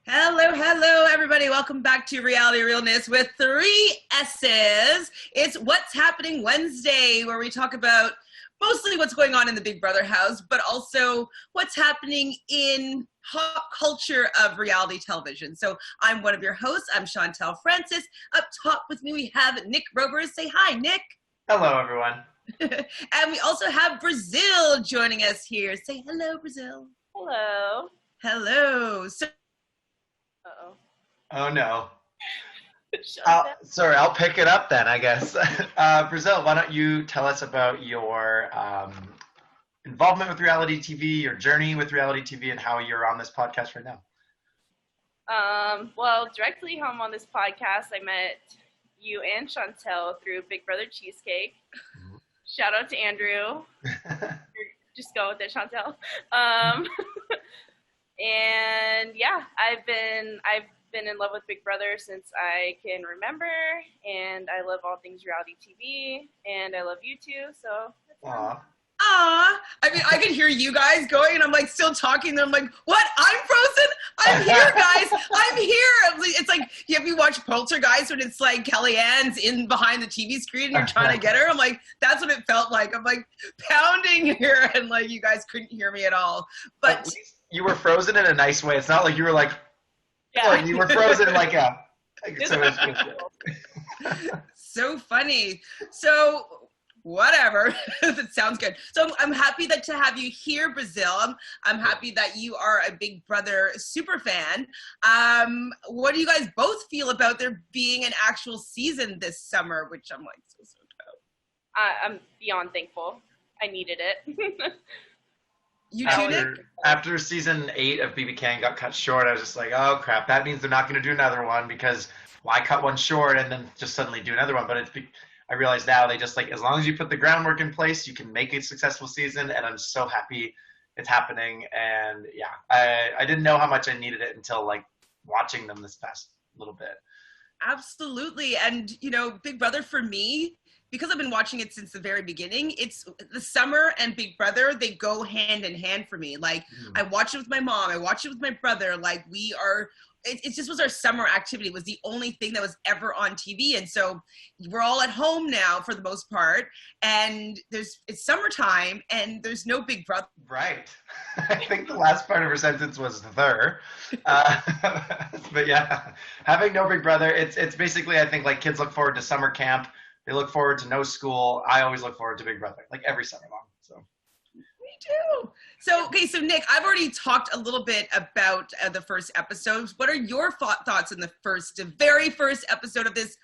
Hello, hello, everybody. Welcome back to Reality Realness with 3 S's. It's What's Happening Wednesday, where we talk about mostly what's going on in the Big Brother house, but also what's happening in pop culture of reality television. So I'm one of your hosts. I'm Chantele Francis. Up top with me, we have Nick Rovers. Say hi, Nick. Hello, everyone. And we also have Brazil joining us here. Say hello, Brazil. Hello. Hello. So Uh-oh. Oh, no. Shut Sorry, I'll pick it up then, I guess. Brazil, why don't you tell us about your involvement with reality TV, your journey with reality TV, and how you're on this podcast right now? Well, directly how I'm on this podcast, I met you and Chantele through Big Brother Cheesecake. Shout out to Andrew. Just go with it, Chantele. And yeah, I've been in love with Big Brother since I can remember, and I love all things reality TV, and I love you too. So that's fun. I mean, I could hear you guys going, and I'm like still talking. And I'm like, what? I'm frozen? I'm here, guys. I'm here. It's like, have you watched Poltergeist when it's like Kellyanne's in behind the TV screen and you're trying to get her? I'm like, that's what it felt like. I'm like pounding here, and like you guys couldn't hear me at all. But at least you were frozen in a nice way. It's not like you were like, Yeah. like you were frozen like a. So funny. So whatever. That sounds good. So I'm happy to have you here, Brazil. I'm happy that you are a Big Brother super fan. What do you guys both feel about there being an actual season this summer, which I'm like so proud. I'm beyond thankful. I needed it. You too, Nick? After season 8 of BB Can got cut short, I was just like, oh crap, that means they're not going to do another one, because why cut one short and then just suddenly do another one? But I realize now they just like, as long as you put the groundwork in place, you can make a successful season, and I'm so happy it's happening. And yeah, I didn't know how much I needed it until like watching them this past little bit. Absolutely. And, you know, Big Brother for me, because I've been watching it since the very beginning, it's the summer and Big Brother, they go hand in hand for me. Like, I watch it with my mom, I watch it with my brother. Like, it just was our summer activity. It was the only thing that was ever on TV. And so we're all at home now for the most part. And it's summertime and there's no Big Brother. Right. I think the last part of her sentence was there. But yeah, having no Big Brother, it's basically, I think, like kids look forward to summer camp. They look forward to no school. I always look forward to Big Brother, like every summer long. So. Me too. So, okay, so Nick, I've already talked a little bit about the first episodes. What are your thoughts on the very first episode of this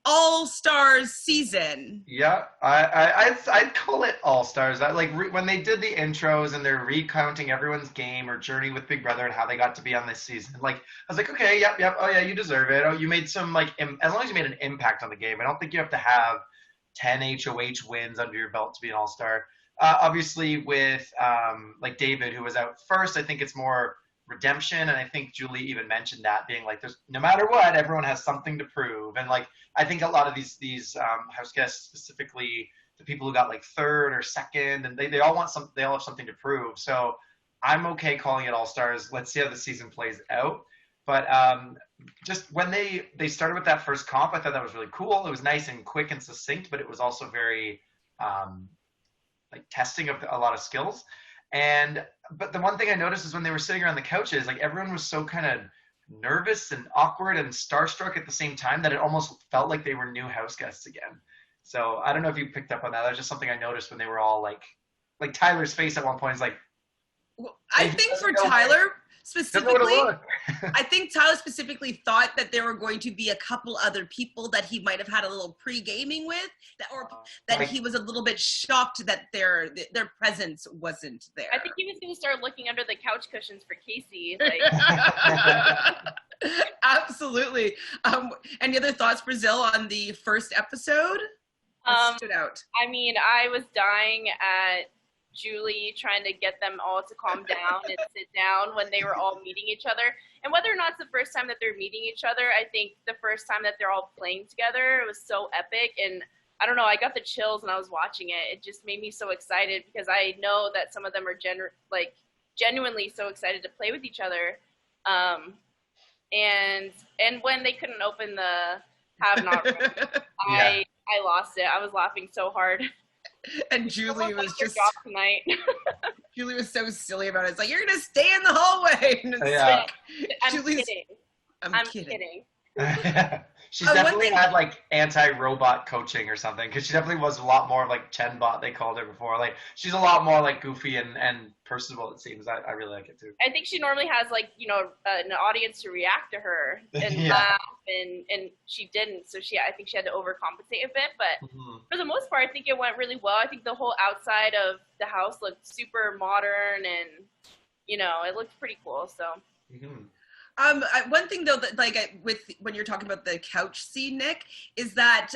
Allstars season? Yeah, I'd call it Allstars. When they did the intros and they're recounting everyone's game or journey with Big Brother and how they got to be on this season. Like, I was like, okay, yep. Oh yeah, you deserve it. Oh, you made some as long as you made an impact on the game. I don't think you have to have 10 HOH wins under your belt to be an All-Star. Obviously, with like David, who was out first, I think it's more redemption, and I think Julie even mentioned that, being like, there's no matter what, everyone has something to prove. And like, I think a lot of these house guests, specifically the people who got like third or second, and they all they all have something to prove. So I'm okay calling it All Stars. Let's see how the season plays out. But just when they started with that first comp, I thought that was really cool. It was nice and quick and succinct, but it was also very like testing of a lot of skills. But the one thing I noticed is when they were sitting around the couches, like everyone was so kind of nervous and awkward and starstruck at the same time that it almost felt like they were new house guests again. So I don't know if you picked up on that. That was just something I noticed when they were all like Tyler's face at one point is like. Well, I think for Tyler specifically, I think Tyler specifically thought that there were going to be a couple other people that he might have had a little pre-gaming with, that he was a little bit shocked that their presence wasn't there. I think he was going to start looking under the couch cushions for Casey. Like. Absolutely. Any other thoughts, Brazil, on the first episode? What stood out? I mean, I was dying at Julie trying to get them all to calm down and sit down when they were all meeting each other. And whether or not it's the first time that they're meeting each other, I think the first time that they're all playing together, it was so epic. And I don't know, I got the chills when I was watching it. It just made me so excited because I know that some of them are genuinely so excited to play with each other. and when they couldn't open the have not room, I lost it. I was laughing so hard. And Julie was just job tonight. Julie was so silly about it. It's like, you're gonna stay in the hallway. And it's like, I'm kidding. I'm kidding. She's definitely had like anti-robot coaching or something, because she definitely was a lot more like Chenbot, they called her before. Like, she's a lot more like goofy and personable, it seems. I really like it too. I think she normally has like, you know, an audience to react to her and laugh, and she didn't. So I think she had to overcompensate a bit, but for the most part, I think it went really well. I think the whole outside of the house looked super modern, and you know, it looked pretty cool. So. One thing though, that like when you're talking about the couch scene, Nick, is that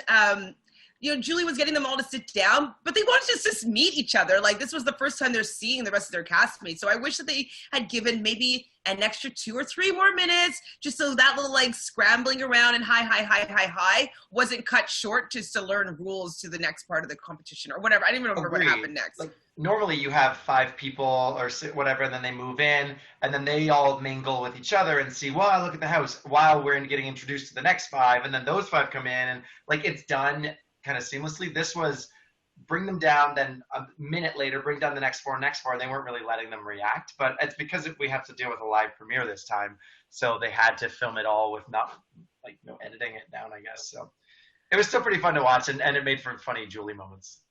you know, Julie was getting them all to sit down, but they wanted to just meet each other. Like, this was the first time they're seeing the rest of their castmates. So I wish that they had given maybe an extra 2 or 3 more minutes, just so that little like scrambling around and hi wasn't cut short just to learn rules to the next part of the competition or whatever. I didn't even remember what happened next. Like, normally you have 5 people or whatever, and then they move in, and then they all mingle with each other and see, wow, look at the house, while we're getting introduced to the next 5, and then those 5 come in, and like, it's done kind of seamlessly. This was bring them down, then a minute later bring down the next 4, and they weren't really letting them react. But it's because we have to deal with a live premiere this time, so they had to film it all with not like no editing it down, I guess. So it was still pretty fun to watch, and it made for funny Julie moments.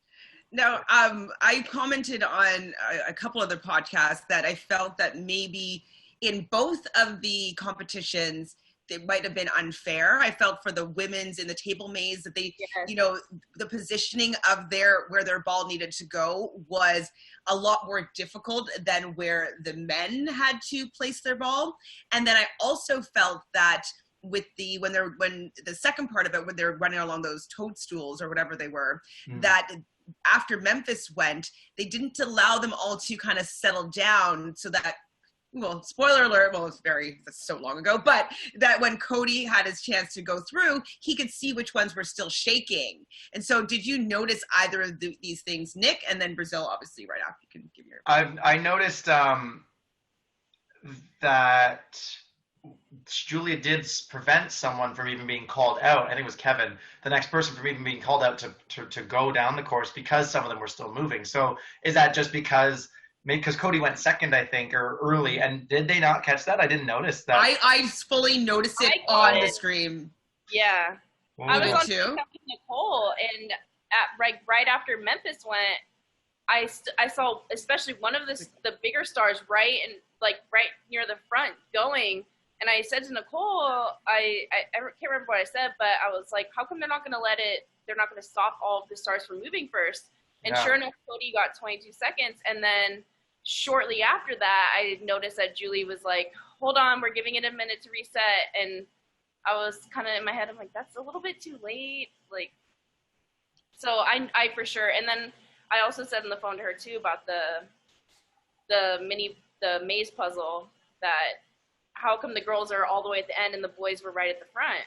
Now, I commented on a couple other podcasts that I felt that maybe in both of the competitions, it might have been unfair. I felt for the women's in the table maze that they, you know, the positioning of where their ball needed to go was a lot more difficult than where the men had to place their ball. And then I also felt that with when the second part of it, when they're running along those toadstools or whatever they were, that after Memphis went, they didn't allow them all to kind of settle down so that, well, spoiler alert, well, that's so long ago, but that when Cody had his chance to go through, he could see which ones were still shaking. And so did you notice either of these things, Nick? And then Brazil, obviously, right after, you can give your... I noticed that Julia did prevent someone from even being called out. I think it was Kevin, the next person, from even being called out to go down the course, because some of them were still moving. So is that just because Cody went second, I think, or early, and did they not catch that? I didn't notice that. I fully noticed it on the screen. Yeah. Well, I was on too? with Nicole, and right after Memphis went, I saw especially one of the bigger stars right near the front going, and I said to Nicole, I can't remember what I said, but I was like, how come they're not going to stop all of the stars from moving first? And sure enough, Cody got 22 seconds, and then shortly after that, I noticed that Julie was like, hold on, we're giving it a minute to reset. And I was kind of in my head, I'm like, that's a little bit too late. Like, so I for sure. And then I also said on the phone to her too about the maze puzzle, that how come the girls are all the way at the end and the boys were right at the front?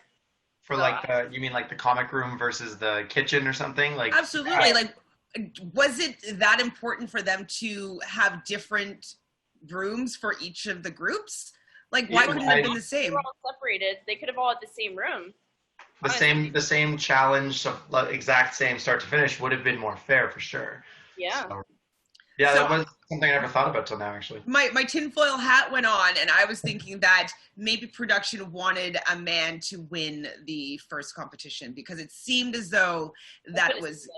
For so, you mean like the comic room versus the kitchen or something? Like, absolutely. Like, was it that important for them to have different rooms for each of the groups? Like, why couldn't it have been the same? They were all separated. They could have all had the same room. The same challenge, so exact same start to finish, would have been more fair for sure. Yeah. So, that was something I never thought about till now, actually. My tinfoil hat went on, and I was thinking that maybe production wanted a man to win the first competition, because it seemed as though that was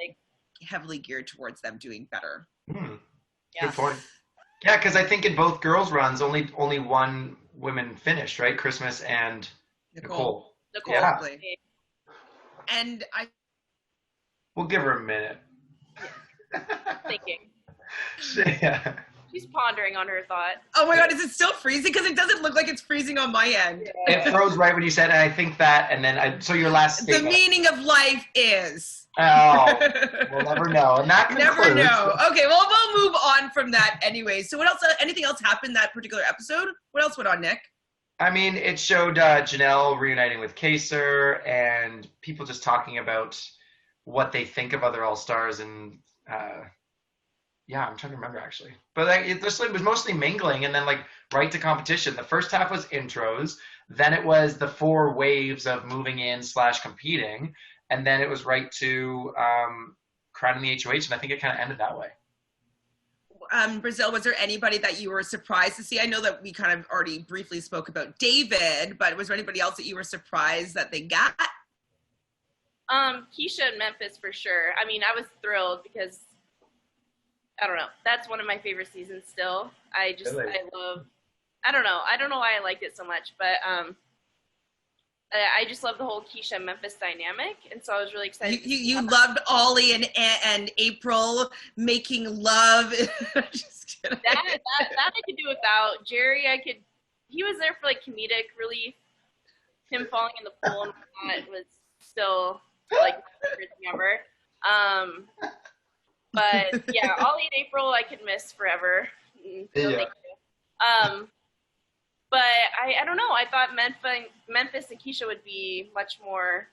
heavily geared towards them doing better. Good point. Yeah, because I think in both girls' runs, only one woman finished, right? Christmas and Nicole. Yeah. And we'll give her a minute. Thinking. Yeah. She's pondering on her thought. Oh my God, is it still freezing? Because it doesn't look like it's freezing on my end. It froze right when you said it. I think that, and then so your last statement. The meaning of life is. Oh, we'll never know. And that concludes. Never know. Okay, well, we'll move on from that anyway. So what else, anything else happened that particular episode? What else went on, Nick? I mean, it showed Janelle reuniting with Kaser, and people just talking about what they think of other All-Stars, and Yeah, I'm trying to remember actually. But like, it was mostly mingling and then like right to competition. The first half was intros, then it was the 4 waves of moving in / competing, and then it was right to crowning the HOH, and I think it kind of ended that way. Brazil, was there anybody that you were surprised to see? I know that we kind of already briefly spoke about David, but was there anybody else that you were surprised that they got? Keisha and Memphis for sure. I mean, I was thrilled because I don't know. That's one of my favorite seasons still. Really? I don't know why I liked it so much, but I just love the whole Keisha and Memphis dynamic, and so I was really excited. You loved Ollie and April making love. Just kidding. That I could do without. Jerry, he was there for like comedic relief. Him falling in the pool and whatnot was still like my favorite thing ever. But yeah, Ollie and April I could miss forever. No, Yeah. thank you. But I don't know. I thought Memphis and Keisha would be much more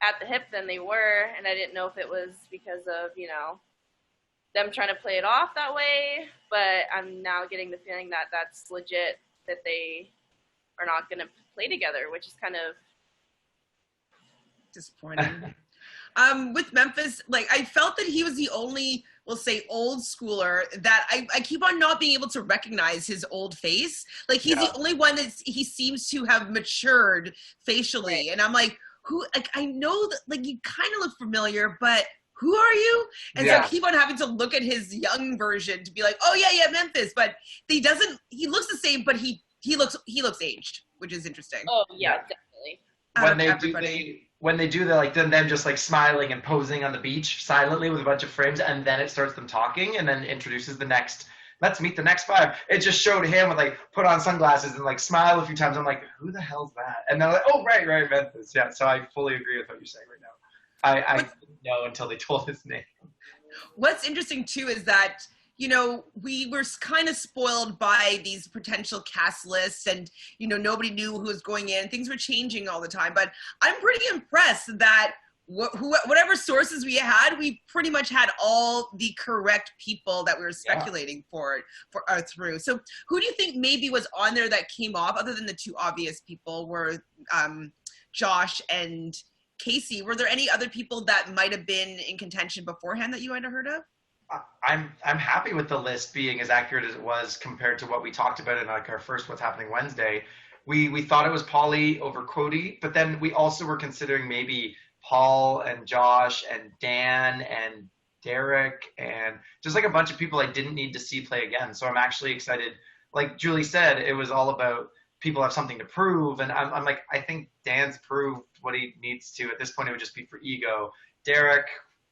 at the hip than they were, and I didn't know if it was because of, them trying to play it off that way, but I'm now getting the feeling that that's legit, that they are not going to play together, which is kind of disappointing. With Memphis, like I felt that he was the only, we'll say, old schooler that I keep on not being able to recognize his old face. Like he's the only one that he seems to have matured facially, right. And I'm like, who? Like I know that, like you kind of look familiar, but who are you? And so I keep on having to look at his young version to be like, oh yeah, Memphis, but he doesn't. He looks the same, but he looks aged, which is interesting. Oh yeah. Definitely. When they do the like them just like smiling and posing on the beach silently with a bunch of frames, and then it starts them talking and then introduces the next, let's meet the next 5. It just showed him with like put on sunglasses and like smile a few times. I'm like, who the hell's that? And they're like, oh right, Memphis. Yeah, so I fully agree with what you're saying right now. I didn't know until they told his name. What's interesting too is that, we were kind of spoiled by these potential cast lists and, nobody knew who was going in. Things were changing all the time. But I'm pretty impressed that whatever sources we had, we pretty much had all the correct people that we were speculating for through. So who do you think maybe was on there that came off, other than the 2 obvious people were Josh and Casey? Were there any other people that might have been in contention beforehand that you might have heard of? I'm happy with the list being as accurate as it was compared to what we talked about in like our first What's Happening Wednesday. We thought it was Paulie over Cody, but then we also were considering maybe Paul and Josh and Dan and Derek and just like a bunch of people I didn't need to see play again. So I'm actually excited. Like Julie said, it was all about people have something to prove, and I'm like, I think Dan's proved what he needs to. At this point, it would just be for ego. Derek,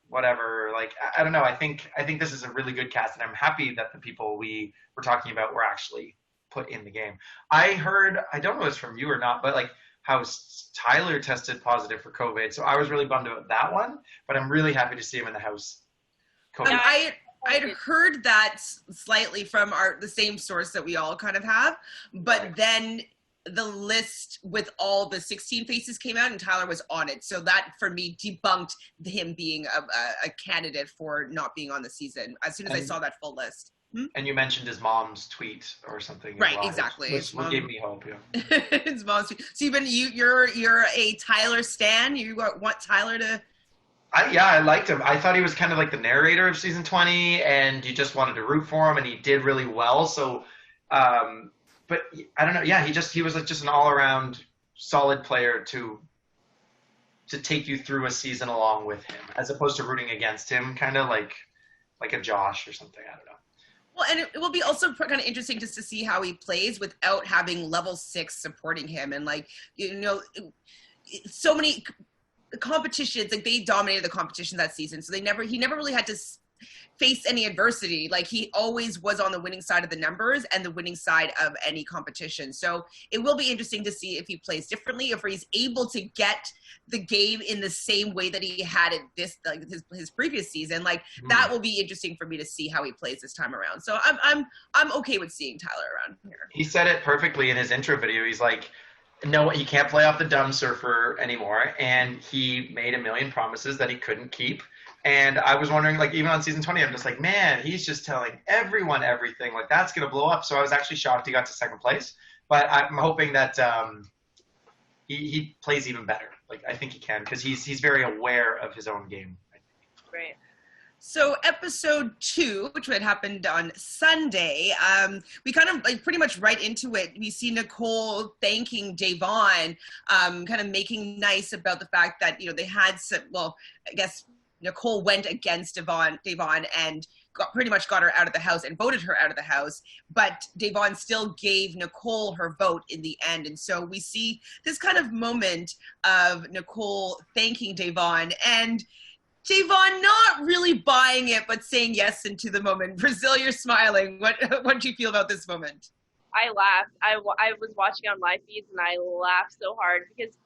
whatever, like I don't know. I think this is a really good cast, and I'm happy that the people we were talking about were actually put in the game. I heard, I don't know if it's from you or not, but like how Tyler tested positive for COVID, so I was really bummed about that one. But I'm really happy to see him in the house. I'd heard that slightly from the same source that we all kind of have, but then the list with all the 16 faces came out and Tyler was on it. So that for me debunked him being a candidate for not being on the season as soon as I saw that full list. And you mentioned his mom's tweet or something. Right, exactly. Which gave me hope, His mom's tweet. So you're a Tyler stan? You want Tyler to... I liked him. I thought he was kind of like the narrator of season 20, and you just wanted to root for him, and he did really well. So, but I don't know. Yeah, he was like just an all-around solid player to take you through a season along with him, as opposed to rooting against him, kind of like a Josh or something. I don't know. Well, and it will be also kind of interesting just to see how he plays without having level 6 supporting him, and so many competitions, like they dominated the competition that season, so he never really had to face any adversity. Like he always was on the winning side of the numbers and the winning side of any competition. So it will be interesting to see if he plays differently, if he's able to get the game in the same way that he had it his previous season. That will be interesting for me to see how he plays this time around. So I'm okay with seeing Tyler around here. He said it perfectly in his intro video. He's like, no, he can't play off the dumb surfer anymore, and he made a million promises that he couldn't keep. And I was wondering, like, even on season 20, I'm just like, man, he's just telling everyone everything. Like, that's going to blow up. So I was actually shocked he got to second place. But I'm hoping that he plays even better. Like, I think he can, because he's very aware of his own game. Right. So episode 2, which had happened on Sunday, we kind of like pretty much right into it. We see Nicole thanking Davon, kind of making nice about the fact that, you know, they had some, well, I guess Nicole went against Davon and pretty much got her out of the house and voted her out of the house, but Davon still gave Nicole her vote in the end. And so we see this kind of moment of Nicole thanking Davon and Davon not really buying it, but saying yes into the moment. Brazil, you're smiling. What do you feel about this moment? I laughed. I was watching on live feeds and I laughed so hard because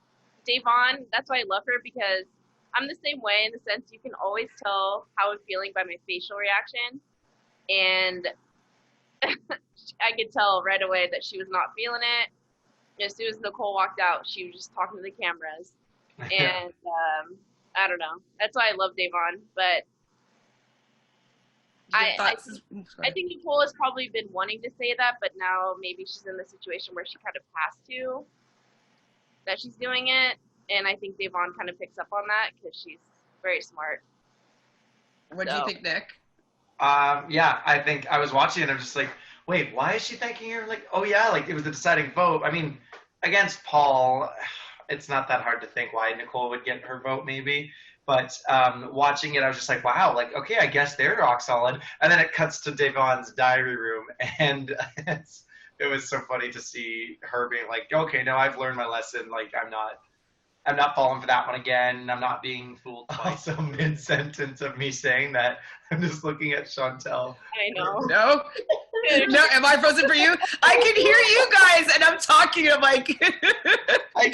Davon, that's why I love her, because I'm the same way in the sense you can always tell how I'm feeling by my facial reaction. And I could tell right away that she was not feeling it. As soon as Nicole walked out, she was just talking to the cameras. And I don't know. That's why I love Davon. But I think Nicole has probably been wanting to say that, but now maybe she's in the situation where she kind of has to, that she's doing it. And I think Davon kind of picks up on that because she's very smart. What do you think, Nick? Yeah, I think I was watching and I'm just like, wait, why is she thanking her? Like, oh yeah, like it was the deciding vote. I mean, against Paul, it's not that hard to think why Nicole would get her vote maybe. But watching it, I was just like, wow, like, okay, I guess they're rock solid. And then it cuts to Davon's diary room. And it was so funny to see her being like, okay, no, I've learned my lesson. Like, I'm not falling for that one again. I'm not being fooled. Also, mid-sentence of me saying that, I'm just looking at Chantele. I know. No? No, am I frozen for you? I can hear you guys, and I'm talking. I'm like, I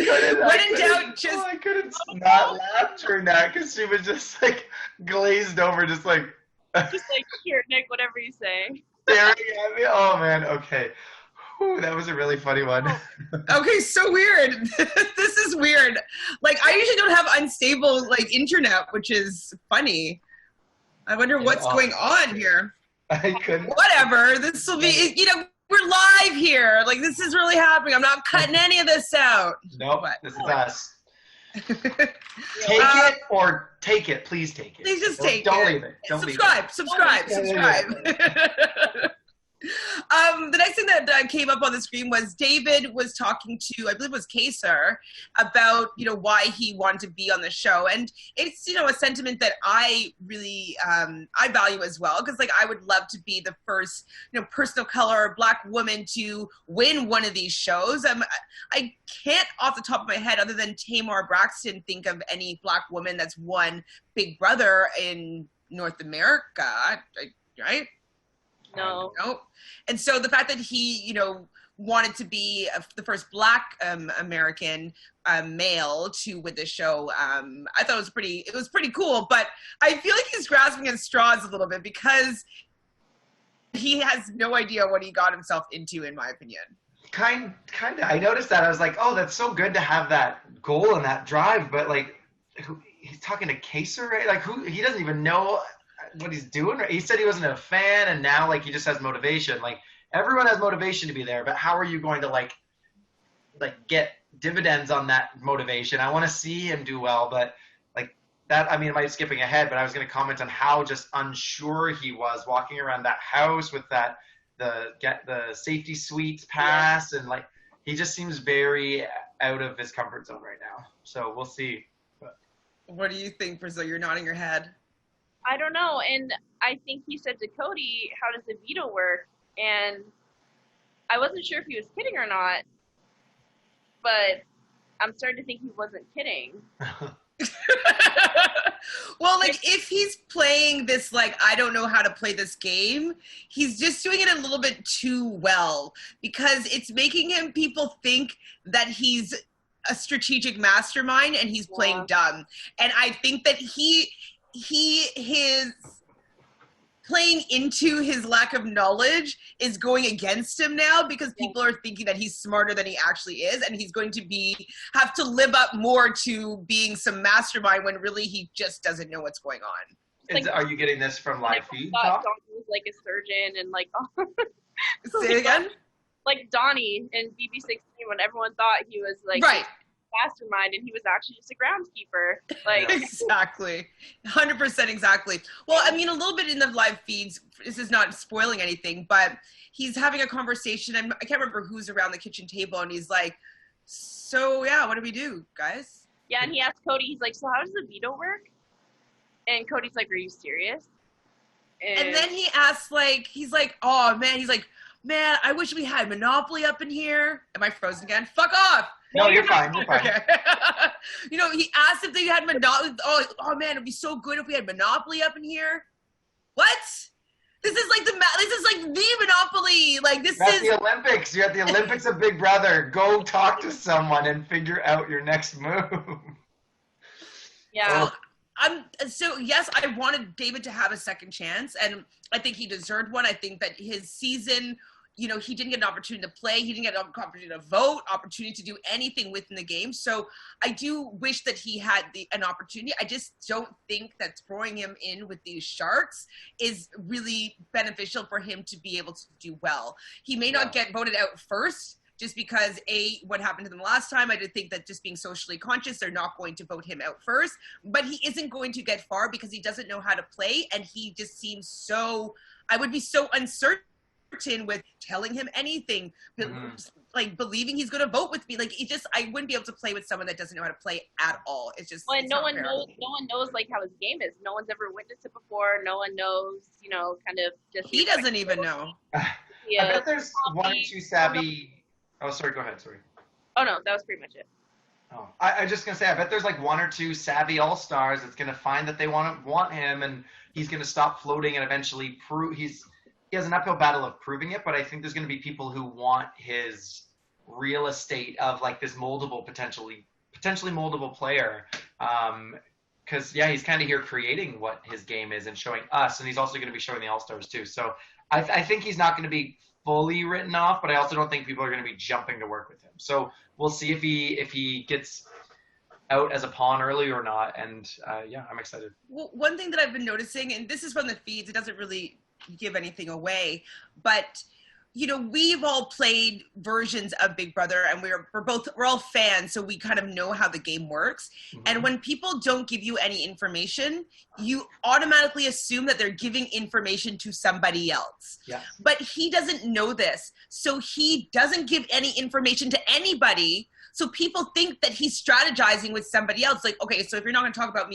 couldn't not laugh during that because she was just like glazed over, just like here, Nick, whatever you say. Staring at me. Oh man, okay. Whew, that was a really funny one. Okay, so weird. This is weird. Like, I usually don't have unstable like internet, which is funny. I wonder what's going on here. I couldn't. Whatever. This will be, you know, we're live here. Like, this is really happening. I'm not cutting any of this out. Nope, this is us. Take it or take it. Please take it. Please just take it. Don't leave it. Don't subscribe. The next thing that came up on the screen was David was talking to, I believe it was Kaysar, about, you know, why he wanted to be on the show. And it's, you know, a sentiment that I really, I value as well. Because, like, I would love to be the first, you know, person of color, Black woman to win one of these shows. I can't off the top of my head, other than Tamar Braxton, think of any Black woman that's won Big Brother in North America, right? No. And so the fact that he, you know, wanted to be the first Black American male to win the show, I thought it was pretty cool. But I feel like he's grasping at straws a little bit because he has no idea what he got himself into, in my opinion. Kind of. I noticed that. I was like, oh, that's so good to have that goal and that drive. But like, he's talking to Kaysar, right? Like, he doesn't even know what he's doing. He said he wasn't a fan, and now like he just has motivation. Like, everyone has motivation to be there, but how are you going to like get dividends on that motivation? I want to see him do well, but like that, I mean, am I skipping ahead? But I was going to comment on how just unsure he was walking around that house with that the safety suite pass, and like he just seems very out of his comfort zone right now. So we'll see. But what do you think, Brazil? You're nodding your head. I don't know. And I think he said to Cody, how does the veto work? And I wasn't sure if he was kidding or not, but I'm starting to think he wasn't kidding. Well, like, if he's playing this, like, I don't know how to play this game, he's just doing it a little bit too well, because it's making people think that he's a strategic mastermind and he's playing dumb. And I think that his playing into his lack of knowledge is going against him now, because people are thinking that he's smarter than he actually is, and he's going to have to live up more to being some mastermind when really he just doesn't know what's going on. Like, are you getting this from live feed thought talk? Donnie was like a surgeon and like Say it again? like Donnie in BB16 when everyone thought he was like Right. mastermind and he was actually just a groundskeeper. Like Exactly. 100% exactly. Well, I mean, a little bit in the live feeds, this is not spoiling anything, but he's having a conversation, and I can't remember who's around the kitchen table, and he's like, so yeah, what do we do, guys? yeah, and he asked Cody, he's like, so how does the veto work? And Cody's like, are you serious? And then he asks, like, he's like, oh man, he's like, man, I wish we had Monopoly up in here. Am I frozen again? Fuck off. No, you're fine. You're fine. Okay. You know, he asked if they had Monopoly. Oh man, it'd be so good if we had Monopoly up in here. What? This is like the Monopoly. Like this is the Olympics. You're at the Olympics of Big Brother. Go talk to someone and figure out your next move. Yeah. So yes, I wanted David to have a second chance, and I think he deserved one. I think that his season, you know, he didn't get an opportunity to play. He didn't get an opportunity to vote, opportunity to do anything within the game. So I do wish that he had an opportunity. I just don't think that throwing him in with these sharks is really beneficial for him to be able to do well. He may not get voted out first, just because what happened to them last time, I did think that just being socially conscious, they're not going to vote him out first, but he isn't going to get far because he doesn't know how to play. And he just seems so, I would be so uncertain with telling him anything, like believing he's going to vote with me. Like I wouldn't be able to play with someone that doesn't know how to play at all. It's just, well, no one knows like how his game is. No one's ever witnessed it before. No one knows, you know, kind of just. He doesn't even know. Yeah. I bet there's one or two savvy. Oh, sorry. Go ahead. Sorry. Oh no, that was pretty much it. Oh, I just gonna say, I bet there's like one or two savvy all-stars that's gonna find that they want him, and he's gonna stop floating and eventually prove he has an uphill battle of proving it. But I think there's gonna be people who want his real estate of like this potentially moldable player. Because he's kind of here creating what his game is and showing us, and he's also going to be showing the all-stars too. So I think he's not going to be fully written off, but I also don't think people are going to be jumping to work with him. So we'll see if he gets out as a pawn early or not. And I'm excited. Well, one thing that I've been noticing, and this is from the feeds, it doesn't really give anything away, but you know, we've all played versions of Big Brother, and we're all fans, so we kind of know how the game works. Mm-hmm. And when people don't give you any information, you automatically assume that they're giving information to somebody else. Yes. But he doesn't know this, so he doesn't give any information to anybody. So people think that he's strategizing with somebody else. Like, okay, so if you're not going to talk about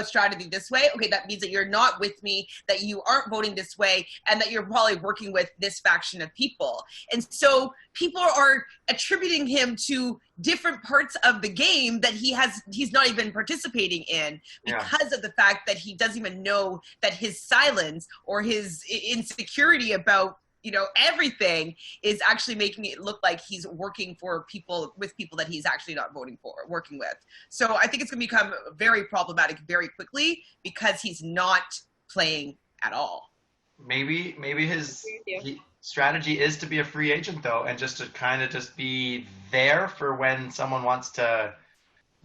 strategy this way, okay, that means that you're not with me, that you aren't voting this way, and that you're probably working with this faction of people. And so people are attributing him to different parts of the game that he's not even participating in because of the fact that he doesn't even know that his silence or his insecurity about, you know, everything is actually making it look like he's working for people that he's actually not working with. So I think it's going to become very problematic very quickly because he's not playing at all. Maybe his strategy is to be a free agent though, and just to kind of just be there for when someone wants to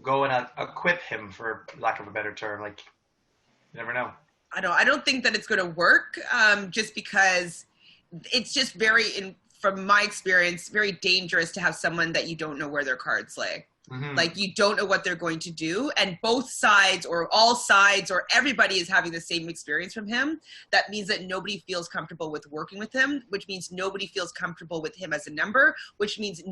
go and equip him, for lack of a better term. Like, you never know. I don't think that it's going to work just because it's just from my experience, very dangerous to have someone that you don't know where their cards lay. Mm-hmm. Like, you don't know what they're going to do. And both sides or all sides or everybody is having the same experience from him. That means that nobody feels comfortable with working with him, which means nobody feels comfortable with him as a number, which means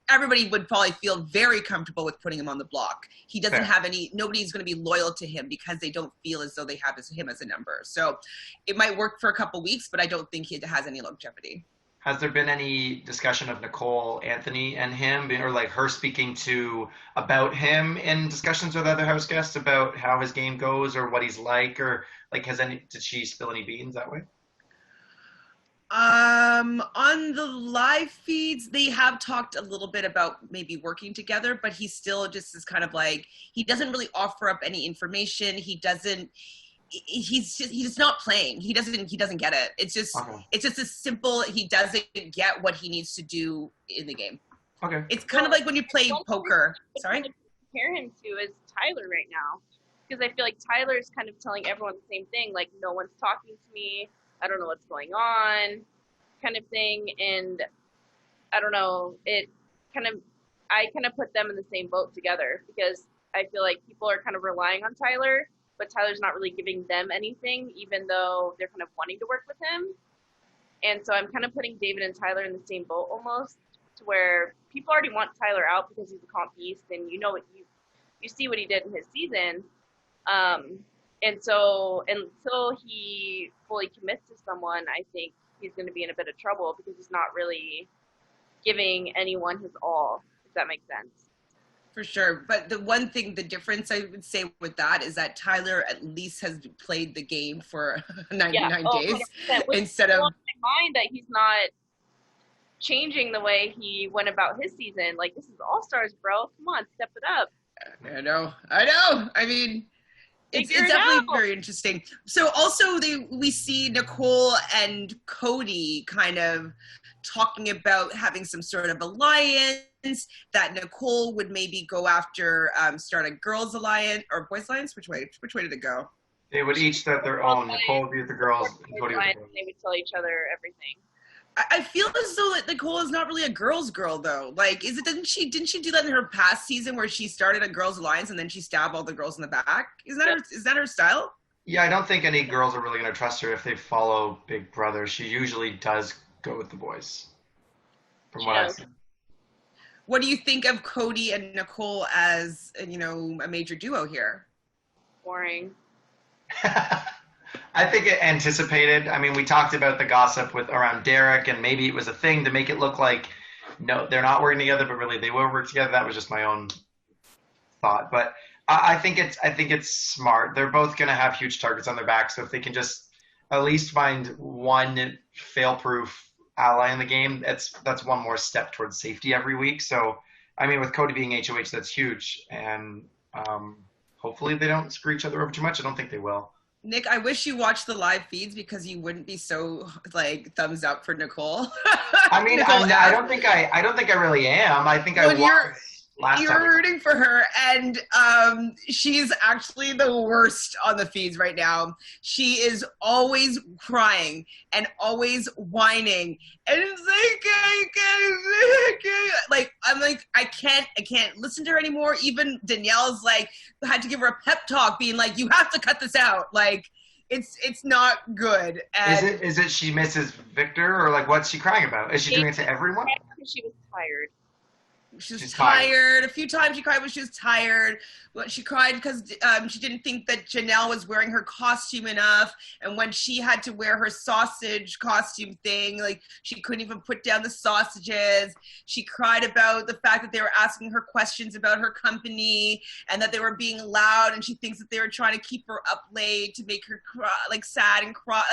everybody would probably feel very comfortable with putting him on the block. He doesn't have nobody's going to be loyal to him because they don't feel as though they have him as a number. So it might work for a couple weeks, but I don't think it has any longevity. Has there been any discussion of Nicole, Anthony, and him, or like her speaking about him in discussions with other house guests about how his game goes or what he's like, or like did she spill any beans that way? On the live feeds, they have talked a little bit about maybe working together, but he still just is kind of like, he doesn't really offer up any information. He's just not playing. He doesn't get it. It's just a simple, he doesn't get what he needs to do in the game. Okay. It's kind of like when you play poker. Sorry? Compare him to is Tyler right now. because I feel like Tyler's kind of telling everyone the same thing, like, no one's talking to me, I don't know what's going on, kind of thing. And I don't know, I kind of put them in the same boat together, because I feel like people are kind of relying on Tyler, but Tyler's not really giving them anything, even though they're kind of wanting to work with him. And so I'm kind of putting David and Tyler in the same boat almost, to where people already want Tyler out because he's a comp beast, and you know what you see what he did in his season. And so until he fully commits to someone, I think he's going to be in a bit of trouble, because he's not really giving anyone his all, if that makes sense. For sure. But the difference I would say with that is that Tyler at least has played the game for 99 days instead of... my mind that he's not changing the way he went about his season. Like, this is All-Stars, bro. Come on, step it up. I know. I mean, it's definitely very interesting. So also we see Nicole and Cody kind of talking about having some sort of alliance, that Nicole would maybe go after start a girls alliance or boys alliance. Which way did it go? They would each start their own. Nicole would be with the girls, and Cody with the boys. They would tell each other everything. I feel as though that Nicole is not really a girls' girl though. Like, didn't she do that in her past season where she started a girls' alliance and then she stabbed all the girls in the back? Is that her style? Yeah, I don't think any girls are really going to trust her if they follow Big Brother. She usually does go with the boys, from what I've seen. What do you think of Cody and Nicole as, a major duo here? Boring. I think it anticipated. I mean, we talked about the gossip around Derek, and maybe it was a thing to make it look like, no, they're not working together, but really they will work together. That was just my own thought. But I think it's smart. They're both going to have huge targets on their back, so if they can just at least find one fail-proof ally in the game, that's one more step towards safety every week. So, I mean, with Cody being HOH, that's huge, and hopefully they don't screw each other over too much. I don't think they will. Nick, I wish you watched the live feeds, because you wouldn't be so thumbs up for Nicole. I mean, I don't think I really am. I think I was last time. You're rooting for her, and she's actually the worst on the feeds right now. She is always crying and always whining, and it's I can't listen to her anymore. Even Danielle's had to give her a pep talk, being like, you have to cut this out. It's not good. And is it she misses Victor, or what's she crying about? Is she doing it to everyone? She was tired. She's tired. A few times she cried when she was tired. She cried because she didn't think that Janelle was wearing her costume enough. And when she had to wear her sausage costume thing, she couldn't even put down the sausages. She cried about the fact that they were asking her questions about her company and that they were being loud. And she thinks that they were trying to keep her up late to make her cry, sad and cry.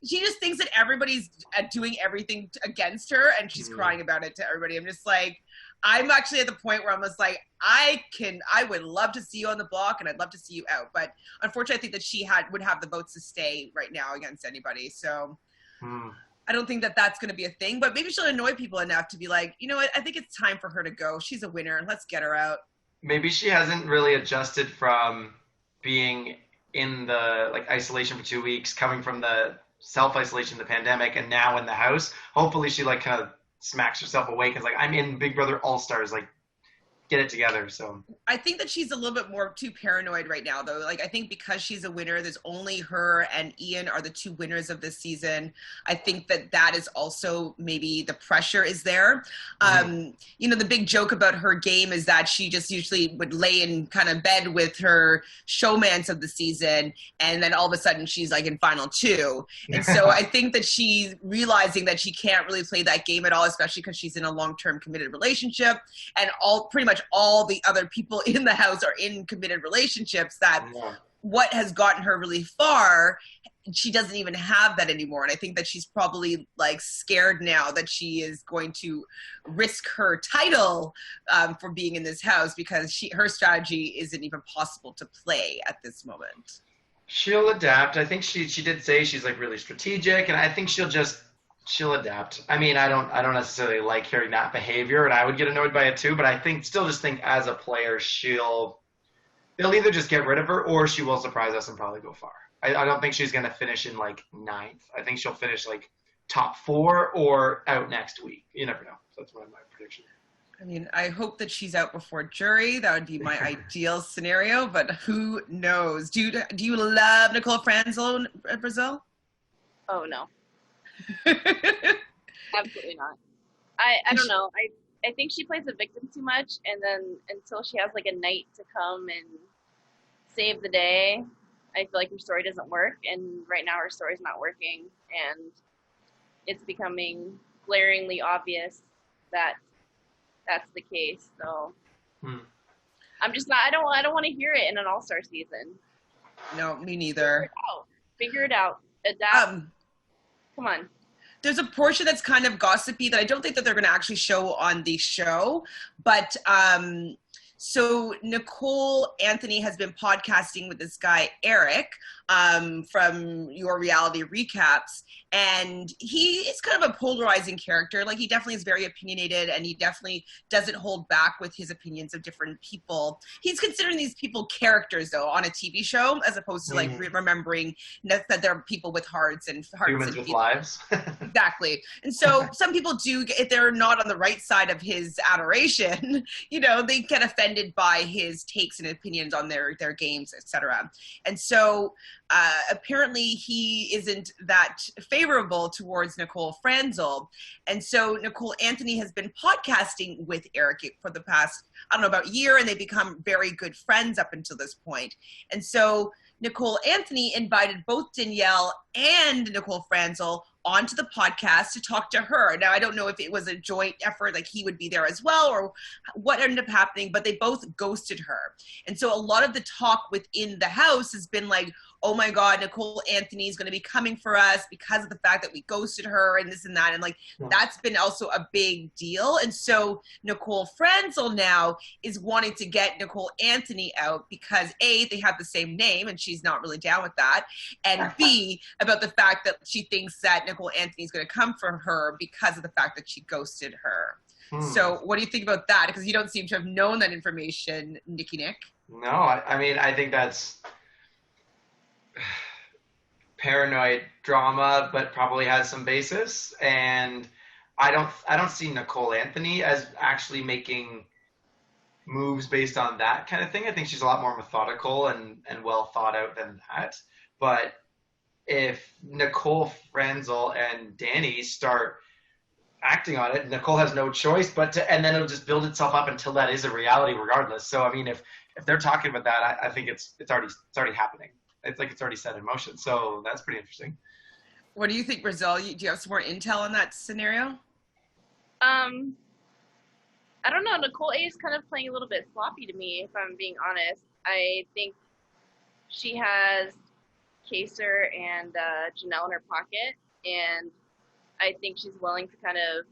She just thinks that everybody's doing everything against her, and she's crying about it to everybody. I'm just I'm actually at the point where I'm just I would love to see you on the block, and I'd love to see you out. But unfortunately, I think that she would have the votes to stay right now against anybody. So I don't think that that's going to be a thing. But maybe she'll annoy people enough to be like, you know what? I think it's time for her to go. She's a winner. Let's get her out. Maybe she hasn't really adjusted from being in the isolation for 2 weeks, coming from the self-isolation, the pandemic, and now in the house. Hopefully she kind of smacks herself awake and I'm in Big Brother All-Stars, get it together. So I think that she's a little bit more too paranoid right now, though. I think because she's a winner, there's only her and Ian are the two winners of this season. I think that is also maybe the pressure is there. The big joke about her game is that she just usually would lay in kind of bed with her showmance of the season, and then all of a sudden she's in final two. And so I think that she's realizing that she can't really play that game at all, especially because she's in a long-term committed relationship, and pretty much all the other people in the house are in committed relationships. What has gotten her really far, she doesn't even have that anymore. And I think that she's probably scared now that she is going to risk her title for being in this house, because her strategy isn't even possible to play at this moment. She'll adapt. I think she did say she's really strategic, and I think she'll adapt. I mean, I don't necessarily like hearing that behavior, and I would get annoyed by it too, but I still think as a player, they'll either just get rid of her or she will surprise us and probably go far. I don't think she's going to finish in like 9th. I think she'll finish like top 4 or out next week. You never know. So that's my prediction. I mean, I hope that she's out before jury. That would be my ideal scenario, but who knows? Do you love Nicole Francis in Brazil? Oh, no. Absolutely not. I don't know. I think she plays a victim too much, and then until she has like a knight to come and save the day, I feel like her story doesn't work, and right now her story's not working, and it's becoming glaringly obvious that that's the case. So I'm just not. I don't want to hear it in an All-Star season. No, me neither. Figure it out. Adapt. Come on. There's a portion that's kind of gossipy that I don't think that they're going to actually show on the show, but so Nicole Anthony has been podcasting with this guy, Eric, from your reality recaps. And he is kind of a polarizing character. Like, he definitely is very opinionated, and he definitely doesn't hold back with his opinions of different people. He's considering these people characters, though, on a TV show, as opposed to like remembering that they're people with hearts and humans with lives. Exactly. And so some people do, if they're not on the right side of his adoration, you know, they get offended by his takes and opinions on their games, etc. And so apparently he isn't that favorable towards Nicole Francis. And so Nicole Anthony has been podcasting with Eric for the past, I don't know, about a year, and they become very good friends up until this point. And so Nicole Anthony invited both Danielle and Nicole Francis onto the podcast to talk to her. Now, I don't know if it was a joint effort, like he would be there as well, or what ended up happening, but they both ghosted her. And so a lot of the talk within the house has been like, oh my God, Nicole Anthony is going to be coming for us because of the fact that we ghosted her and this and that. And like, that's been also a big deal. And so Nicole Francis now is wanting to get Nicole Anthony out because A, they have the same name and she's not really down with that. And B, about the fact that she thinks that Nicole Anthony is going to come for her because of the fact that she ghosted her. So what do you think about that? Because you don't seem to have known that information, Nick. No, I mean, I think that's paranoid drama, but probably has some basis. And I don't see Nicole Anthony as actually making moves based on that kind of thing. I think she's a lot more methodical and well thought out than that. But if Nicole Francis and Danny start acting on it, Nicole has no choice and then it'll just build itself up until that is a reality regardless. So I mean, if they're talking about that, I think it's already happening. It's like it's already set in motion. So that's pretty interesting. What do you think, Brazil? Do you have some more intel on that scenario? I don't know. Nicole A is kind of playing a little bit sloppy to me, if I'm being honest. I think she has Kaser and Janelle in her pocket, and I think she's willing to kind of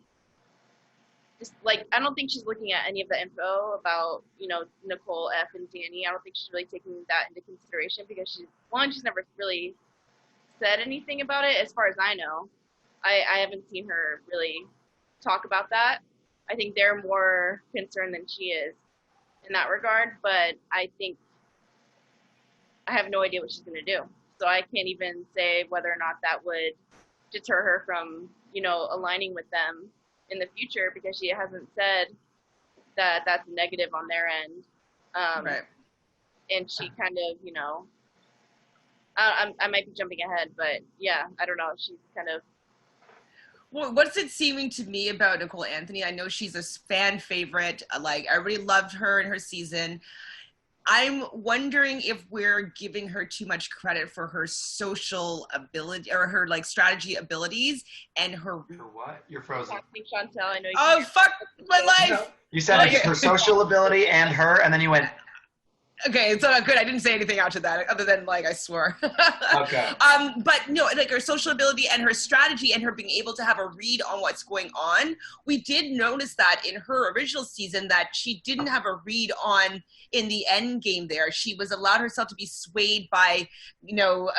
just like, I don't think she's looking at any of the info about, you know, Nicole F and Danny. I don't think she's really taking that into consideration because she's never really said anything about it as far as I know. I haven't seen her really talk about that. I think they're more concerned than she is in that regard, but I think I have no idea what she's going to do. So I can't even say whether or not that would deter her from, you know, aligning with them in the future because she hasn't said that that's negative on their end. Right. And she kind of, you know, I might be jumping ahead, but yeah, I don't know. She's kind of. Well, what's it seeming to me about Nicole Anthony? I know she's a fan favorite. Like, I really loved her in her season. I'm wondering if we're giving her too much credit for her social ability or her like strategy abilities and her. For what? You're frozen. Chantele, I know. Oh, fuck my life! You said it's her social ability and her, and then you went. Okay, it's good. I didn't say anything after that, other than like I swore. Okay. But no, like her social ability and her strategy and her being able to have a read on what's going on. We did notice that in her original season that she didn't have a read on in the end game there. She was allowed herself to be swayed by, you know,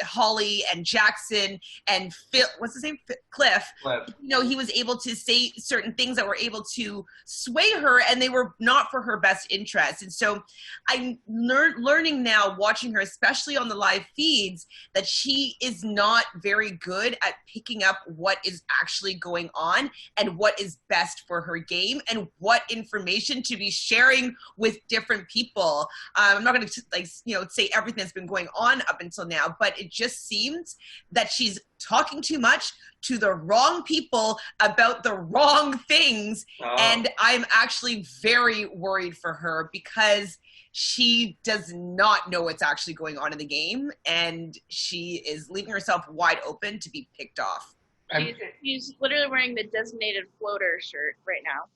Holly and Jackson and Phil. What's his name? Cliff. You know, he was able to say certain things that were able to sway her, and they were not for her best interest. And so, I'm learning now, watching her, especially on the live feeds, that she is not very good at picking up what is actually going on and what is best for her game and what information to be sharing with different people. I'm not going to say everything that's been going on up until now, but it just seems that she's talking too much to the wrong people about the wrong things. And I'm actually very worried for her because she does not know what's actually going on in the game, and she is leaving herself wide open to be picked off. She's literally wearing the designated floater shirt right now.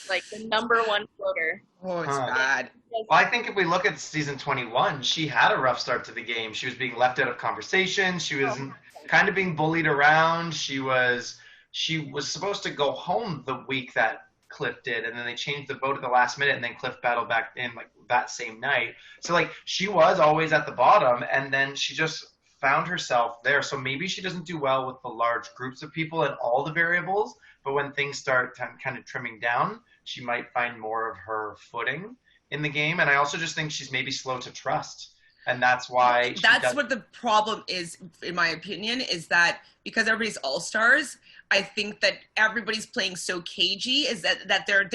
Like the #1 floater. Oh, it's bad. Well, I think if we look at season 21, she had a rough start to the game. She was being left out of conversation. She was kind of being bullied around. She was supposed to go home the week that Cliff did, and then they changed the vote at the last minute, and then Cliff battled back in like that same night. So like she was always at the bottom, and then she just found herself there. So maybe she doesn't do well with the large groups of people and all the variables, but when things start kind of trimming down, she might find more of her footing in the game. And I also just think she's maybe slow to trust. And that's why what the problem is, in my opinion, is that because everybody's all-stars, I think that everybody's playing so cagey is that their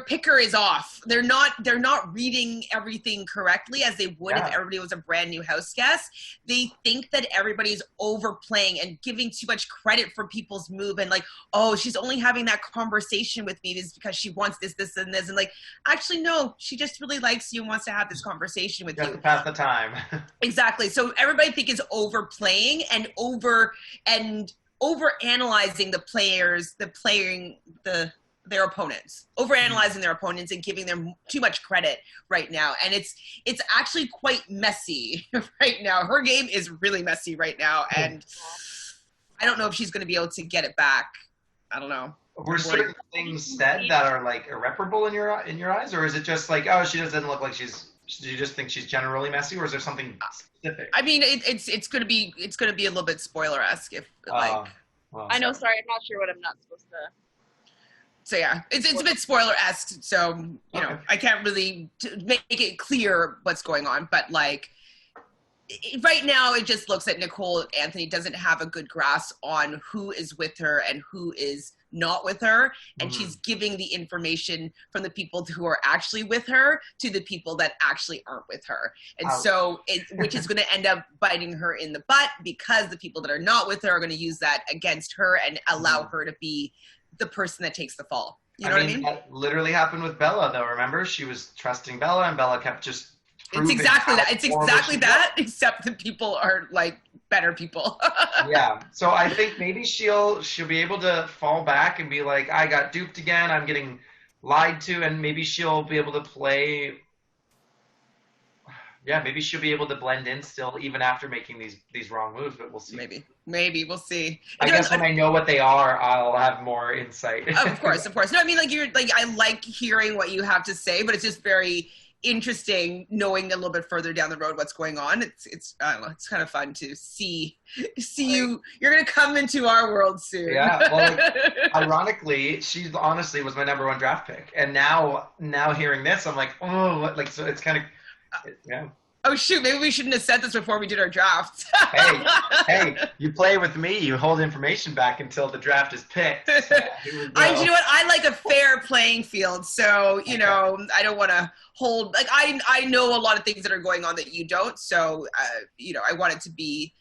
picker is off. They're not reading everything correctly as they would if everybody was a brand new house guest. They think that everybody's overplaying and giving too much credit for people's move, and like, oh, she's only having that conversation with me is because she wants this, and this, and like, actually no, she just really likes you and wants to have this conversation with you. Just to pass the time. Exactly. So everybody think is overplaying and over analyzing their opponents, overanalyzing their opponents and giving them too much credit right now. And it's actually quite messy right now. Her game is really messy right now, and I don't know if she's going to be able to get it back. I don't know. Were certain things said that are like irreparable in your eyes, or is it just like, oh, she doesn't look like she's? Do you just think she's generally messy, or is there something specific? I mean, it's gonna be a little bit spoiler-esque if well, I know. Sorry, I'm not sure what I'm not supposed to. So yeah, it's a bit spoiler-esque. So you know, I can't really make it clear what's going on, but like right now, it just looks like Nicole Anthony doesn't have a good grasp on who is with her and who is not with her, and she's giving the information from the people who are actually with her to the people that actually aren't with her, and so which is going to end up biting her in the butt because the people that are not with her are going to use that against her and allow her to be the person that takes the fall. You know what I mean? That literally happened with Bella, though. Remember, she was trusting Bella, and Bella kept just. It's exactly that. It's exactly that, except the people are like better people. Yeah. So I think maybe she'll be able to fall back and be like, I got duped again. I'm getting lied to, and maybe she'll be able to play. Yeah, maybe she'll be able to blend in still, even after making these wrong moves. But we'll see. Maybe we'll see. I guess when I know what they are, I'll have more insight. Of course. No, I mean, I like hearing what you have to say, but it's just very interesting knowing a little bit further down the road what's going on. It's I don't know, it's kind of fun to see you. You're gonna come into our world soon. Yeah. Well, ironically, she honestly was my #1 draft pick, and now hearing this, I'm like, oh, like, so it's kind of, yeah. Oh shoot, maybe we shouldn't have said this before we did our draft. hey, you play with me, you hold information back until the draft is picked. So, you know what? I like a fair playing field, so you know, I don't want to hold like I know a lot of things that are going on that you don't, so you know, I want it to be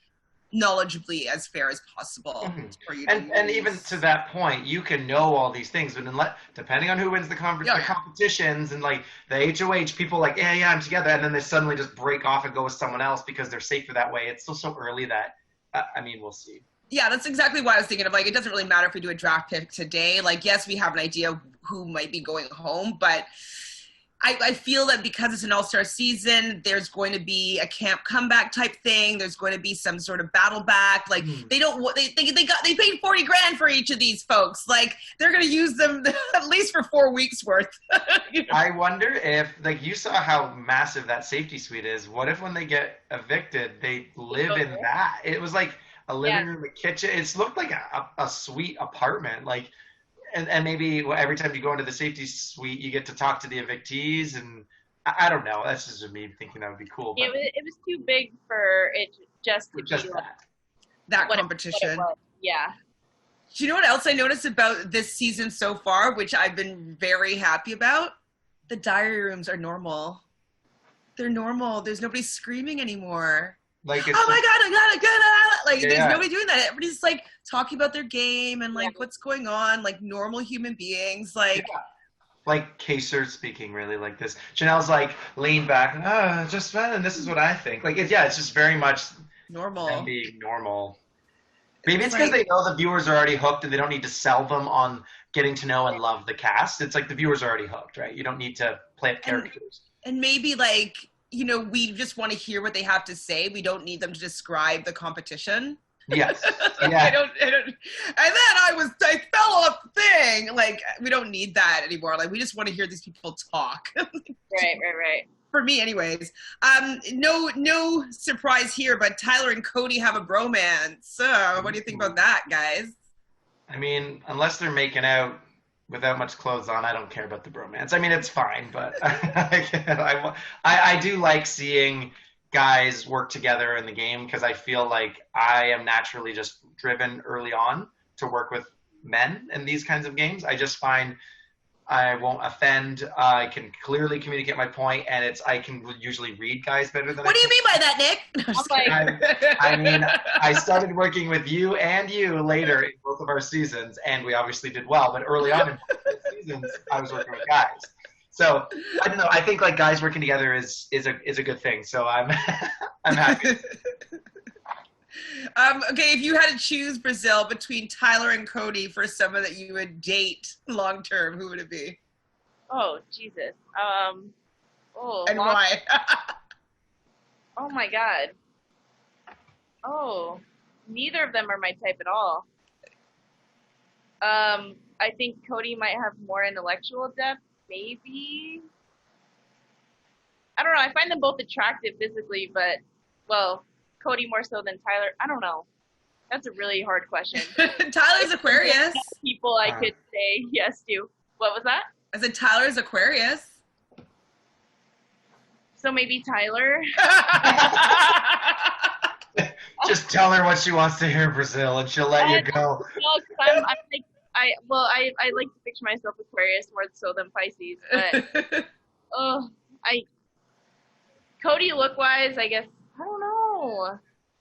knowledgeably as fair as possible for you. And even to that point, you can know all these things, but depending on who wins the competitions and like the HOH, people like, yeah, I'm together, and then they suddenly just break off and go with someone else because they're safer that way. It's still so early that, I mean, we'll see. Yeah, that's exactly what I was thinking of. Like, it doesn't really matter if we do a draft pick today. Like, yes, we have an idea of who might be going home, but I feel that because it's an all-star season, there's going to be a camp comeback type thing. There's going to be some sort of battle back. Like they paid $40,000 for each of these folks. Like they're going to use them at least for 4 weeks worth. You know? I wonder if, like, you saw how massive that safety suite is. What if when they get evicted, they live in that? It was like a living room, a kitchen. It looked like a sweet apartment. Like. And maybe every time you go into the safety suite, you get to talk to the evictees, and I don't know. That's just me thinking that would be cool. But It was too big for it just to just be like That what competition. it was. Yeah. Do you know what else I noticed about this season so far, which I've been very happy about? The diary rooms are normal. They're normal. There's nobody screaming anymore. like, Oh my God, I gotta get out. Like, Yeah, there's yeah. nobody doing that. Everybody's like talking about their game and like Yeah. what's going on, like normal human beings. Like, like Kaser speaking really like this. Janelle's like leaned back and just fun, and this is what I think. Like it's just very much normal. them being normal. Maybe it's like- because they know the viewers are already hooked and they don't need to sell them on getting to know and love the cast. It's like the viewers are already hooked, right? You don't need to play up characters. And maybe like, you know, we just want to hear what they have to say. We don't need them to describe the competition. Yes. I Yeah. don't, and then I fell off the thing. Like, we don't need that anymore. Like, we just want to hear these people talk. Right. For me, anyways. No surprise here, but Tyler and Cody have a bromance. What do you think about that, guys? I mean, unless they're making out without much clothes on, I don't care about the bromance. I mean, it's fine, but I do like seeing guys work together in the game because I feel like I am naturally just driven early on to work with men in these kinds of games. I just find I won't offend. I can clearly communicate my point, and I can usually read guys better than. What do you mean by that, Nick? I mean, I started working with you and you later in both of our seasons, and we obviously did well. But early on in both of the seasons, I was working with guys. So I don't know. I think like guys working together is a good thing. So I'm happy. Okay, if you had to choose Brazil between Tyler and Cody for someone that you would date long term, who would it be? Oh, Jesus. And why? Oh my God. Oh, neither of them are my type at all. I think Cody might have more intellectual depth, maybe. I don't know. I find them both attractive physically, but, well, Cody more so than Tyler. I don't know. That's a really hard question. Tyler's Aquarius. People I could say yes to. What was that? I said Tyler's Aquarius. So maybe Tyler. Just tell her what she wants to hear, Brazil, and she'll let you go. No, because I like to picture myself Aquarius more so than Pisces, but Cody look-wise, I guess, I don't know.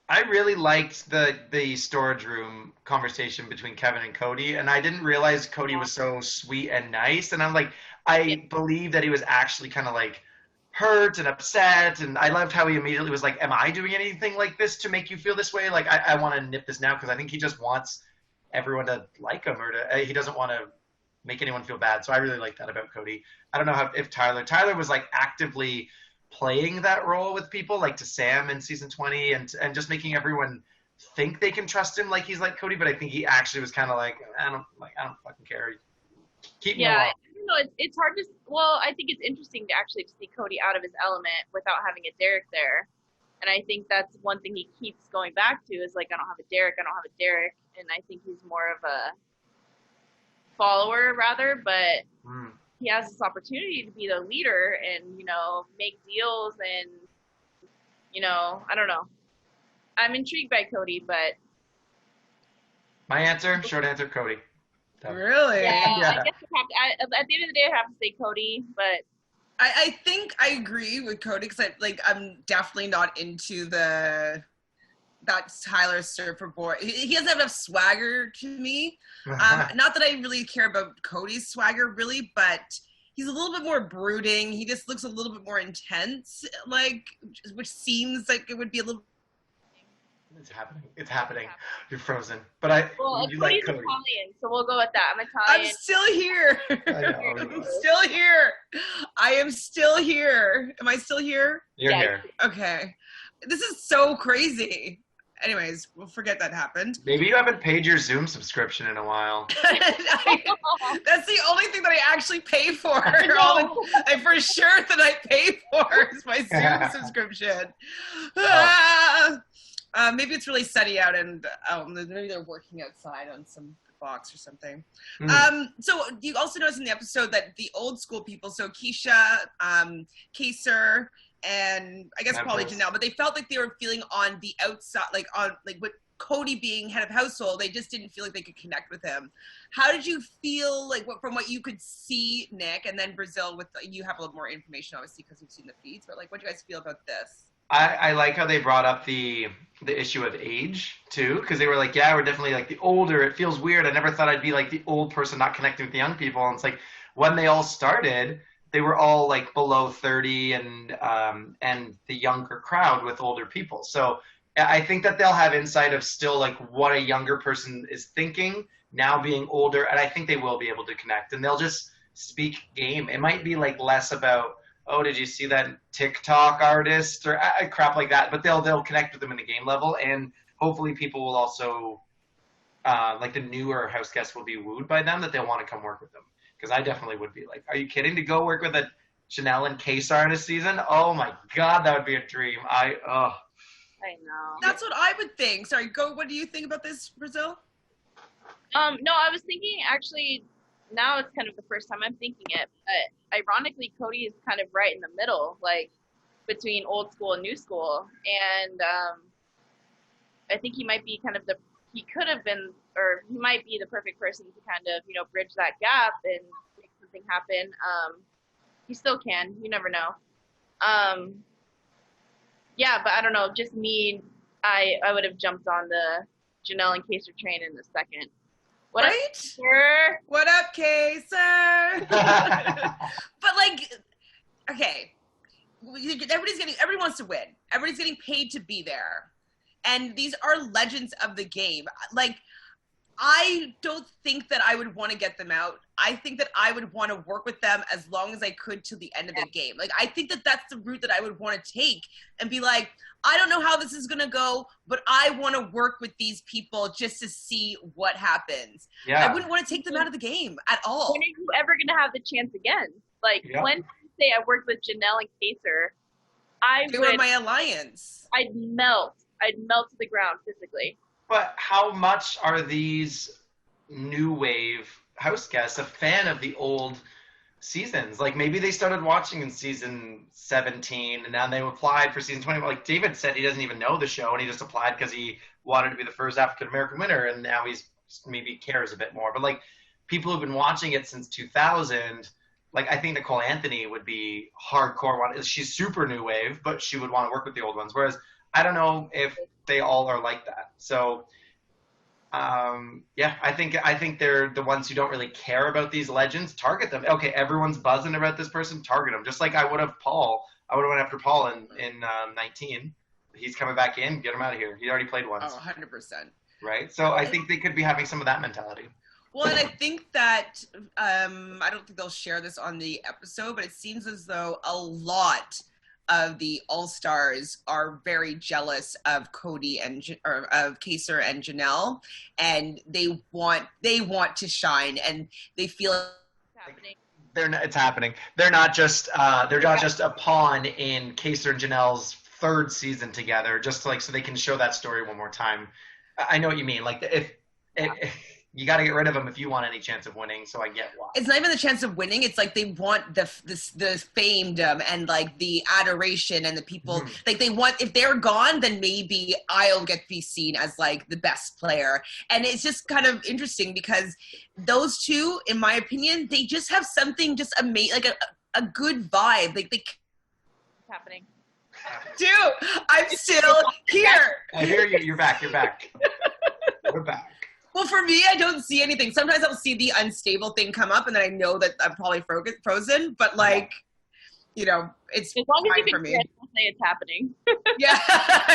I really liked the storage room conversation between Kevin and Cody, and I didn't realize Cody was so sweet and nice, and I'm like, I believe that he was actually kind of like hurt and upset, and I loved how he immediately was like, am I doing anything like this to make you feel this way? Like, I want to nip this now, because I think he just wants everyone to like him, or he doesn't want to make anyone feel bad. So I really like that about Cody. I don't know if Tyler was like actively playing that role with people, like to Sam in season 20, and just making everyone think they can trust him like he's like Cody, but I think he actually was kind of like, I don't fucking care. Keep me along. It's hard to. Well, I think it's interesting to actually see Cody out of his element without having a Derek there, and I think that's one thing he keeps going back to is like, I don't have a Derek, and I think he's more of a follower rather, but he has this opportunity to be the leader and make deals and I don't know. I'm intrigued by Cody, but My answer, short answer, Cody. So. Really? Yeah. I guess at the end of the day, I have to say Cody, but I think I agree with Cody because I'm definitely not into that Tyler surfer boy. He doesn't have enough swagger to me. Not that I really care about Cody's swagger really, but he's a little bit more brooding. He just looks a little bit more intense, which seems like it would be a little. It's happening. You're frozen. But Cody's like Italian, so we'll go with that. I'm Italian. I'm still here. I know. I'm still here. I am still here. Am I still here? You're here. Okay. This is so crazy. Anyways, we'll forget that happened. Maybe you haven't paid your Zoom subscription in a while. That's the only thing that I actually pay for. I for sure that I pay for is my Zoom subscription. Maybe it's really sunny out and maybe they're working outside on some box or something. Mm. So you also notice in the episode that the old school people, so Keisha, Kaser, and I guess probably Memphis. Janelle, but they felt like they were feeling on the outside, like with Cody being head of household, they just didn't feel like they could connect with him. How did you feel, like, from what you could see, Nick, and then Brazil, with you have a little more information, obviously, because you've seen the feeds, but, like, what do you guys feel about this? I like how they brought up the issue of age too, because they were like, yeah, we're definitely like the older. It feels weird. I never thought I'd be like the old person not connecting with the young people. And it's like when they all started, they were all like below 30 and the younger crowd with older people. So I think that they'll have insight of still like what a younger person is thinking now being older, and I think they will be able to connect, and they'll just speak game. It might be like less about, oh, did you see that TikTok artist or crap like that? But they'll connect with them in the game level, and hopefully people will also, like the newer house guests will be wooed by them, that they'll want to come work with them. Because I definitely would be like, are you kidding? To go work with a Chantele and Kaser in a season? Oh my God, that would be a dream. I know. That's what I would think. Sorry, go. What do you think about this, Brazil? No, I was thinking actually. Now it's kind of the first time I'm thinking it, but ironically, Cody is kind of right in the middle, like between old school and new school, and I think he might be he could have been, or he might be the perfect person to kind of, bridge that gap and make something happen. He still can, you never know. Yeah, but I don't know, just me, I would have jumped on the Janelle and Kaser train in a second. What right? up, sir? What up, Kaser? But like, okay, everybody wants to win. Everybody's getting paid to be there. And these are legends of the game. Like, I don't think that I would want to get them out. I think that I would want to work with them as long as I could till the end of the game. Like, I think that that's the route that I would want to take and be like, I don't know how this is going to go, but I want to work with these people just to see what happens. Yeah. I wouldn't want to take them out of the game at all. When are you ever going to have the chance again? Like, when you say I worked with Janelle and Kaser, they were my alliance. I'd melt to the ground physically. But how much are these new wave house guests a fan of the old seasons? Like, maybe they started watching in season 17 and now they applied for season 20. Like David said, he doesn't even know the show and he just applied because he wanted to be the first African-American winner, and now he's maybe cares a bit more. But like people who've been watching it since 2000, like I think Nicole Anthony would be hardcore. She's super new wave, but she would want to work with the old ones. Whereas I don't know if they all are like that. So yeah, I think they're the ones who don't really care about these legends. Target them. Okay, everyone's buzzing about this person. Target them. Just like I would have Paul. I would have went after Paul in 19. He's coming back in. Get him out of here. He already played once. Oh, 100%. Right? So I think they could be having some of that mentality. Well, and I think that, I don't think they'll share this on the episode, but it seems as though a lot of the Allstars are very jealous of Cody or of Kaser and Janelle, and they want to shine, and they feel It's happening. It's happening. They're not just a pawn in Kaser and Janelle's third season together, just like so they can show that story one more time. I know what you mean. Like if you got to get rid of them if you want any chance of winning. So I get why. It's not even the chance of winning. It's like they want the famedom and like the adoration and the people. Like they want, if they're gone, then maybe I'll be seen as like the best player. And it's just kind of interesting because those two, in my opinion, they just have something just amazing, like a good vibe. Like It's happening. dude, I'm still here. I hear you. You're back. We're back. Well, for me, I don't see anything. Sometimes I'll see the unstable thing come up, and then I know that I'm probably frozen. But like, it's As long as fine you for can me. say it's happening. Yeah,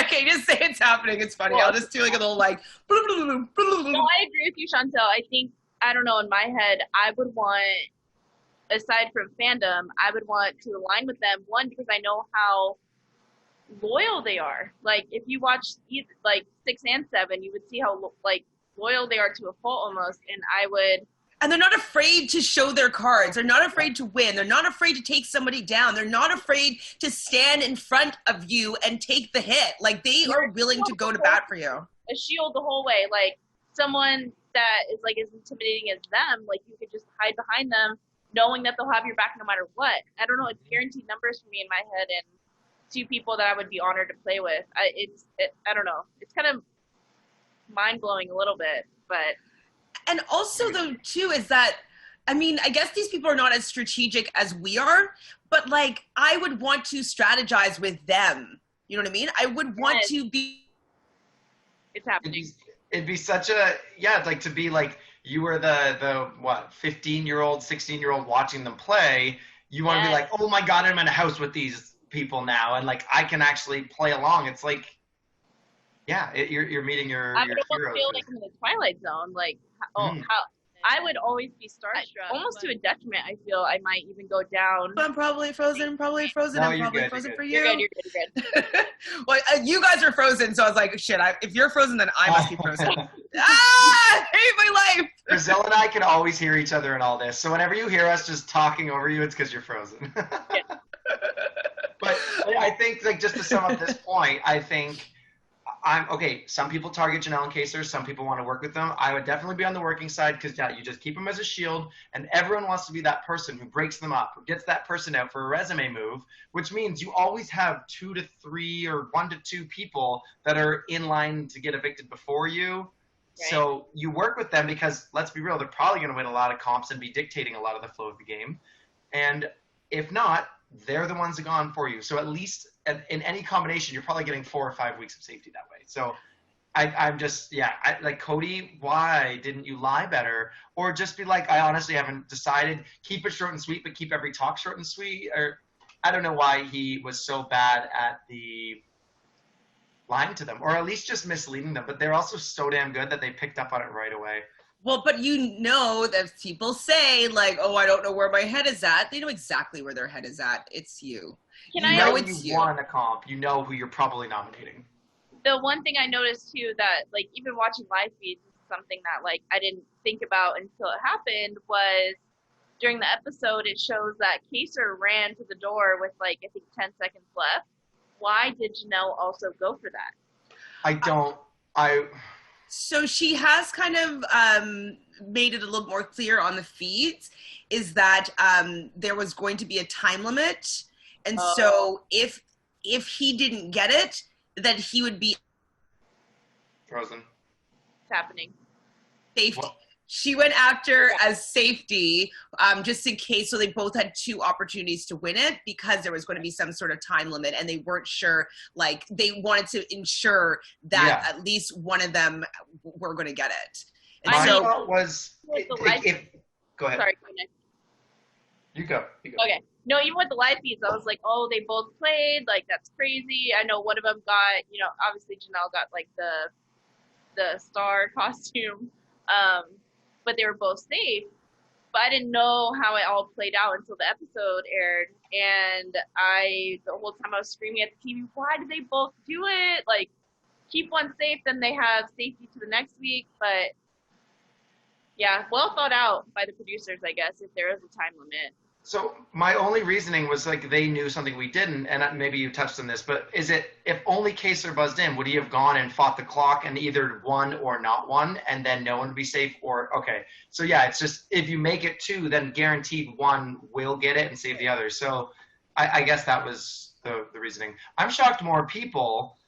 okay, just say it's happening. It's funny. I'll just do like a little like. No, I agree with you, Chantele. I think, I don't know, in my head, I would want, aside from fandom, I would want to align with them. One, because I know how loyal they are. Like, if you watch like 6 and 7, you would see how loyal they are to a fault almost, And they're not afraid to show their cards. They're not afraid to win. They're not afraid to take somebody down. They're not afraid to stand in front of you and take the hit. Like, they are willing to go to bat for you. A shield the whole way. Like, someone that is like as intimidating as them. Like you could just hide behind them, knowing that they'll have your back no matter what. I don't know. It's guaranteed numbers for me in my head, and 2 people that I would be honored to play with. I don't know. It's kind of mind blowing a little bit, but. And also though too is that, I mean, I guess these people are not as strategic as we are, but like I would want to strategize with them. You know what I mean? I would want to be. It's happening. It'd be such a, yeah, like to be like, you were the what, 15-year-old, 16-year-old watching them play. You want to be like, oh my God, I'm in a house with these people now. And like, I can actually play along. It's like, yeah, you're meeting your I would heroes. feel like I'm in the Twilight Zone. Like, how I would always be starstruck. Almost to a detriment, I feel I might even go down. I'm probably frozen. No, I'm probably frozen for you. You're good. Well, you guys are frozen, so I was like, shit, if you're frozen, then I must be frozen. I hate my life. Brazil and I can always hear each other in all this. So whenever you hear us just talking over you, it's because you're frozen. Yeah. But I think, like, just to sum up this point, I think okay, some people target Janelle and Kaser. Some people want to work with them. I would definitely be on the working side because, yeah, you just keep them as a shield, and everyone wants to be that person who breaks them up, who gets that person out for a resume move, which means you always have 2 to 3 or 1 to 2 people that are in line to get evicted before you. Right. So you work with them because, let's be real, they're probably going to win a lot of comps and be dictating a lot of the flow of the game. And if not, they're the ones that go on for you. So at least in any combination, you're probably getting 4 or 5 weeks of safety that way. So I'm just, yeah, like, Cody, why didn't you lie better? Or just be like, I honestly haven't decided. Keep it short and sweet, but keep every talk short and sweet. Or I don't know why he was so bad at the lying to them, or at least just misleading them. But they're also so damn good that they picked up on it right away. Well, but you know that people say, like, oh, I don't know where my head is at. They know exactly where their head is at. It's you. You know you won a comp. You know who you're probably nominating. The one thing I noticed, too, that, like, even watching live feeds is something that, like, I didn't think about until it happened was during the episode, it shows that Kaser ran to the door with, like, I think 10 seconds left. Why did Janelle also go for that? So she has kind of made it a little more clear on the feeds is that there was going to be a time limit. And so if he didn't get it, then he would be frozen. It's happening. Safety. What? She went after as safety, just in case. So they both had 2 opportunities to win it because there was going to be some sort of time limit, and they weren't sure. Like, they wanted to ensure that at least one of them were going to get it. And My so thought was, go ahead. Sorry, go ahead. You go. Okay. No, even with the live feeds, I was like, oh, they both played. Like, that's crazy. I know one of them got, obviously Janelle got, like, the star costume. But they were both safe. But I didn't know how it all played out until the episode aired. And the whole time I was screaming at the TV, why did they both do it? Like, keep one safe, then they have safety to the next week. But, yeah, well thought out by the producers, I guess, if there is a time limit. So my only reasoning was, like, they knew something we didn't, and maybe you touched on this, but is it, if only Kaser buzzed in, would he have gone and fought the clock and either won or not won, and then no one would be safe? Or, okay, so yeah, it's just, if you make it 2, then guaranteed one will get it and save the other. So I guess that was the reasoning. I'm shocked more people,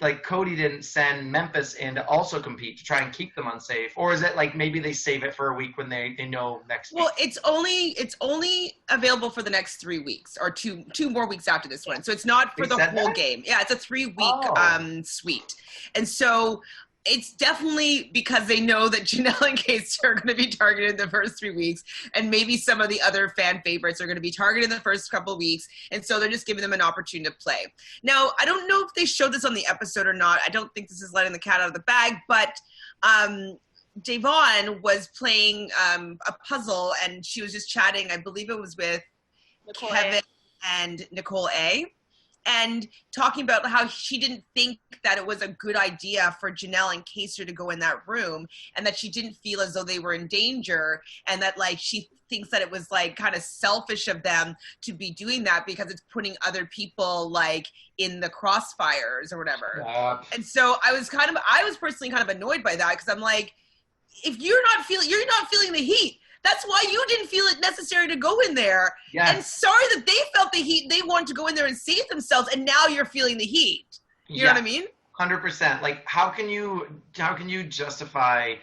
like, Cody didn't send Memphis in to also compete to try and keep them unsafe, or is it like maybe they save it for a week when they know next week? Well, it's only available for the next 3 weeks, or two more weeks after this one. So it's not for the whole game. Yeah, it's a 3-week suite, and so it's definitely because they know that Janelle and Kaser are going to be targeted in the first 3 weeks, and maybe some of the other fan favorites are going to be targeted in the first couple of weeks, and so they're just giving them an opportunity to play. Now, I don't know if they showed this on the episode or not. I don't think this is letting the cat out of the bag, but Davon was playing a puzzle, and she was just chatting, I believe it was with Kevin and Nicole A., and talking about how she didn't think that it was a good idea for Janelle and Kaser to go in that room, and that she didn't feel as though they were in danger, and that, like, she thinks that it was, like, kind of selfish of them to be doing that because it's putting other people, like, in the crossfires or whatever. And so I was personally kind of annoyed by that, because I'm like, if you're not feeling the heat. That's why you didn't feel it necessary to go in there. Yes. And sorry that they felt the heat. They wanted to go in there and save themselves, and now you're feeling the heat. You know what I mean? 100%. Like, how can you justify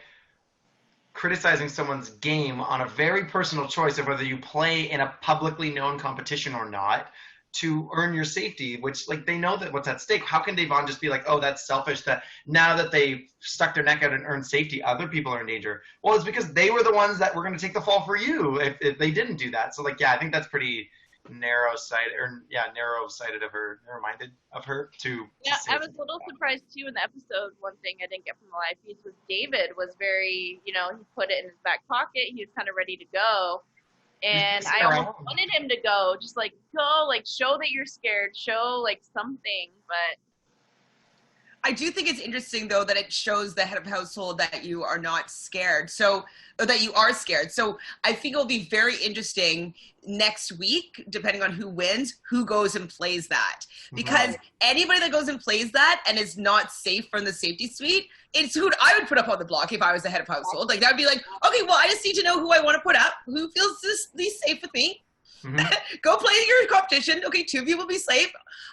criticizing someone's game on a very personal choice of whether you play in a publicly known competition or not to earn your safety, which, like, they know that what's at stake. How can Devon just be like, oh, that's selfish that now that they stuck their neck out and earned safety, other people are in danger? Well, it's because they were the ones that were going to take the fall for you if they didn't do that. So, like, yeah, I think that's pretty narrow-minded of her to I was a little surprised too in the episode. One thing I didn't get from the live feeds was David was very, he put it in his back pocket. He was kind of ready to go. And I almost wanted him to go, just like go, like show that you're scared, show like something. But I do think it's interesting though that it shows the head of household that you are not scared. So, or that you are scared. So I think it'll be very interesting next week, depending on who wins, who goes and plays that. Because anybody that goes and plays that and is not safe from the safety suite, it's who I would put up on the block if I was the head of household. Like that would be like, okay, well, I just need to know who I want to put up, who feels least safe with me. Go play your competition. Okay, 2 of you will be safe.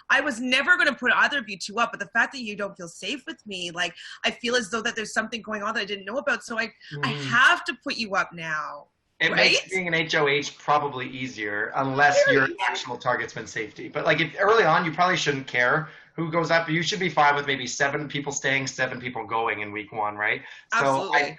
I was never going to put either of you 2 up, but the fact that you don't feel safe with me, like I feel as though that there's something going on that I didn't know about. So I have to put you up now. It makes being an HOH probably easier unless your actual target's been safety. But like if early on, you probably shouldn't care who goes up. You should be fine with maybe 7 people staying, 7 people going in week 1, right? Absolutely. So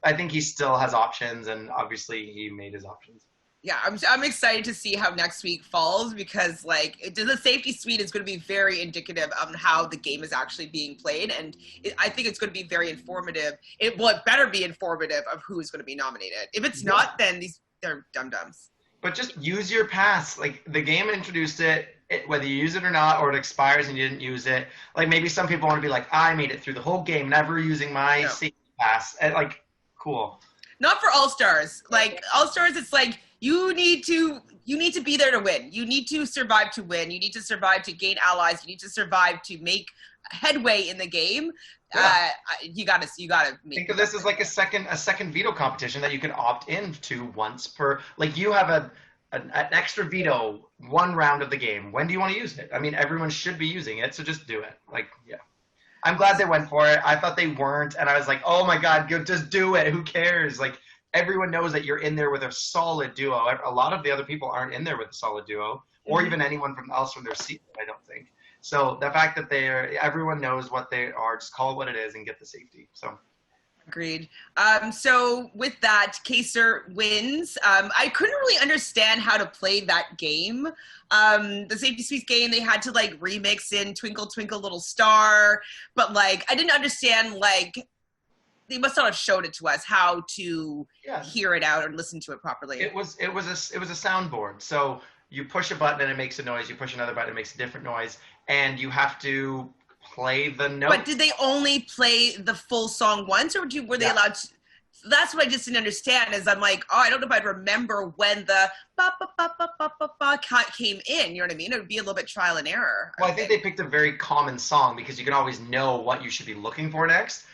I think he still has options, and obviously he made his options. Yeah, I'm excited to see how next week falls because like the safety suite is going to be very indicative of how the game is actually being played, and I think it's going to be very informative. It better be informative of who is going to be nominated. If it's not, then they're dum-dums. But just use your pass. Like the game introduced it, whether you use it or not, or it expires and you didn't use it. Like maybe some people want to be like, I made it through the whole game, never using my safety pass. And like, cool. Not for Allstars. Like Allstars, it's like you need to be there to win. You need to survive to win. You need to survive to gain allies. You need to survive to make headway in the game. Yeah. You gotta think of this as like a second veto competition that you can opt into once per. Like you have an extra veto 1 round of the game. When do you want to use it? I mean, everyone should be using it, so just do it. Like, yeah. I'm glad they went for it. I thought they weren't, and I was like, oh my god, just do it. Who cares? Like, everyone knows that you're in there with a solid duo. A lot of the other people aren't in there with a solid duo, or even anyone else from their season, I don't think. So the fact that everyone knows what they are, just call it what it is and get the safety. So. Agreed. So with that, Kaser wins. I couldn't really understand how to play that game. The Safety Suites game, they had to like remix in Twinkle Twinkle Little Star, but like I didn't understand like they must not have showed it to us how to hear it out or listen to it properly. It was a soundboard. So you push a button and it makes a noise. You push another button, it makes a different noise, and you have to play the note. But did they only play the full song once, or were they allowed to? That's what I just didn't understand. Is I'm like, I don't know if I'd remember when the ba ba ba ba ba ba ba came in. You know what I mean? It would be a little bit trial and error. Well, I think they picked a very common song because you can always know what you should be looking for next.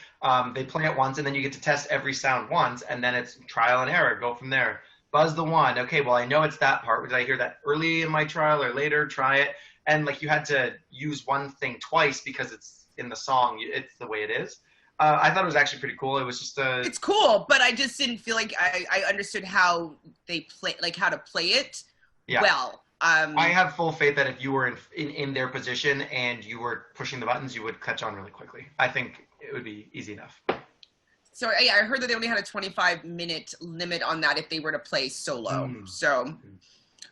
They play it once, and then you get to test every sound once, and then it's trial and error. Go from there. Buzz the 1. Okay, well, I know it's that part. Did I hear that early in my trial or later? Try it. And, like, you had to use one thing twice because it's in the song. It's the way it is. I thought it was actually pretty cool. It was just It's cool, but I just didn't feel like I understood how they play, like, how to play it well. I have full faith that if you were in their position and you were pushing the buttons, you would catch on really quickly. I think it would be easy enough. So yeah, I heard that they only had a 25-minute limit on that if they were to play solo. So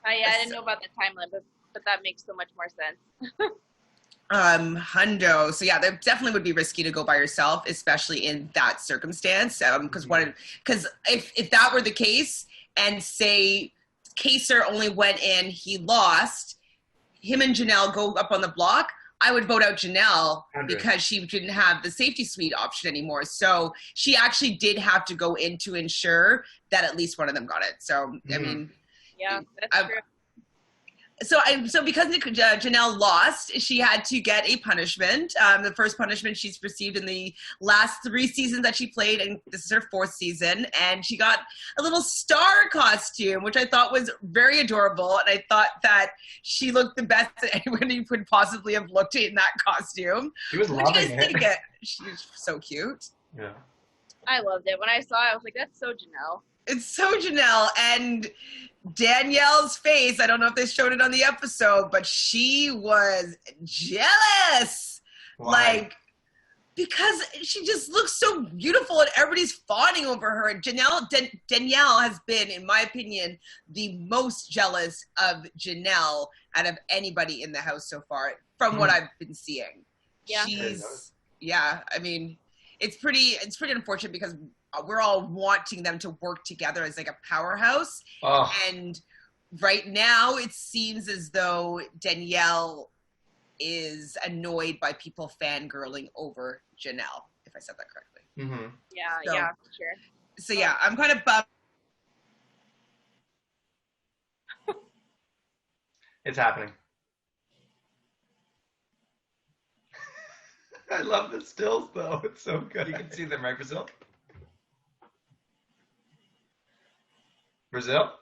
I didn't know about the time limit, but that makes so much more sense. Hundo. So yeah, that definitely would be risky to go by yourself, especially in that circumstance. Because if that were the case, and say Kaser only went in, he lost, him and Janelle go up on the block, I would vote out Janelle 100. Because she didn't have the safety suite option anymore. So she actually did have to go in to ensure that at least one of them got it. So, I mean. Yeah, that's true. So because Janelle lost, she had to get a punishment. The first punishment she's received in the last 3 seasons that she played, and this is her 4th season. And she got a little star costume, which I thought was very adorable. And I thought that she looked the best that anyone could possibly have looked in that costume. She was loving it. She's so cute. Yeah. I loved it. When I saw it, I was like, that's so Janelle. It's so Janelle. And Danielle's face, I don't know if they showed it on the episode, but she was jealous. Why? Like, because she just looks so beautiful and everybody's fawning over her. And Danielle has been, in my opinion, the most jealous of Janelle out of anybody in the house so far, from what I've been seeing. Yeah. I mean, it's pretty unfortunate because we're all wanting them to work together as like a powerhouse. Oh. And right now it seems as though Danielle is annoyed by people fangirling over Janelle, if I said that correctly. Mm-hmm. Yeah, for sure. So yeah, I'm kind of bummed. It's happening. I love the stills, though. It's so good. You can see them, right, Brazil? Brazil?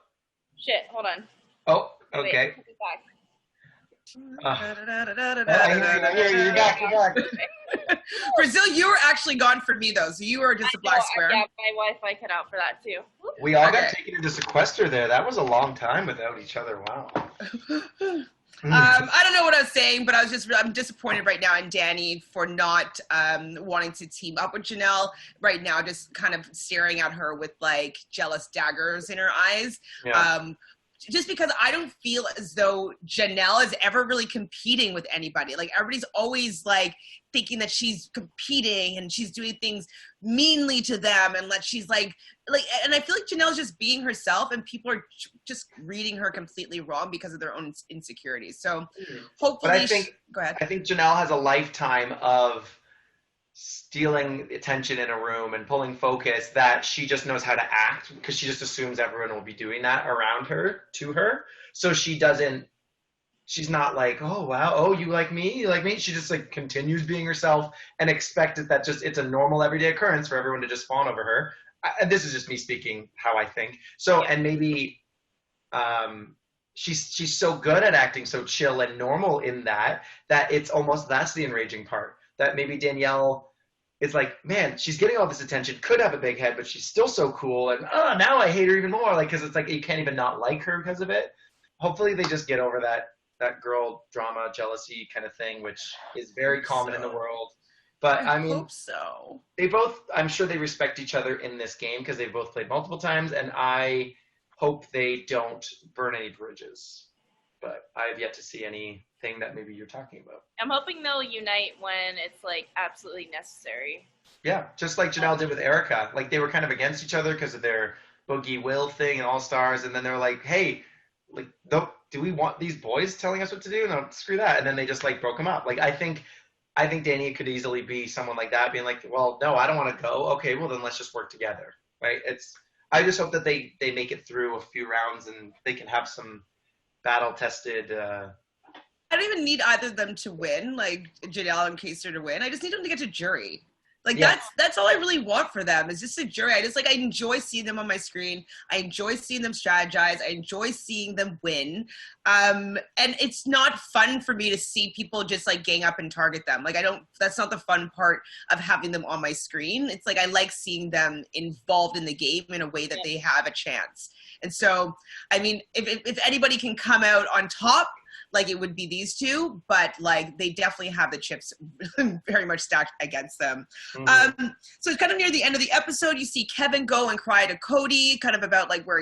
Shit, hold on. Oh, okay. Wait, put it back. You're back. Brazil, you were actually gone for me though, so you were just a black square. Yeah, my Wi-Fi cut out for that too. We all got taken into sequester there. That was a long time without each other. Wow. I don't know what I was saying, but I'm disappointed right now in Danny for not wanting to team up with Janelle right now, just kind of staring at her with like jealous daggers in her eyes. Yeah. Just because I don't feel as though Janelle is ever really competing with anybody. Like everybody's always like thinking that she's competing and she's doing things meanly to them and that she's like, and I feel like Janelle's just being herself and people are just reading her completely wrong because of their own insecurities. So hopefully, go ahead. I think Janelle has a lifetime of stealing attention in a room and pulling focus that she just knows how to act because she just assumes everyone will be doing that around her, to her. So she's not like, oh, wow, oh, you like me? You like me? She just like continues being herself and expected that it's a normal everyday occurrence for everyone to just fawn over her. And this is just me speaking how I think. So, and maybe she's so good at acting so chill and normal in that it's almost, that's the enraging part. That maybe Danielle is like, man, she's getting all this attention, could have a big head, but she's still so cool. And now I hate her even more. Like, because it's like you can't even not like her because of it. Hopefully they just get over that girl drama, jealousy kind of thing, which is very common in the world. But I mean, hope so. I'm sure they respect each other in this game because they've both played multiple times. And I hope they don't burn any bridges. But I have yet to see anything that maybe you're talking about. I'm hoping they'll unite when it's like absolutely necessary. Yeah, just like Janelle did with Erica. Like they were kind of against each other because of their Boogie Will thing and Allstars, and then they were like, "Hey, like, do we want these boys telling us what to do? No, screw that." And then they just like broke them up. Like I think Danny could easily be someone like that, being like, "Well, no, I don't want to go. Okay, well then let's just work together." Right? I just hope that they make it through a few rounds and they can have some battle-tested. I don't even need either of them to win, like Janelle and Kaiser to win. I just need them to get to jury. Like that's all I really want for them is just a jury. I enjoy seeing them on my screen. I enjoy seeing them strategize. I enjoy seeing them win. And it's not fun for me to see people just like gang up and target them. Like that's not the fun part of having them on my screen. It's like I like seeing them involved in the game in a way that they have a chance. And so, I mean, if anybody can come out on top, like it would be these two, but like they definitely have the chips very much stacked against them. Mm-hmm. So it's kind of near the end of the episode. You see Kevin go and cry to Cody, kind of about like where,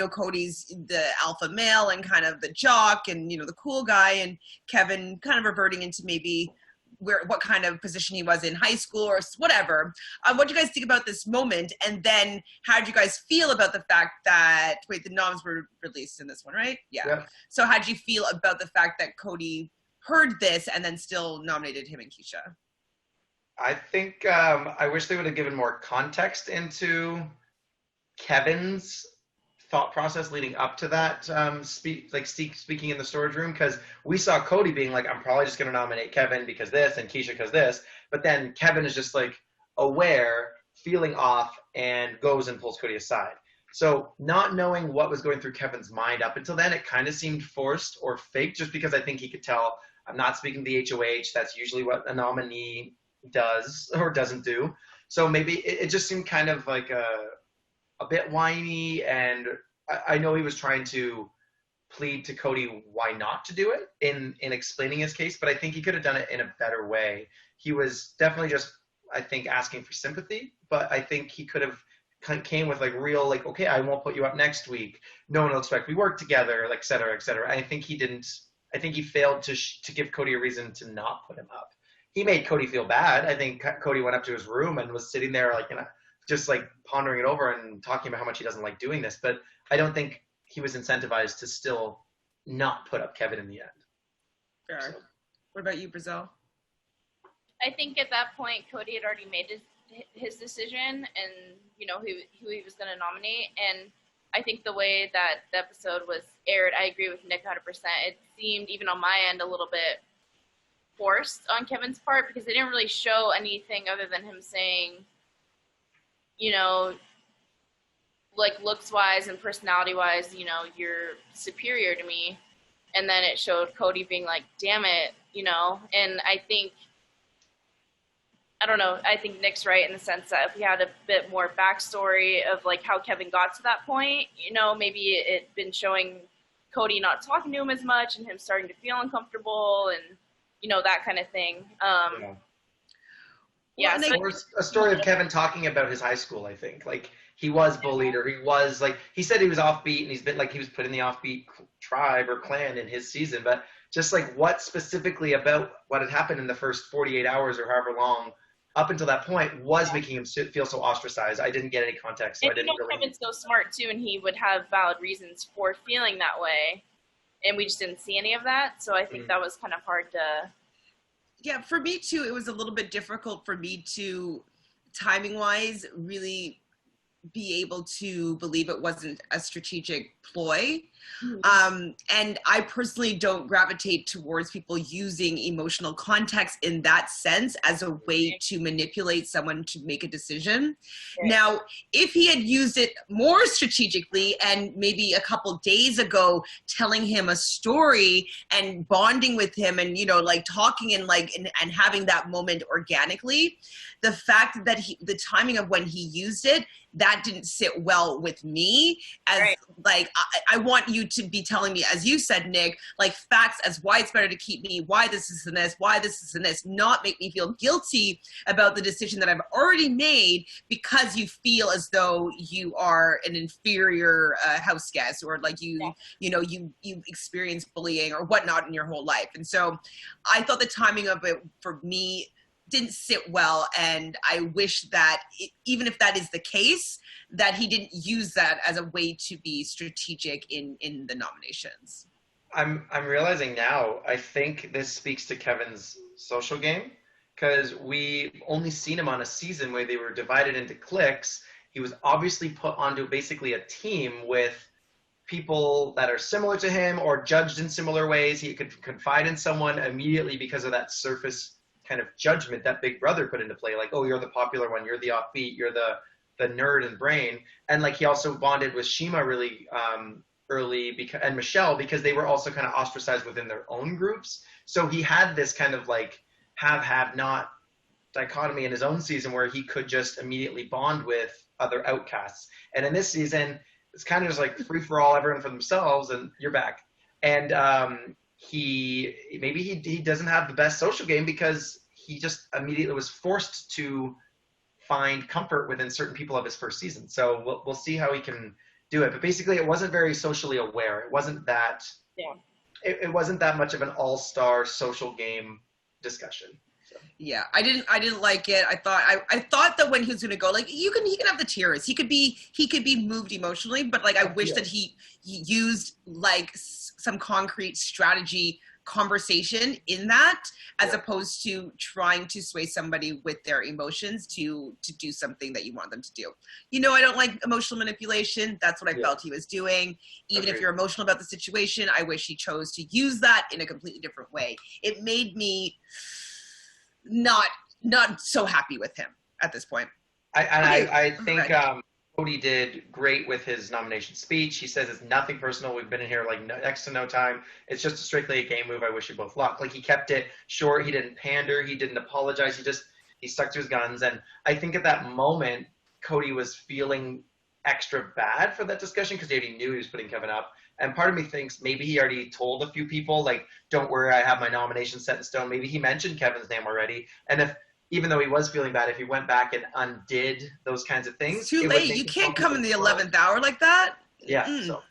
Cody's the alpha male and kind of the jock and, the cool guy, and Kevin kind of reverting into maybe what kind of position he was in high school or whatever. What do you guys think about this moment? And then how did you guys feel about the fact that, the noms were released in this one, right? Yeah. So how did you feel about the fact that Cody heard this and then still nominated him and Keisha? I think I wish they would have given more context into Kevin's thought process leading up to that speaking in the storage room, because we saw Cody being like, I'm probably just going to nominate Kevin because this and Keisha because this, but then Kevin is just like aware, feeling off, and goes and pulls Cody aside. So not knowing what was going through Kevin's mind up until then, it kind of seemed forced or fake, just because I think he could tell, I'm not speaking to the HOH. That's usually what a nominee does or doesn't do. So maybe it just seemed kind of like a bit whiny, and I know he was trying to plead to Cody why not to do it in explaining his case, but I think he could have done it in a better way. He was definitely just, I think, asking for sympathy, but I think he could have came with like real, like, okay, I won't put you up next week. No one will expect we work together, like, et cetera, et cetera. I think he didn't. I think he failed to give Cody a reason to not put him up. He made Cody feel bad. I think Cody went up to his room and was sitting there like, just like pondering it over and talking about how much he doesn't like doing this. But I don't think he was incentivized to still not put up Kevin in the end. Sure. So. What about you, Brazil? I think at that point, Cody had already made his decision, and who he was going to nominate. And I think the way that the episode was aired, I agree with Nick 100%. It seemed, even on my end, a little bit forced on Kevin's part, because they didn't really show anything other than him saying, like looks-wise and personality-wise, you're superior to me. And then it showed Cody being like, damn it, and I don't know, I think Nick's right in the sense that if we had a bit more backstory of like how Kevin got to that point, maybe it'd been showing Cody not talking to him as much and him starting to feel uncomfortable and, that kind of thing. Yeah, so a story of Kevin talking about his high school, I think. Like, he was bullied, or he was, like, he said he was offbeat, and he's been, like, he was put in the offbeat tribe or clan in his season, but just, like, what specifically about what had happened in the first 48 hours or however long up until that point was making him feel so ostracized. I didn't get any context, so I didn't really... Kevin's so smart, too, and he would have valid reasons for feeling that way, and we just didn't see any of that, so I think that was kind of hard to... Yeah, for me too, it was a little bit difficult for me to, timing-wise, really be able to believe it wasn't a strategic ploy. And I personally don't gravitate towards people using emotional context in that sense as a way to manipulate someone to make a decision. Right. Now, if he had used it more strategically and maybe a couple days ago telling him a story and bonding with him and, like talking and and having that moment organically, the fact that the timing of when he used it, that didn't sit well with me as right. Like, I want you to be telling me, as you said, Nick, like facts as why it's better to keep me, why this is and this, why this is and this, not make me feel guilty about the decision that I've already made because you feel as though you are an inferior house guest or like you experience bullying or whatnot in your whole life. And so I thought the timing of it for me didn't sit well, and I wish that even if that is the case, that he didn't use that as a way to be strategic in the nominations. I'm realizing now, I think this speaks to Kevin's social game, because we only seen him on a season where they were divided into cliques. He was obviously put onto basically a team with people that are similar to him or judged in similar ways. He could confide in someone immediately because of that surface kind of judgment that Big Brother put into play. Like, oh, you're the popular one, you're the offbeat, you're the nerd and brain. And like, he also bonded with Shima really early and Michelle, because they were also kind of ostracized within their own groups. So he had this kind of like have not dichotomy in his own season where he could just immediately bond with other outcasts. And in this season, it's kind of just like free for all, everyone for themselves, and you're back. And he doesn't have the best social game because he just immediately was forced to find comfort within certain people of his first season. So we'll see how he can do it. But basically, it wasn't very socially aware. It wasn't that. Yeah. It wasn't that much of an all-star social game discussion. So. Yeah, I didn't like it. I thought that when he was gonna go, like he can have the tears. He could be moved emotionally, but like I wish that he used like some concrete strategy conversation in that, as opposed to trying to sway somebody with their emotions to do something that you want them to do. I don't like emotional manipulation. That's what I felt he was doing. Even if you're emotional about the situation, I wish he chose to use that in a completely different way. It made me not so happy with him at this point. I think Cody did great with his nomination speech. He says it's nothing personal. We've been in here like next to no time. It's just strictly a game move. I wish you both luck. Like he kept it short. He didn't pander. He didn't apologize. He stuck to his guns. And I think at that moment, Cody was feeling extra bad for that discussion because he already knew he was putting Kevin up. And part of me thinks maybe he already told a few people, like, don't worry, I have my nomination set in stone. Maybe he mentioned Kevin's name already. And even though he was feeling bad, if he went back and undid those kinds of things. It's too late. You can't come in the 11th hour like that. Yeah. So.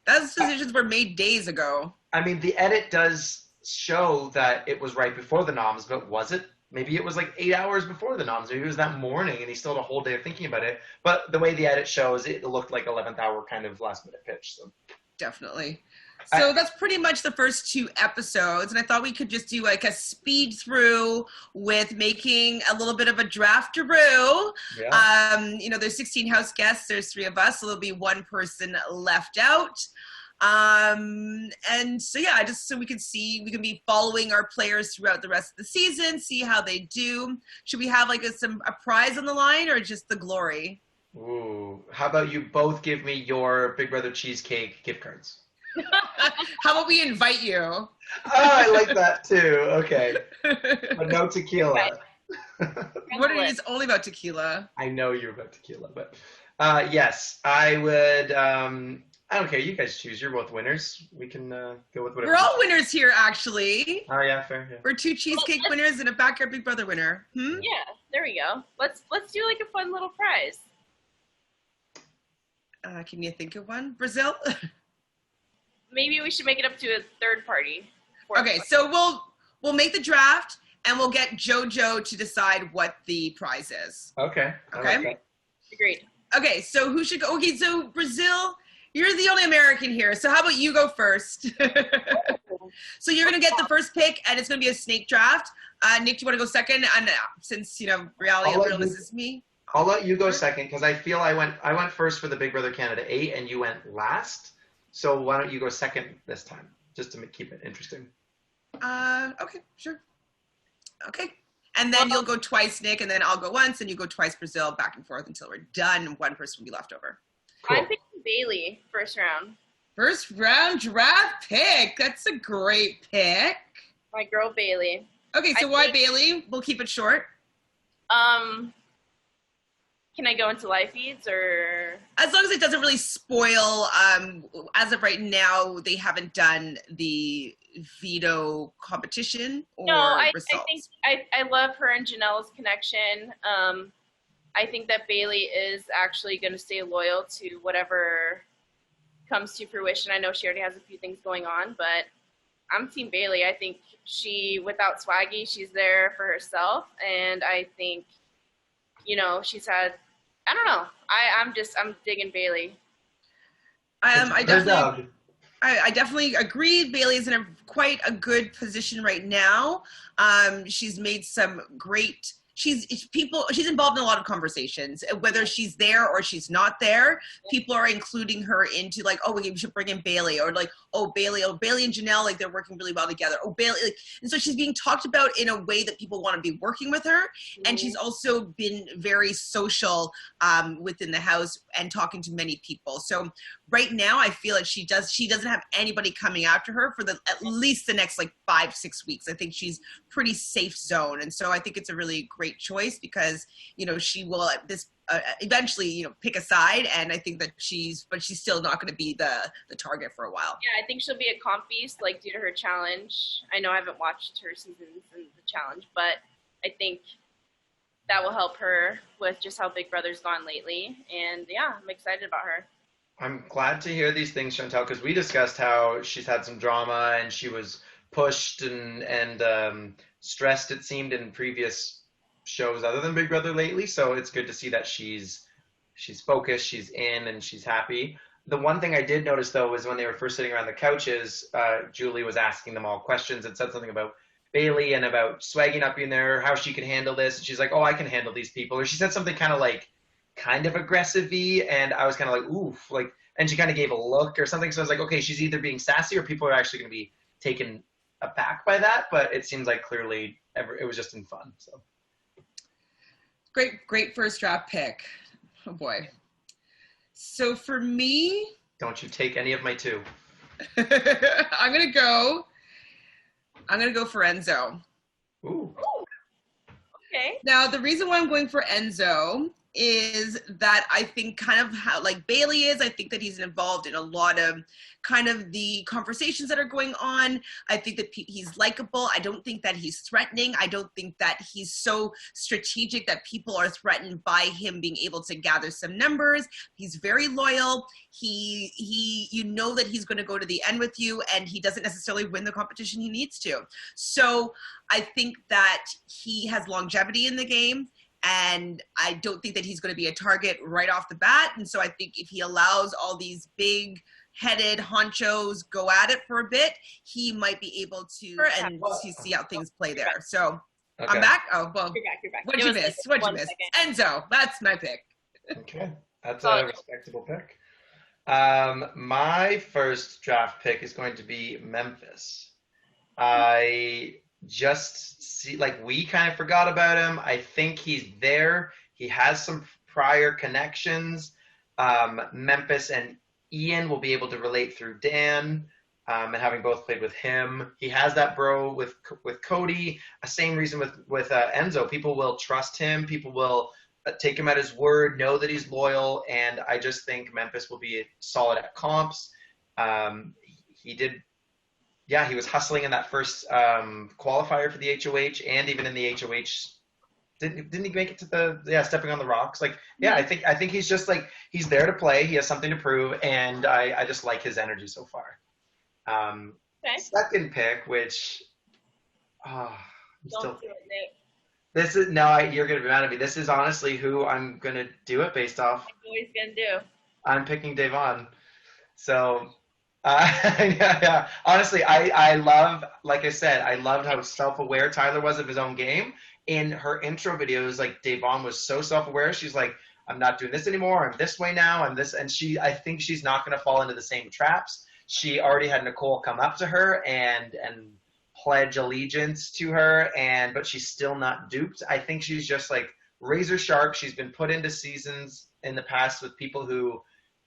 Those decisions were made days ago. I mean, the edit does show that it was right before the noms, but was it? Maybe it was like 8 hours before the noms. Maybe it was that morning and he still had a whole day of thinking about it. But the way the edit shows, it looked like 11th hour kind of last minute pitch. So. Definitely. So that's pretty much the first 2 episodes. And I thought we could just do like a speed through with making a little bit of a draft-a-roo. Yeah. There's 16 house guests. There's 3 of us. So there'll be 1 person left out. And so, yeah, so we can be following our players throughout the rest of the season, see how they do. Should we have like a prize on the line or just the glory? Ooh, how about you both give me your Big Brother cheesecake gift cards? How about we invite you? Oh, I like that too. Okay. But no tequila. What it is only about tequila. I know you're about tequila, but yes, I would. I don't care. You guys choose. You're both winners. We can go with whatever. We're all winners here, actually. Oh yeah, fair. Yeah. We're 2 cheesecake winners and a backyard Big Brother winner. Yeah, there we go. Let's do like a fun little prize. Can you think of one? Brazil? Maybe we should make it up to a third party. Okay, so we'll make the draft and we'll get JoJo to decide what the prize is. Okay. Okay. Agreed. Okay, so who should go? Okay, so Brazil, you're the only American here. So how about you go first? So you're gonna get the first pick, and it's gonna be a snake draft. Nick, do you want to go second? And since Reality Realness is me. I'll let you go second because I feel I went first for the Big Brother Canada 8 and you went last. So why don't you go second this time, just to keep it interesting? Okay, sure. Okay. And then you'll go twice, Nick, and then I'll go once, and you go twice, Brazil, back and forth until we're done. 1 person will be left over. Cool. I'm picking Bailey first round. First round draft pick. That's a great pick. My girl Bailey. Okay, so why Bailey? We'll keep it short. Can I go into live feeds or? As long as it doesn't really spoil. As of right now, they haven't done the veto competition or results. I think I love her and Janelle's connection. I think that Bailey is actually going to stay loyal to whatever comes to fruition. I know she already has a few things going on, but I'm Team Bailey. I think without Swaggy, she's there for herself, and I think. She's had, I don't know. I'm digging Bailey. I definitely agree. Bailey's in quite a good position right now. She's made some great. She's involved in a lot of conversations, whether she's there or she's not there. People are including her into like, oh, we should bring in Bailey, or like, Bailey and Janelle, like they're working really well together. Oh, Bailey, and so she's being talked about in a way that people want to be working with her. Mm-hmm. And she's also been very social within the house and talking to many people. So right now, I feel like she doesn't have anybody coming after her for at least the next like 5-6 weeks. I think she's pretty safe zone, and so I think it's a really great choice because she will eventually pick a side, and I think that she's still not going to be the target for a while. Yeah, I think she'll be a comp beast due to her challenge. I know I haven't watched her seasons in the challenge, but I think that will help her with just how Big Brother's gone lately, and yeah, I'm excited about her. I'm glad to hear these things, Chantele, because we discussed how she's had some drama and she was pushed and stressed, it seemed, in previous shows other than Big Brother lately. So it's good to see that she's focused, she's in, and she's happy. The one thing I did notice, though, was when they were first sitting around the couches, Julie was asking them all questions and said something about Bailey and about swagging up in there, how she could handle this. And she's like, oh, I can handle these people. Or she said something kind of aggressive-y, and I was kind of like, oof, like, and she kind of gave a look or something. So I was like, okay, she's either being sassy or people are actually going to be taken aback by that. But it seems like clearly it was just in fun. So great first draft pick. Oh boy. So for me, don't you take any of my two. I'm gonna go for Enzo. Ooh. Okay. Now the reason why I'm going for Enzo is that I think kind of how like Bailey is, I think that he's involved in a lot of kind of the conversations that are going on. I think that he's likable. I don't think that he's threatening. I don't think that he's so strategic that people are threatened by him being able to gather some numbers. He's very loyal. You know that he's going to go to the end with you, and he doesn't necessarily win the competition he needs to. So I think that he has longevity in the game. And I don't think that he's going to be a target right off the bat. And so I think if he allows all these big-headed honchos go at it for a bit, he might be able to and to see how things play there. So okay. I'm back. Oh, well, you're back. What'd you miss? Enzo, that's my pick. Okay, that's a respectable pick. My first draft pick is going to be Memphis. I just see, like, we kind of forgot about him. I think he's there. He has some prior connections. Memphis and Ian will be able to relate through Dan, and having both played with him. He has that bro with Cody. Same reason with Enzo. People will trust him. People will take him at his word, know that he's loyal, and I just think Memphis will be solid at comps. He was hustling in that first qualifier for the HOH, and even in the HOH, didn't he make it to stepping on the rocks? Like, yeah, I think he's just like, he's there to play. He has something to prove, and I just like his energy so far. Okay. Second pick, which Don't do it, Nick. This is you're gonna be mad at me. This is honestly who I'm gonna do it based off. I know what he's gonna do. I'm picking Devon. So. Yeah. Honestly, I love, like I said, I loved how self-aware Tyler was of his own game. In her intro videos, like, Devon was so self-aware. She's like, I'm not doing this anymore. I'm this way now. I'm this. And I think she's not going to fall into the same traps. She already had Nicole come up to her and pledge allegiance to her, but she's still not duped. I think she's just like razor sharp. She's been put into seasons in the past with people who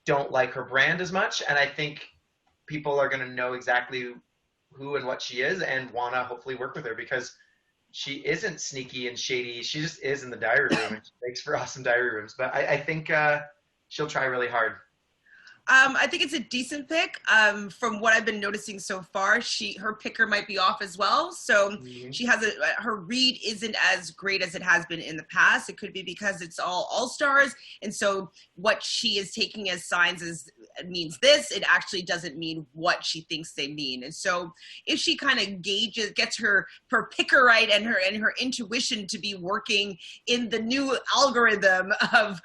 don't like her brand as much. And I think people are going to know exactly who and what she is and want to hopefully work with her, because she isn't sneaky and shady. She just is in the diary room, and she makes for awesome diary rooms. But I think she'll try really hard. I think it's a decent pick. From what I've been noticing so far, her picker might be off as well. So she has her read isn't as great as it has been in the past. It could be because it's all stars, and so what she is taking as signs means this. It actually doesn't mean what she thinks they mean. And so if she kind of gets her picker right and her intuition to be working in the new algorithm of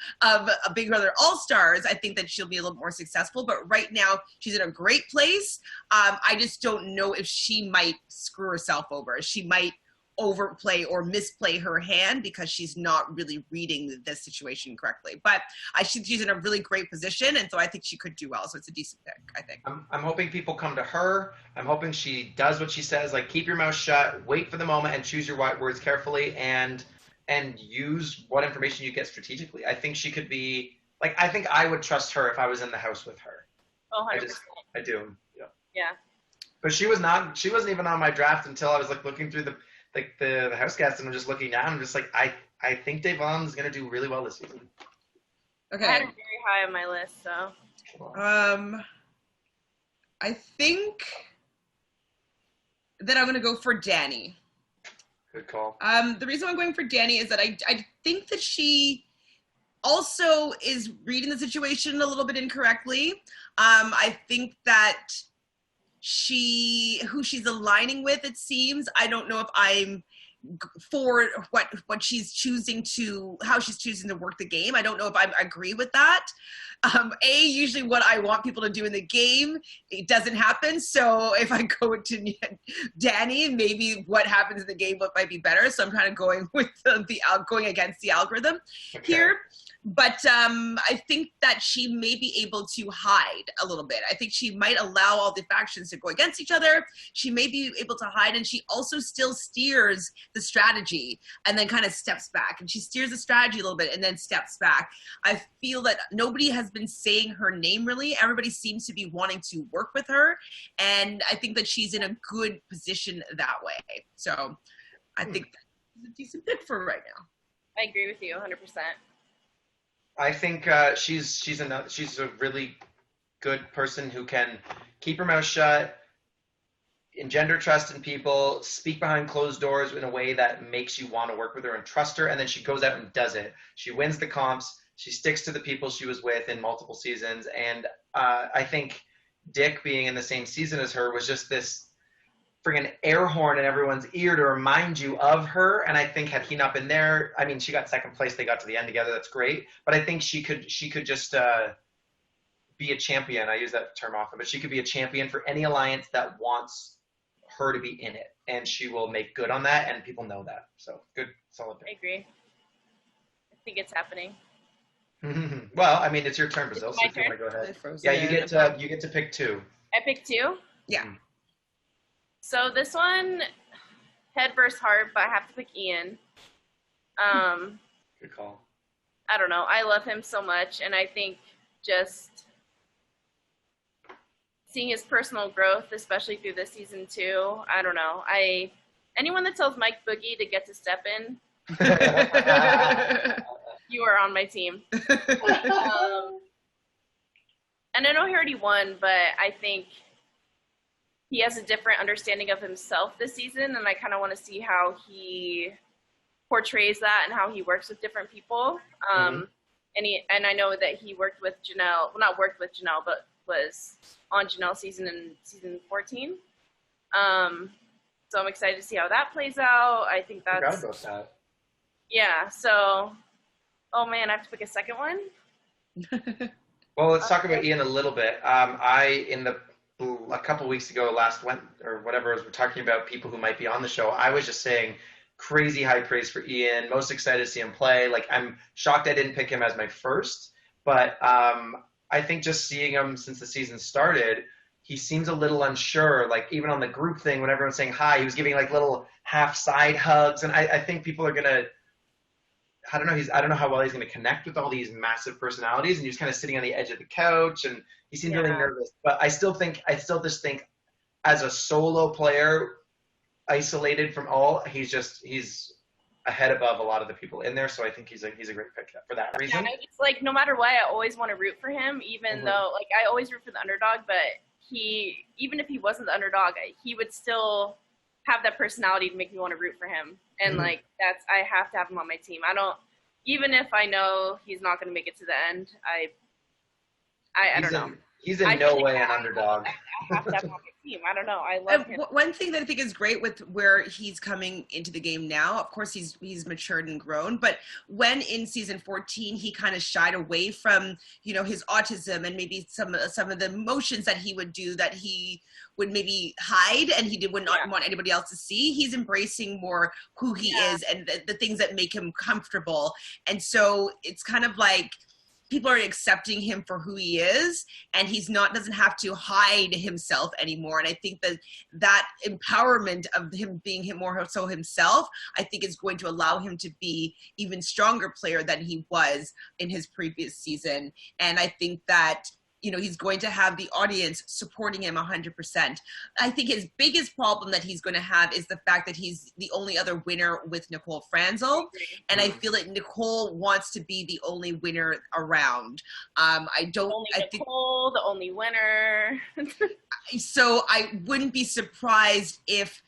Big Brother Allstars, I think that she'll be a little more successful. But right now she's in a great place. I just don't know if she might screw herself over. She might overplay or misplay her hand because she's not really reading the situation correctly. But she's in a really great position, and so I think she could do well. So it's a decent pick, I think. I'm hoping people come to her. I'm hoping she does what she says, like, keep your mouth shut, wait for the moment, and choose your words carefully, and use what information you get strategically. I think she could be, like, I think I would trust her if I was in the house with her. Oh, 100%. I do. Yeah. Yeah. But she wasn't even on my draft until I was like looking through the house guests, and I'm just looking down. I'm just like, I think Devon's gonna do really well this season. Okay. I had her very high on my list, so. I think that I'm gonna go for Danny. Good call. The reason I'm going for Danny is that I think that she also is reading the situation a little bit incorrectly. I think that who she's aligning with, it seems. I don't know if I'm for what she's choosing to, how she's choosing to work the game. I don't know if I agree with that. Usually what I want people to do in the game, it doesn't happen. So if I go to Danny, maybe what happens in the game might be better. So I'm kind of going with going against the algorithm here. But I think that she may be able to hide a little bit. I think she might allow all the factions to go against each other. She may be able to hide, and she also still steers the strategy and then kind of steps back. And she steers the strategy a little bit and then steps back. I feel that nobody has been saying her name really. Everybody seems to be wanting to work with her. And I think that she's in a good position that way. So I think that's a decent pick for her right now. I agree with you 100%. I think she's a really good person who can keep her mouth shut, engender trust in people, speak behind closed doors in a way that makes you want to work with her and trust her, and then she goes out and does it. She wins the comps. She sticks to the people she was with in multiple seasons, and I think Dick being in the same season as her was just this friggin' air horn in everyone's ear to remind you of her. And I think had he not been there, I mean, she got second place. They got to the end together. That's great. But I think she could just be a champion. I use that term often, but she could be a champion for any alliance that wants her to be in it. And she will make good on that, and people know that. So good, solid pick. I agree. I think it's happening. Well, I mean, it's your turn, Brazil. So if you want to go ahead. Yeah, you get to pick two. I picked two? Yeah. So this one, head versus heart, but I have to pick Ian. Good call. I don't know. I love him so much, and I think just seeing his personal growth, especially through this season too. I don't know. Anyone that tells Mike Boogie to get to step in, you are on my team. And I know he already won, but I think he has a different understanding of himself this season, and I kind of want to see how he portrays that and how he works with different people. And I know that he worked with Janelle, well, not worked with Janelle, but was on Janelle's season in season 14. So I'm excited to see how that plays out. I think that's... I forgot about that. Yeah, so... Oh, man, I have to pick a second one? Well, let's talk about Ian a little bit. A couple weeks ago, we're talking about people who might be on the show. I was just saying crazy high praise for Ian. Most excited to see him play. Like, I'm shocked I didn't pick him as my first, but I think just seeing him since the season started, he seems a little unsure. Like, even on the group thing, when everyone's saying hi, he was giving like little half side hugs, and I think people are gonna. I don't know how well he's going to connect with all these massive personalities, and he's kind of sitting on the edge of the couch, and he seemed really nervous. But I still just think as a solo player, isolated from all, he's ahead above a lot of the people in there. So I think he's a great pick for that reason. Yeah, it's like no matter what, I always want to root for him, even though like I always root for the underdog. But even if he wasn't the underdog, he would still have that personality to make me want to root for him. And like I have to have him on my team. Even if I know he's not going to make it to the end, I don't know. He's in no way an underdog. I have to have him on my team. I don't know. I love him. One thing that I think is great with where he's coming into the game now, of course he's matured and grown, but when in season 14 he kind of shied away from, his autism and maybe some of the emotions that he would do that he would maybe hide and would not want anybody else to see. He's embracing more who he is and the things that make him comfortable. And so it's kind of like people are accepting him for who he is, and doesn't have to hide himself anymore. And I think that empowerment of him being more so himself, I think is going to allow him to be even stronger player than he was in his previous season. And I think that, he's going to have the audience supporting him 100%. I think his biggest problem that he's going to have is the fact that he's the only other winner with Nicole Franzel. And I feel like Nicole wants to be the only winner around. The only winner. So I wouldn't be surprised if,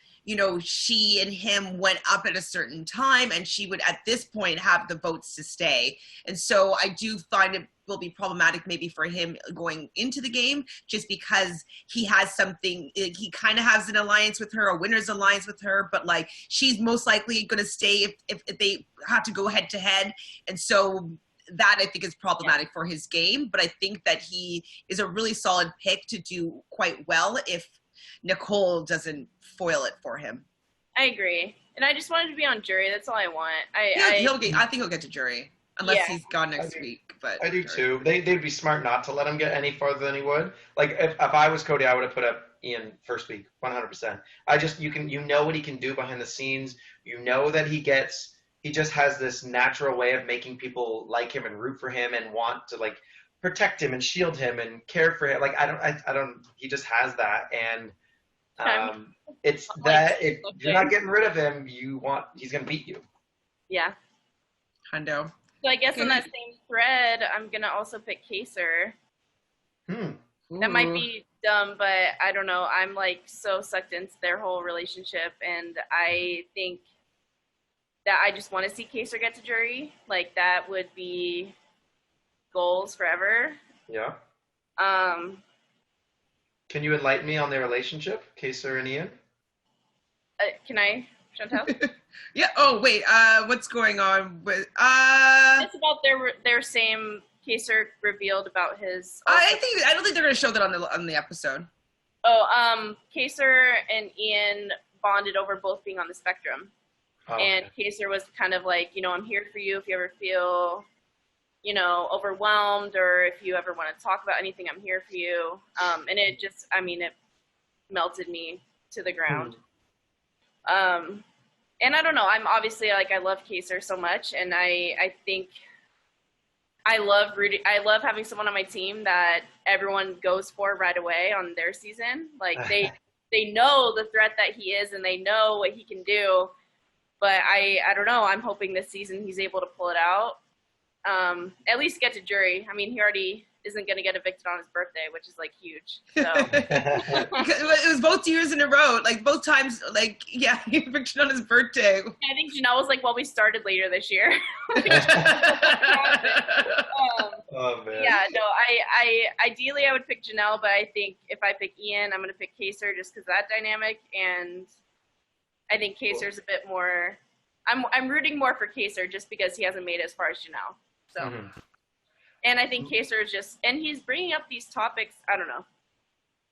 she and him went up at a certain time and she would at this point have the votes to stay. And so I do find it will be problematic maybe for him going into the game, just because he has something, he kind of has an alliance with her, a winner's alliance with her, but like she's most likely going to stay if they have to go head to head. And so that I think is problematic for his game, but I think that he is a really solid pick to do quite well if Nicole doesn't foil it for him. I agree. And I just wanted to be on jury. That's all I want. I think he'll get to jury. Unless he's gone next week. But I do too. They'd be smart not to let him get any farther than he would. Like if I was Cody, I would have put up Ian first week, 100%. You know what he can do behind the scenes. You know that he just has this natural way of making people like him and root for him and want to like protect him and shield him and care for him. Like he just has that. And it's that if you're not getting rid of him, he's going to beat you. Yeah. Hundo. So I guess on that same thread, I'm going to also pick Kaser. That might be dumb, but I don't know. I'm like so sucked into their whole relationship, and I think that I just want to see Kaser get to jury. Like that would be goals forever. Yeah. Can you enlighten me on their relationship, Kaser and Ian? Can I, Chantele? Yeah. Oh wait. What's going on with? It's about their same. Kaser revealed about his. I don't think they're gonna show that on the episode. Oh, Kaser and Ian bonded over both being on the spectrum, and Kaser was kind of like, I'm here for you if you ever feel, overwhelmed, or if you ever want to talk about anything, I'm here for you. And it just, it melted me to the ground. And I don't know, I'm obviously like, I love Kaser so much, and I think I love having someone on my team that everyone goes for right away on their season. Like they know the threat that he is, and they know what he can do. But I don't know, I'm hoping this season he's able to pull it out. At least get to jury. He already isn't going to get evicted on his birthday, which is like huge. So it was both years in a row, like both times, like he evicted on his birthday. I think Janelle was like, well, we started later this year. Oh man. Yeah, no, I ideally I would pick Janelle, but I think if I pick Ian, I'm going to pick Kaser just because that dynamic, and I think Kaser's a bit more. I'm rooting more for Kaser just because he hasn't made it as far as Janelle. So. And I think Kaser is just, and he's bringing up these topics. I don't know.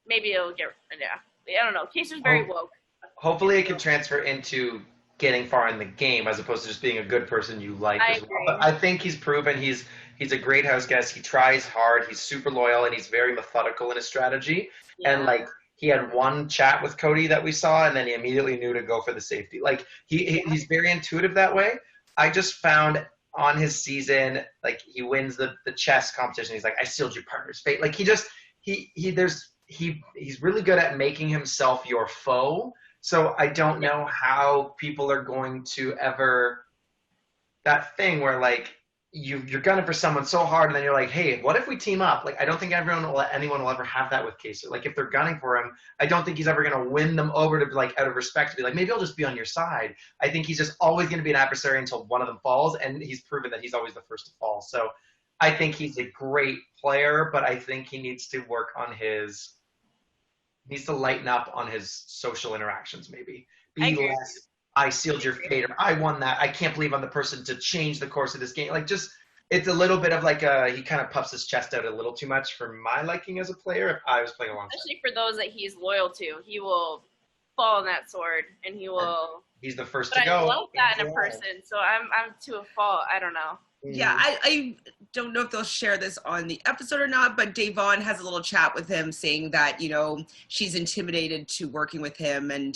Maybe it'll get, I don't know. Kaser's very woke. Hopefully it can transfer into getting far in the game as opposed to just being a good person you like as well. But I think he's proven he's a great house guest. He tries hard. He's super loyal, and he's very methodical in his strategy. Yeah. And like he had one chat with Cody that we saw, and then he immediately knew to go for the safety. Like he's very intuitive that way. I just found on his season, like he wins the chess competition. He's like, I sealed your partner's fate. Like he's really good at making himself your foe. So I don't know how people are going to ever, that thing where like you're gunning for someone so hard and then you're like, hey, what if we team up? Like I don't think anyone will ever have that with Kaser. Like if they're gunning for him, I don't think he's ever going to win them over to be like out of respect to be like, maybe I'll just be on your side. I think he's just always going to be an adversary until one of them falls, and he's proven that he's always the first to fall. So I think he's a great player, but I think he needs to work on needs to lighten up on his social interactions maybe. Be less, I sealed your fate, or I won that. I can't believe I'm the person to change the course of this game. Like just, it's a little bit of like he kind of puffs his chest out a little too much for my liking as a player if I was playing alongside. Especially for those that he's loyal to. He will fall on that sword, and he will. He's the first to go. I love that in a person, so I'm to a fault. I don't know. Yeah, I don't know if they'll share this on the episode or not, but Davon has a little chat with him saying that, she's intimidated to working with him, and,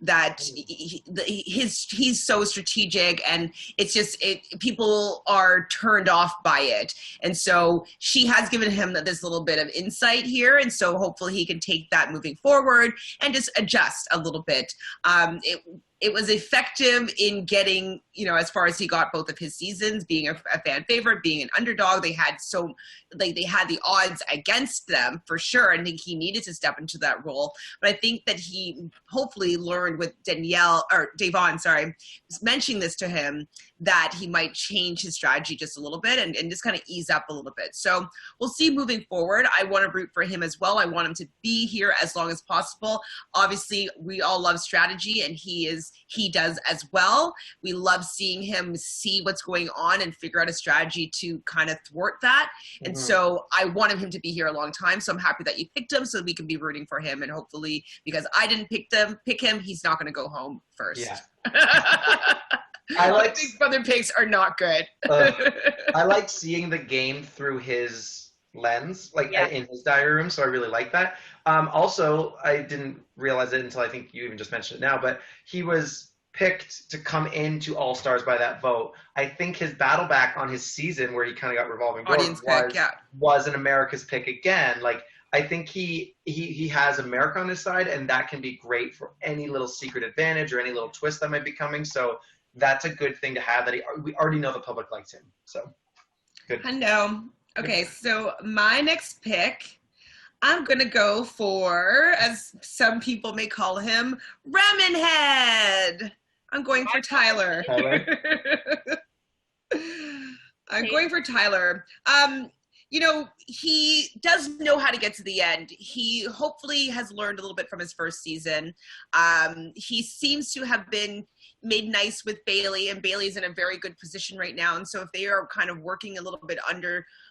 that he's so strategic, and it's just, people are turned off by it. And so she has given him this little bit of insight here. And so hopefully he can take that moving forward and just adjust a little bit. it was effective in getting, you know, as far as he got both of his seasons, being a fan favorite, being an underdog. They had they had the odds against them for sure. I think he needed to step into that role. But I think that he hopefully learned with Davon, mentioning this to him, that he might change his strategy just a little bit and just kind of ease up a little bit. So we'll see moving forward. I want to root for him as well. I want him to be here as long as possible. Obviously, we all love strategy, and he does as well. We love seeing him see what's going on and figure out a strategy to kind of thwart that. And so I wanted him to be here a long time. So I'm happy that you picked him so we can be rooting for him. And hopefully, because I didn't pick him, he's not going to go home first. Yeah. I like these brother picks are not good. I like seeing the game through his lens, in his diary room. So I really like that. Also, I didn't realize it until I think you even just mentioned it now, but he was picked to come into All-Stars by that vote. I think his battle back on his season where he kind of got revolving door was an America's pick again. Like, I think he has America on his side, and that can be great for any little secret advantage or any little twist that might be coming. So that's a good thing to have, that we already know the public likes him. So good. I know. Okay, so my next pick, I'm going to go for, as some people may call him, Ramen Head. I'm going for Tyler. I'm going for Tyler. You know, he does know how to get to the end. He hopefully has learned a little bit from his first season. He seems to have been made nice with Bailey, and Bailey's in a very good position right now. And so if they are kind of working a little bit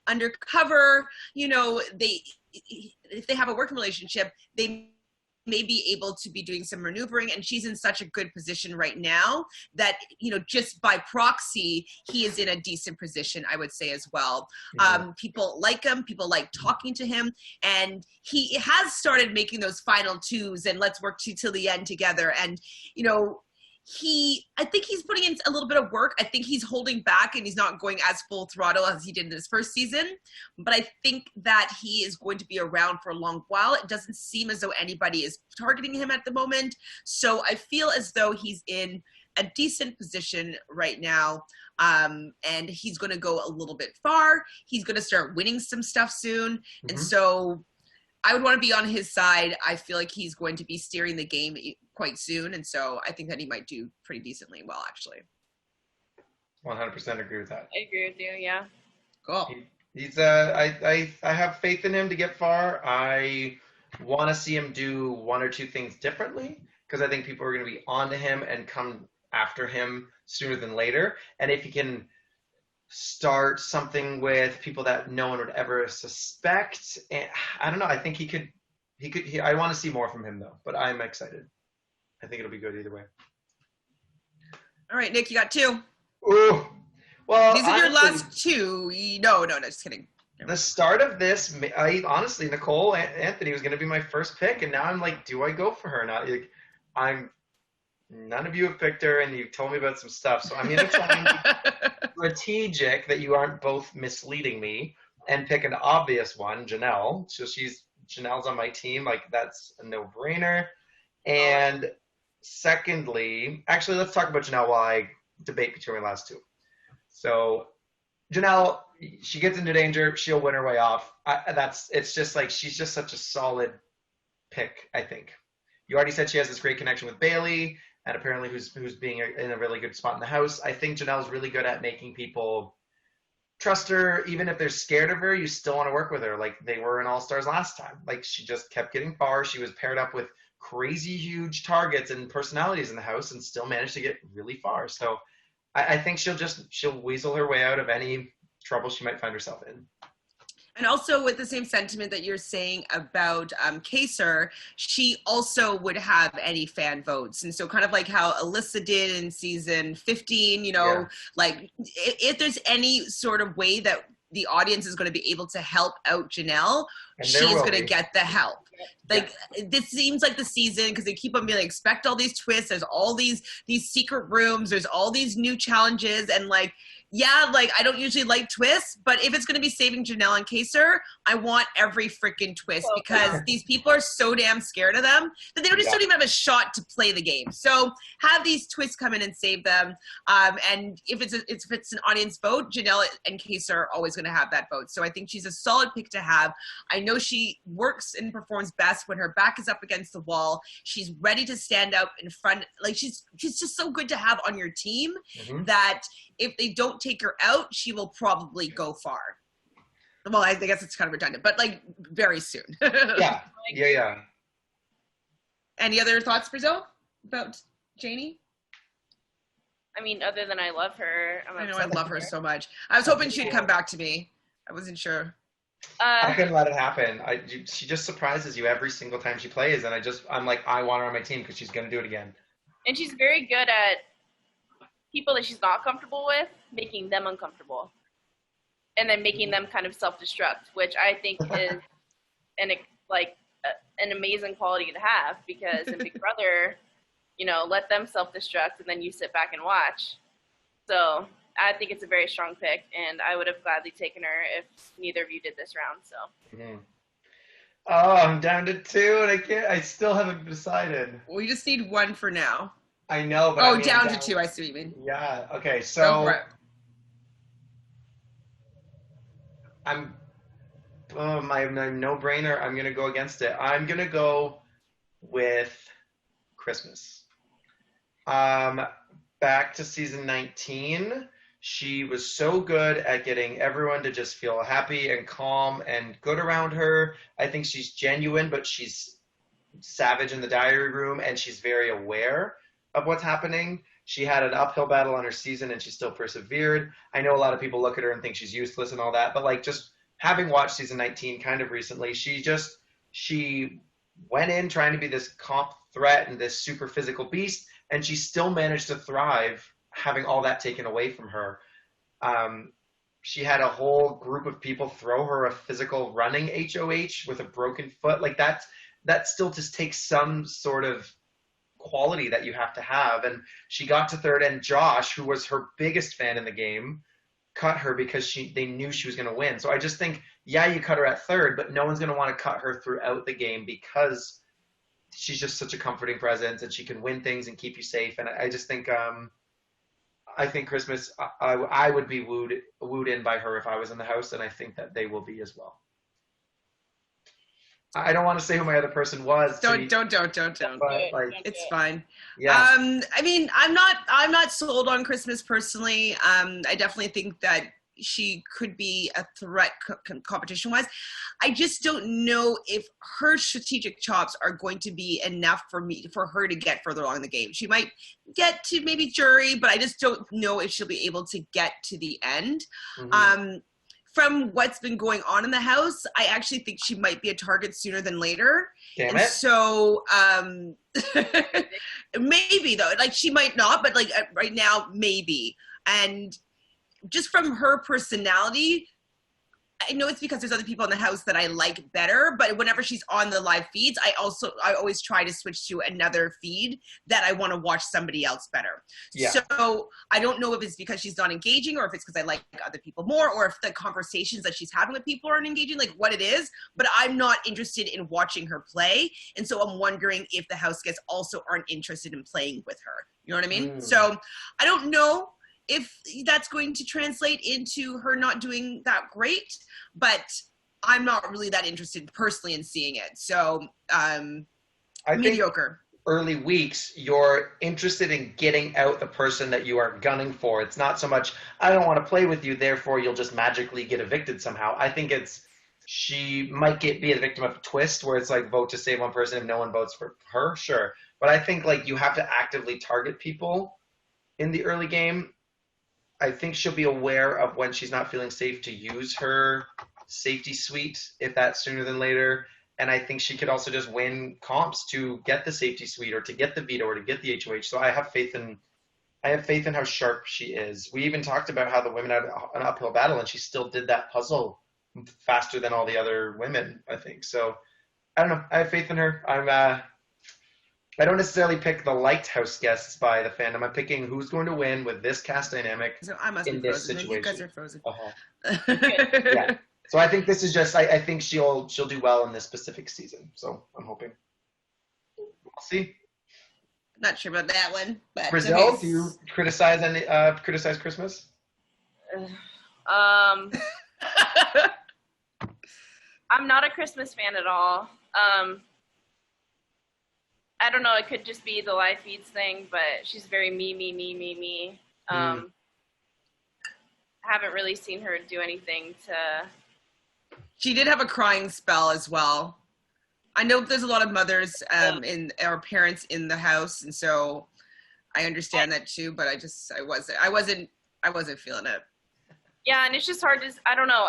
undercover, you know, if they have a working relationship, they may be able to be doing some maneuvering, and she's in such a good position right now that, you know, just by proxy, he is in a decent position, I would say, as well. People like him, people like talking to him, and he has started making those final twos and let's work till the end together. And, you know, I think he's putting in a little bit of work. I think he's holding back and he's not going as full throttle as he did in his first season. But I think that he is going to be around for a long while. It doesn't seem as though anybody is targeting him at the moment. So I feel as though he's in a decent position right now. And he's going to go a little bit far. He's going to start winning some stuff soon. And so I would want to be on his side. I feel like he's going to be steering the game quite soon, and so I think that he might do pretty decently well, actually. 100% agree with that. I agree with you, yeah. Cool. He's I have faith in him to get far. I want to see him do one or two things differently, because I think people are going to be onto him and come after him sooner than later. And if he can start something with people that no one would ever suspect, I don't know. I think he could. I want to see more from him, though. But I'm excited. I think it'll be good either way. All right, Nick, you got two. Ooh. Well, these are your last two. No, just kidding. The start of this, honestly, Nicole Anthony was going to be my first pick, and now I'm like, do I go for her or not? None of you have picked her, and you've told me about some stuff, so I'm going to try and be strategic that you aren't both misleading me and pick an obvious one, Janelle. So Janelle's on my team. Like, that's a no-brainer. And secondly, actually, let's talk about Janelle while I debate between my last two. So Janelle, she gets into danger. She'll win her way off. It's just like, she's just such a solid pick, I think. You already said she has this great connection with Bailey, and apparently who's being in a really good spot in the house. I think Janelle's really good at making people trust her. Even if they're scared of her, you still want to work with her. Like they were in All-Stars last time. Like, she just kept getting far. She was paired up with crazy huge targets and personalities in the house and still managed to get really far. So I think she'll weasel her way out of any trouble she might find herself in. And also with the same sentiment that you're saying about Kaser, she also would have any fan votes. And so kind of like how Alyssa did in season 15, like if there's any sort of way that the audience is going to be able to help out Janelle, And there she's will going to be. get the help. Like, this seems like the season, because they keep on being like, expect all these twists. There's all these secret rooms. There's all these new challenges. And like, yeah, like, I don't usually like twists, but if it's going to be saving Janelle and Kaser, I want every freaking twist, because these people are so damn scared of them that they just don't even have a shot to play the game. So have these twists come in and save them. And if it's an audience vote, Janelle and Kaser are always going to have that vote. So I think she's a solid pick to have. I know she works and performs best when her back is up against the wall. She's ready to stand up in front. Like, she's just so good to have on your team that if they don't take her out, she will probably go far. Well, I guess it's kind of redundant, but like very soon. Yeah. Any other thoughts, Brazil, about Janie? I mean, other than I love her. I know I love her so much. I was hoping she'd come back to me. I wasn't sure. I couldn't let it happen. She just surprises you every single time she plays, and I'm like, I want her on my team because she's going to do it again. And she's very good at people that she's not comfortable with, making them uncomfortable, and then making them kind of self-destruct, which I think is an amazing quality to have, because in Big Brother, let them self-destruct and then you sit back and watch. So I think it's a very strong pick, and I would have gladly taken her if neither of you did this round. So. Oh, I'm down to 2, and I still haven't decided. We just need 1 for now. I know, but down to 2. I see what you mean. Yeah. Okay. So I'm my no-brainer. I'm gonna go against it. I'm gonna go with Christmas. Back to season 19. She was so good at getting everyone to just feel happy and calm and good around her. I think she's genuine, but she's savage in the diary room, and she's very aware of what's happening. She had an uphill battle on her season, and she still persevered. I know a lot of people look at her and think she's useless and all that, but like, just having watched season 19 kind of recently, she went in trying to be this comp threat and this super physical beast, and she still managed to thrive having all that taken away from her. She had a whole group of people throw her a physical running HOH with a broken foot. Like, that still just takes some sort of quality that you have to have. And she got to 3rd, and Josh, who was her biggest fan in the game, cut her because they knew she was going to win. So I just think, yeah, you cut her at 3rd, but no one's going to want to cut her throughout the game, because she's just such a comforting presence, and she can win things and keep you safe. And I just think, I think Christmas, I would be wooed in by her if I was in the house, and I think that they will be as well. I don't want to say who my other person was. Don't. But, like, it's fine. Yeah. I mean, I'm not sold on Christmas personally. I definitely think that she could be a threat competition-wise. I just don't know if her strategic chops are going to be enough for her to get further along in the game. She might get to maybe jury, but I just don't know if she'll be able to get to the end. From what's been going on in the house, I actually think she might be a target sooner than later. Damn it. So maybe, though, like, she might not, but like right now, maybe. And just from her personality, I know it's because there's other people in the house that I like better, but whenever she's on the live feeds, I always try to switch to another feed that I want to watch somebody else better. Yeah. So I don't know if it's because she's not engaging, or if it's because I like other people more, or if the conversations that she's having with people aren't engaging, like what it is, but I'm not interested in watching her play. And so I'm wondering if the house guests also aren't interested in playing with her. You know what I mean? So I don't know if that's going to translate into her not doing that great, but I'm not really that interested personally in seeing it. So mediocre. Early weeks, you're interested in getting out the person that you are gunning for. It's not so much, I don't want to play with you, therefore you'll just magically get evicted somehow. I think she might be a victim of a twist where it's like, vote to save one person if no one votes for her, sure. But I think like you have to actively target people in the early game. I think she'll be aware of when she's not feeling safe to use her safety suite, if that's sooner than later. And I think she could also just win comps to get the safety suite, or to get the veto, or to get the HOH. So I have faith in how sharp she is. We even talked about how the women had an uphill battle, and she still did that puzzle faster than all the other women, I think. So I don't know. I have faith in her. I don't necessarily pick the liked house guests by the fandom. I'm picking who's going to win with this cast dynamic So I must in be this frozen. situation. You guys are frozen. Yeah. So I think this is just. I think she'll do well in this specific season. So I'm hoping. We'll see. Not sure about that one, but Brazil, okay. do you criticize Christmas? I'm not a Christmas fan at all. I don't know, it could just be the live feeds thing, but she's very me. Haven't really seen her do anything to... She did have a crying spell as well. I know there's a lot of mothers or parents in the house, and so I understand that too, but I wasn't feeling it. Yeah, and it's just hard to, I don't know,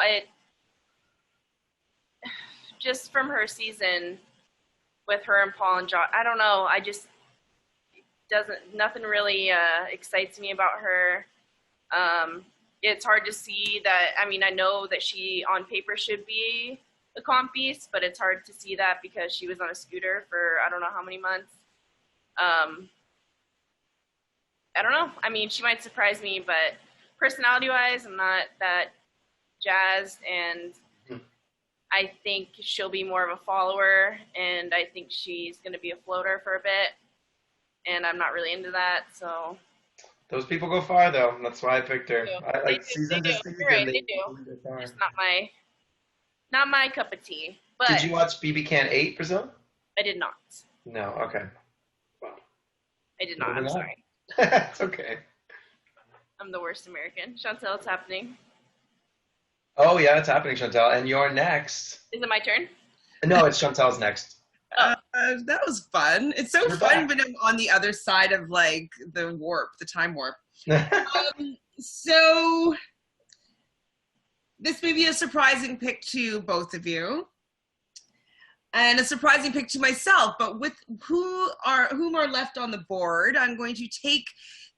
just from her season with her and Paul and John, I don't know, nothing really excites me about her. It's hard to see that, I mean, I know that she on paper should be a comp beast, but it's hard to see that because she was on a scooter for I don't know how many months. I don't know. I mean, she might surprise me, but personality-wise, I'm not that jazzed, and I think she'll be more of a follower, and I think she's going to be a floater for a bit, and I'm not really into that, so... Those people go far, though. That's why I picked her. They I like do. season to season. You're right, they do. Go far. Just not my cup of tea. But Did you watch BB Can 8, Brazil? I did not. No, okay. Well, I did not. I'm sorry. It's okay. I'm the worst American. Chantele, it's happening. Oh, yeah, it's happening, Chantele. And you're next. Is it my turn? No, it's Chantele's next. That was fun. It's so We're fun back. when I'm on the other side of like the time warp. So this may be a surprising pick to both of you, and a surprising pick to myself. But with whom are left on the board, I'm going to take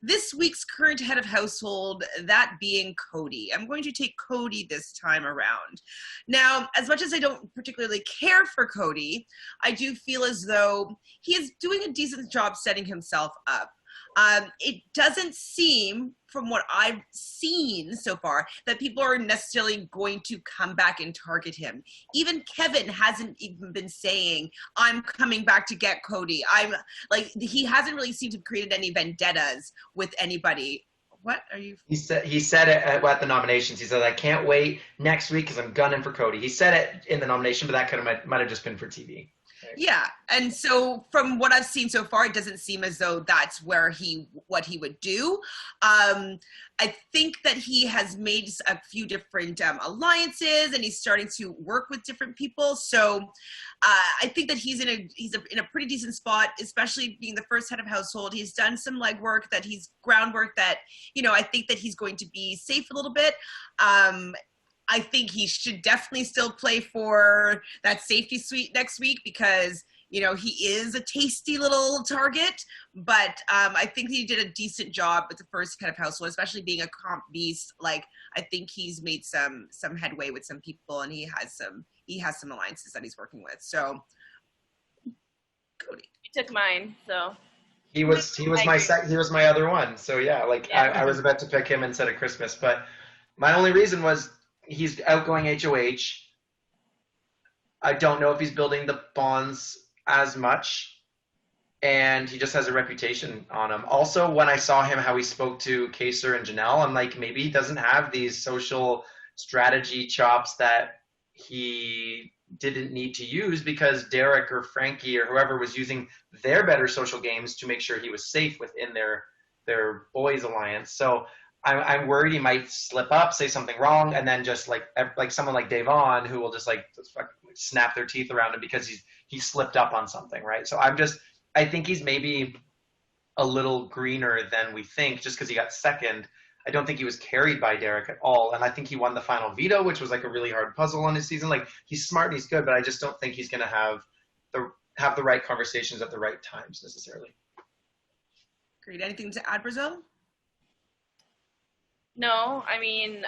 this week's current head of household, that being Cody. I'm going to take Cody this time around. Now, as much as I don't particularly care for Cody, I do feel as though he is doing a decent job setting himself up. It doesn't seem, from what I've seen so far, that people are necessarily going to come back and target him. Even Kevin hasn't even been saying, I'm coming back to get Cody. He hasn't really seemed to have created any vendettas with anybody. What are you? He said it at the nominations. He said, I can't wait next week because I'm gunning for Cody. He said it in the nomination, but that might have just been for TV. Yeah, and so from what I've seen so far, it doesn't seem as though that's what he would do. I think that he has made a few different alliances, and he's starting to work with different people. So I think that he's in a pretty decent spot, especially being the first head of household. He's done some legwork, groundwork that I think that he's going to be safe a little bit. I think he should definitely still play for that safety suite next week because, he is a tasty little target. But I think he did a decent job with the first kind of household, especially being a comp beast. Like, I think he's made some headway with some people, and he has some alliances that he's working with. So, Cody. You took mine, so. He was my other one. So yeah, I was about to pick him instead of Christmas, but my only reason was he's outgoing HOH. I don't know if he's building the bonds as much, and he just has a reputation on him. Also, when I saw him, how he spoke to Kaser and Janelle, I'm like, maybe he doesn't have these social strategy chops that he didn't need to use because Derek or Frankie or whoever was using their better social games to make sure he was safe within their boys alliance. So I'm worried he might slip up, say something wrong, and then just like someone like Davon who will just snap their teeth around him because he slipped up on something, right? So I think he's maybe a little greener than we think just because he got second. I don't think he was carried by Derek at all, and I think he won the final veto, which was like a really hard puzzle on his season. Like, he's smart and he's good, but I just don't think he's going to have the right conversations at the right times necessarily. Great. Anything to add, Brazil? No, I mean,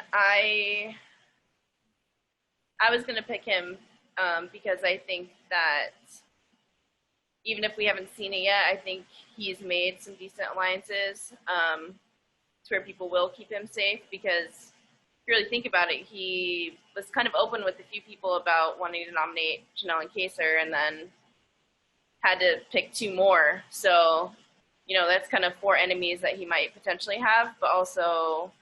I was gonna pick him because I think that even if we haven't seen it yet, I think he's made some decent alliances to where people will keep him safe. Because if you really think about it, he was kind of open with a few people about wanting to nominate Janelle and Kaser, and then had to pick 2 more. So, that's kind of 4 enemies that he might potentially have, but also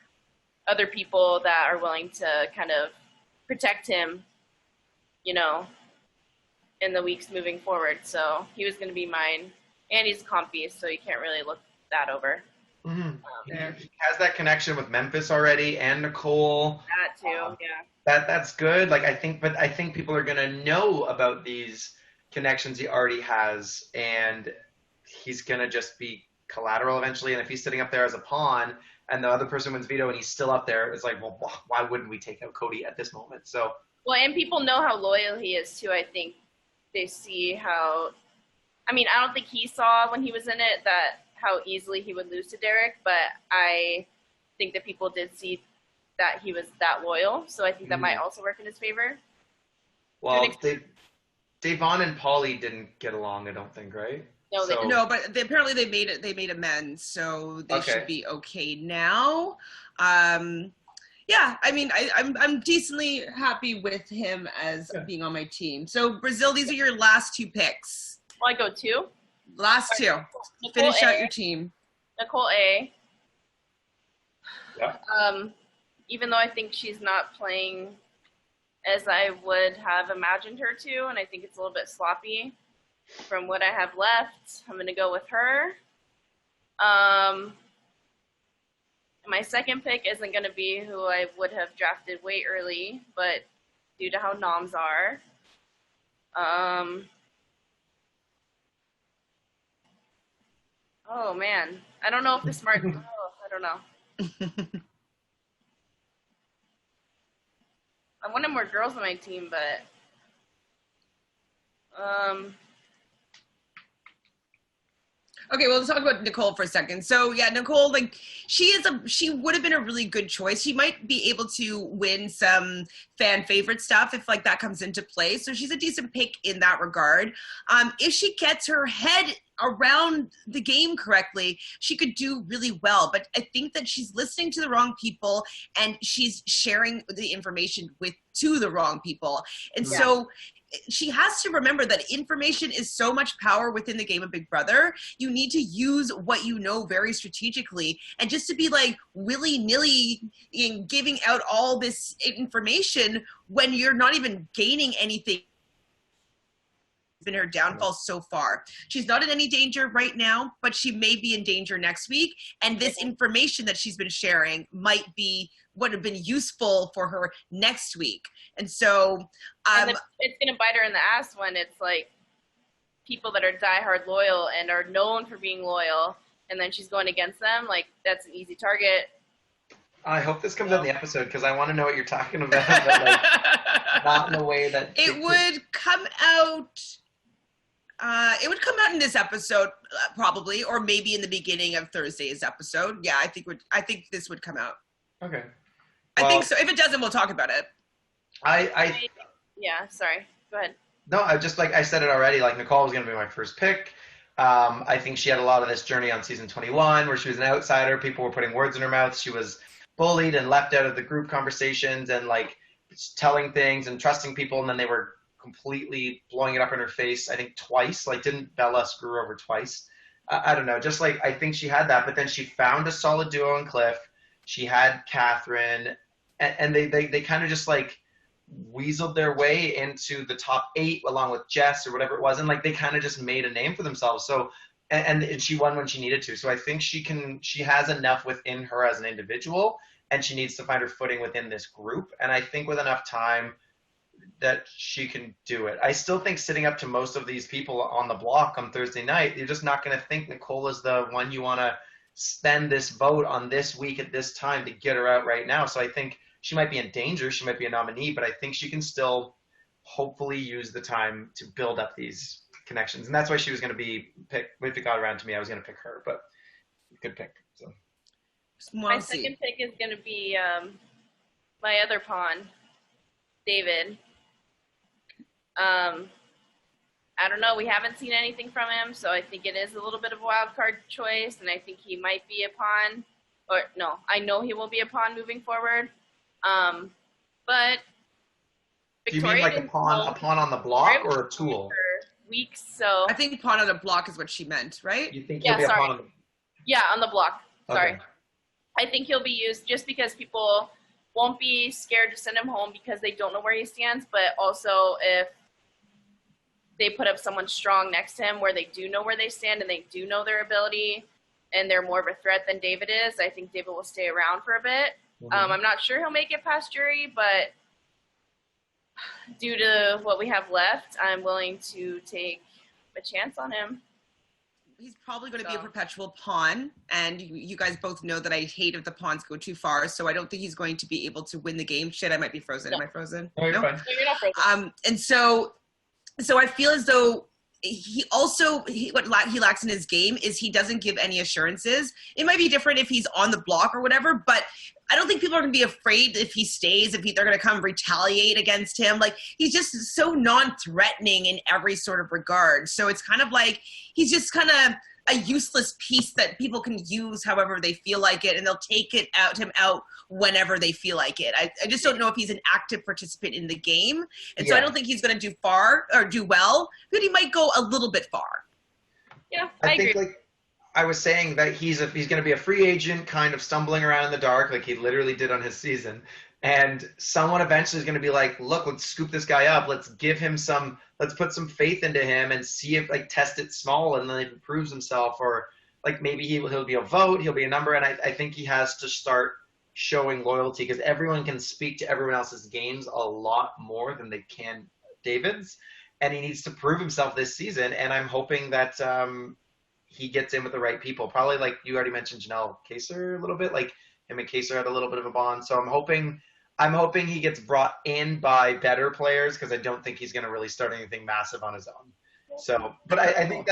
other people that are willing to kind of protect him, in the weeks moving forward. So he was going to be mine. And he's compy, so you can't really look that over. Mm-hmm. He has that connection with Memphis already and Nicole. That too, yeah. That's good. Like I think people are gonna know about these connections he already has, and he's gonna just be collateral eventually. And if he's sitting up there as a pawn, and the other person wins veto, and he's still up there, it's like, well, why wouldn't we take out Cody at this moment? So. Well, and people know how loyal he is too. I think they see how. I mean, I don't think he saw when he was in it that how easily he would lose to Derek, but I think that people did see that he was that loyal, so I think that might also work in his favor. Well, Davon and Paulie didn't get along, I don't think, right? No, but apparently they made amends, so they should be okay now. Yeah, I mean, I'm decently happy with him as being on my team. So Brazil, these are your last 2 picks. Well, I go 2. Last 2. Nicole Finish A. out your team. Nicole A. Yeah. Even though I think she's not playing as I would have imagined her to, and I think it's a little bit sloppy from what I have left, I'm going to go with her. My second pick isn't going to be who I would have drafted way early, but due to how noms are. Oh, man. I don't know if the smart... I don't know. I wanted more girls on my team, but... Okay, well, let's talk about Nicole for a second. So, yeah, Nicole, like, she would have been a really good choice. She might be able to win some fan favorite stuff if, like, that comes into play. So she's a decent pick in that regard. If she gets her head around the game correctly, she could do really well. But I think that she's listening to the wrong people, and she's sharing the information to the wrong people. And so she has to remember that information is so much power within the game of Big Brother. You need to use what you know very strategically, and just to be like willy-nilly in giving out all this information when you're not even gaining anything. Been her downfall so far. She's not in any danger right now, but she may be in danger next week, and this information that she's been sharing would have been useful for her next week. And so it's gonna bite her in the ass when it's like people that are diehard loyal and are known for being loyal, and then she's going against them. Like, that's an easy target. I hope this comes out in the episode, because I want to know what you're talking about, but like, not in a way that it would come out. It would come out in this episode, probably, or maybe in the beginning of Thursday's episode. Yeah, I think this would come out. Okay. I think so. If it doesn't, we'll talk about it. Yeah, sorry. Go ahead. No, I just, like I said it already, like Nicole was going to be my first pick. I think she had a lot of this journey on season 21 where she was an outsider. People were putting words in her mouth. She was bullied and left out of the group conversations and like telling things and trusting people, and then they were completely blowing it up in her face, I think twice. Like, didn't Bella screw her over twice? I don't know. Just like, I think she had that, but then she found a solid duo in Cliff. She had Catherine, and they kind of just like weaseled their way into the top 8 along with Jess or whatever it was, and like they kind of just made a name for themselves. So and she won when she needed to. So I think she has enough within her as an individual, and she needs to find her footing within this group. And I think with enough time that she can do it. I still think sitting up to most of these people on the block on Thursday night, you're just not going to think Nicole is the one you want to spend this vote on this week at this time to get her out right now. So I think she might be in danger. She might be a nominee, but I think she can still hopefully use the time to build up these connections. And that's why she was going to be picked. If it got around to me, I was going to pick her, but good pick. So my second pick is going to be my other pawn, David. I don't know. We haven't seen anything from him, so I think it is a little bit of a wild card choice, and I think he might be a pawn. Or no, I know he will be a pawn moving forward. But Do you mean like a pawn on the block or a tool? For weeks, so I think pawn on the block is what she meant, right? You think he'll be a pawn on the... Yeah, on the block. Sorry. Okay. I think he'll be used just because people won't be scared to send him home because they don't know where he stands, but also if they put up someone strong next to him where they do know where they stand and they do know their ability and they're more of a threat than David is, I think David will stay around for a bit. Mm-hmm. I'm not sure he'll make it past jury, but due to what we have left, I'm willing to take a chance on him. He's probably going to be a perpetual pawn, and you guys both know that I hate if the pawns go too far, so I don't think he's going to be able to win the game. Shit, I might be frozen. No. Am I frozen? No, you're fine. No, you're not frozen. And so I feel as though what he lacks in his game is he doesn't give any assurances. It might be different if he's on the block or whatever, but I don't think people are going to be afraid if he stays, they're going to come retaliate against him. Like, he's just so non-threatening in every sort of regard. So it's kind of like he's just kind of a useless piece that people can use however they feel like it, and they'll take him out whenever they feel like it. I just don't know if he's an active participant in the game. And so I don't think he's going to do well, but he might go a little bit far. Yeah, I agree. think, like I was saying, that he's going to be a free agent, kind of stumbling around in the dark, like he literally did on his season. And someone eventually is going to be like, look, let's scoop this guy up. Let's put some faith into him and see if, like, test it small, and then if he proves himself, or like maybe he'll be a vote, he'll be a number. And I think he has to start showing loyalty, because everyone can speak to everyone else's games a lot more than they can David's. And he needs to prove himself this season. And I'm hoping that he gets in with the right people. Probably, like you already mentioned, Janelle Kaser a little bit. Like, him and Kaser had a little bit of a bond. So I'm hoping he gets brought in by better players, because I don't think he's going to really start anything massive on his own. So, but I think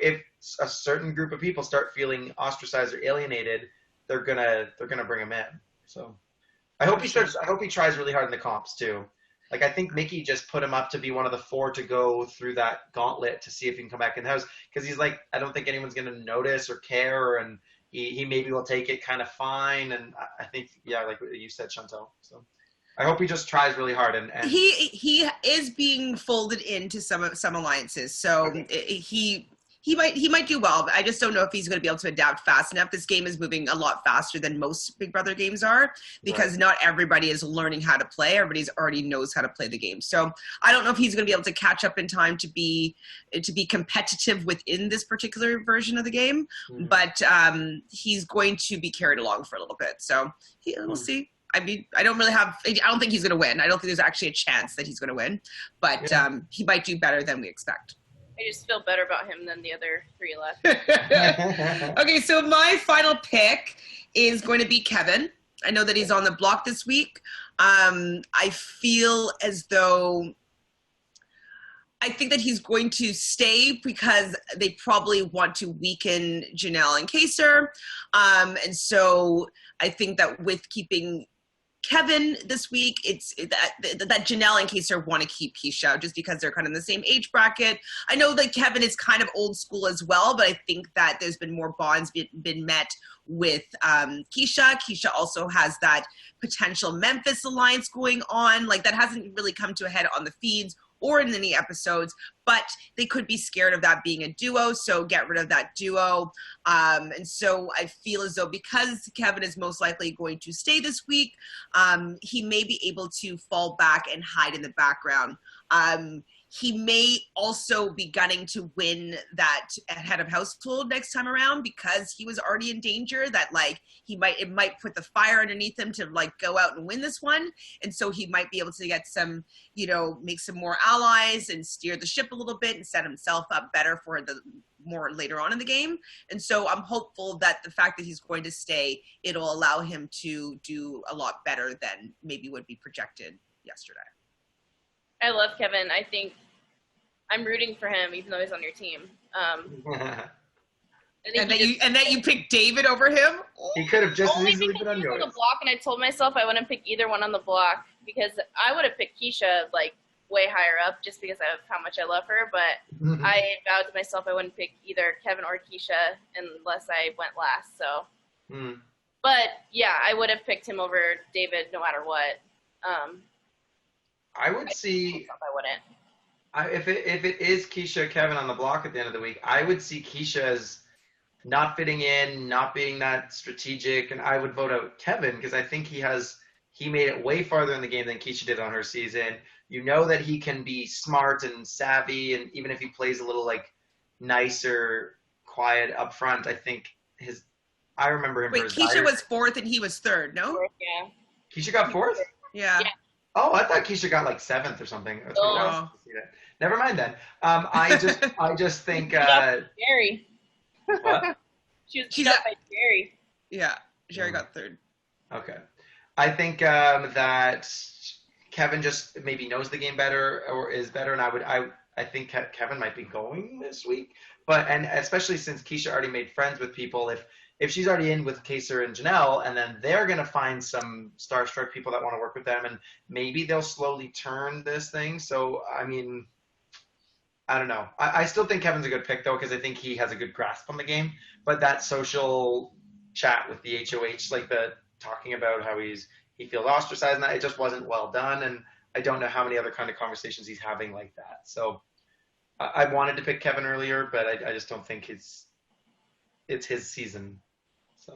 if a certain group of people start feeling ostracized or alienated, they're gonna bring him in. So I hope he tries really hard in the comps too. Like, I think Mickey just put him up to be one of the 4 to go through that gauntlet to see if he can come back in the house, because he's like, I don't think anyone's going to notice or care, and he maybe will take it kind of fine. And I think, yeah, like you said, Chantele. So I hope he just tries really hard. And he is being folded into some alliances, so okay. He might do well, but I just don't know if he's going to be able to adapt fast enough. This game is moving a lot faster than most Big Brother games are, because not everybody is learning how to play. Everybody already knows how to play the game. So I don't know if he's going to be able to catch up in time to be competitive within this particular version of the game. Mm-hmm. But he's going to be carried along for a little bit. So we'll see. I mean, I don't think he's going to win. I don't think there's actually a chance that he's going to win, but he might do better than we expect. I just feel better about him than the other 3 left. Okay, so my final pick is going to be Kevin. I know that he's on the block this week. I feel as though I think that he's going to stay because they probably want to weaken Janelle and Kaser. And so I think that with keeping Kevin this week, it's that Janelle and Kaser want to keep Keisha just because they're kind of in the same age bracket. I know that Kevin is kind of old school as well, but I think that there's been more bonds been met with Keisha. Keisha also has that potential Memphis alliance going on. Like, that hasn't really come to a head on the feeds or in any episodes, but they could be scared of that being a duo, so get rid of that duo. And so I feel as though because Kevin is most likely going to stay this week, he may be able to fall back and hide in the background. He may also be gunning to win that head of household next time around because he was already in danger, that like it might put the fire underneath him to like go out and win this one. And so he might be able to get some, make some more allies and steer the ship a little bit and set himself up better for the more later on in the game. And so I'm hopeful that the fact that he's going to stay, it'll allow him to do a lot better than maybe would be projected yesterday. I love Kevin. I think I'm rooting for him, even though he's on your team. And that you picked David over him? He could have just only easily because been on he was yours. on the block, and I told myself I wouldn't pick either one on the block because I would have picked Keisha like way higher up just because of how much I love her. But I vowed to myself I wouldn't pick either Kevin or Keisha unless I went last. So, but yeah, I would have picked him over David no matter what. I would see. I wouldn't. If it is Keisha Kevin on the block at the end of the week, I would see Keisha as not fitting in, not being that strategic, and I would vote out Kevin because I think he made it way farther in the game than Keisha did on her season. You know that he can be smart and savvy, and even if he plays a little like nicer, quiet up front, I think I remember him. Wait, Keisha was 4th and he was 3rd, no? Yeah. Keisha got 4th? Yeah. Oh, I thought Keisha got like 7th or something. Oh. Never mind then. I just think. Jerry. What? She got by Jerry. Yeah, Jerry got 3rd. Okay. I think that Kevin just maybe knows the game better or is better, and I think Kevin might be going this week. And especially since Keisha already made friends with people, if she's already in with Kaser and Janelle, and then they're going to find some starstruck people that want to work with them, and maybe they'll slowly turn this thing. So, I mean, I don't know. I still think Kevin's a good pick, though, because I think he has a good grasp on the game. But that social chat with the HOH, like the talking about how he feels ostracized, and that, it just wasn't well done. And I don't know how many other kind of conversations he's having like that. So I wanted to pick Kevin earlier, but I just don't think it's his season. So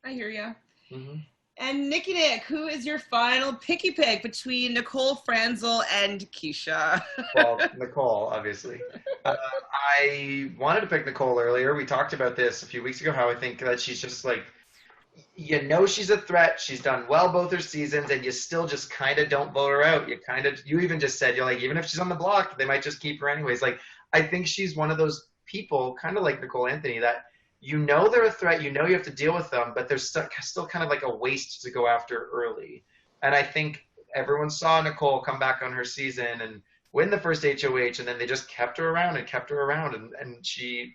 I hear ya. Mm-hmm. And Nick, who is your final picky pick between Nicole Franzel and Keisha? Well, Nicole, obviously. I wanted to pick Nicole earlier. We talked about this a few weeks ago, how I think that she's just like, she's a threat. She's done well both her seasons, and you still just kind of don't vote her out. You even just said, you're like, even if she's on the block, they might just keep her anyways. Like, I think she's one of those people, kind of like Nicole Anthony, that they're a threat, you have to deal with them, but there's still kind of like a waste to go after early. And I think everyone saw Nicole come back on her season and win the first HOH, and then they just kept her around, and she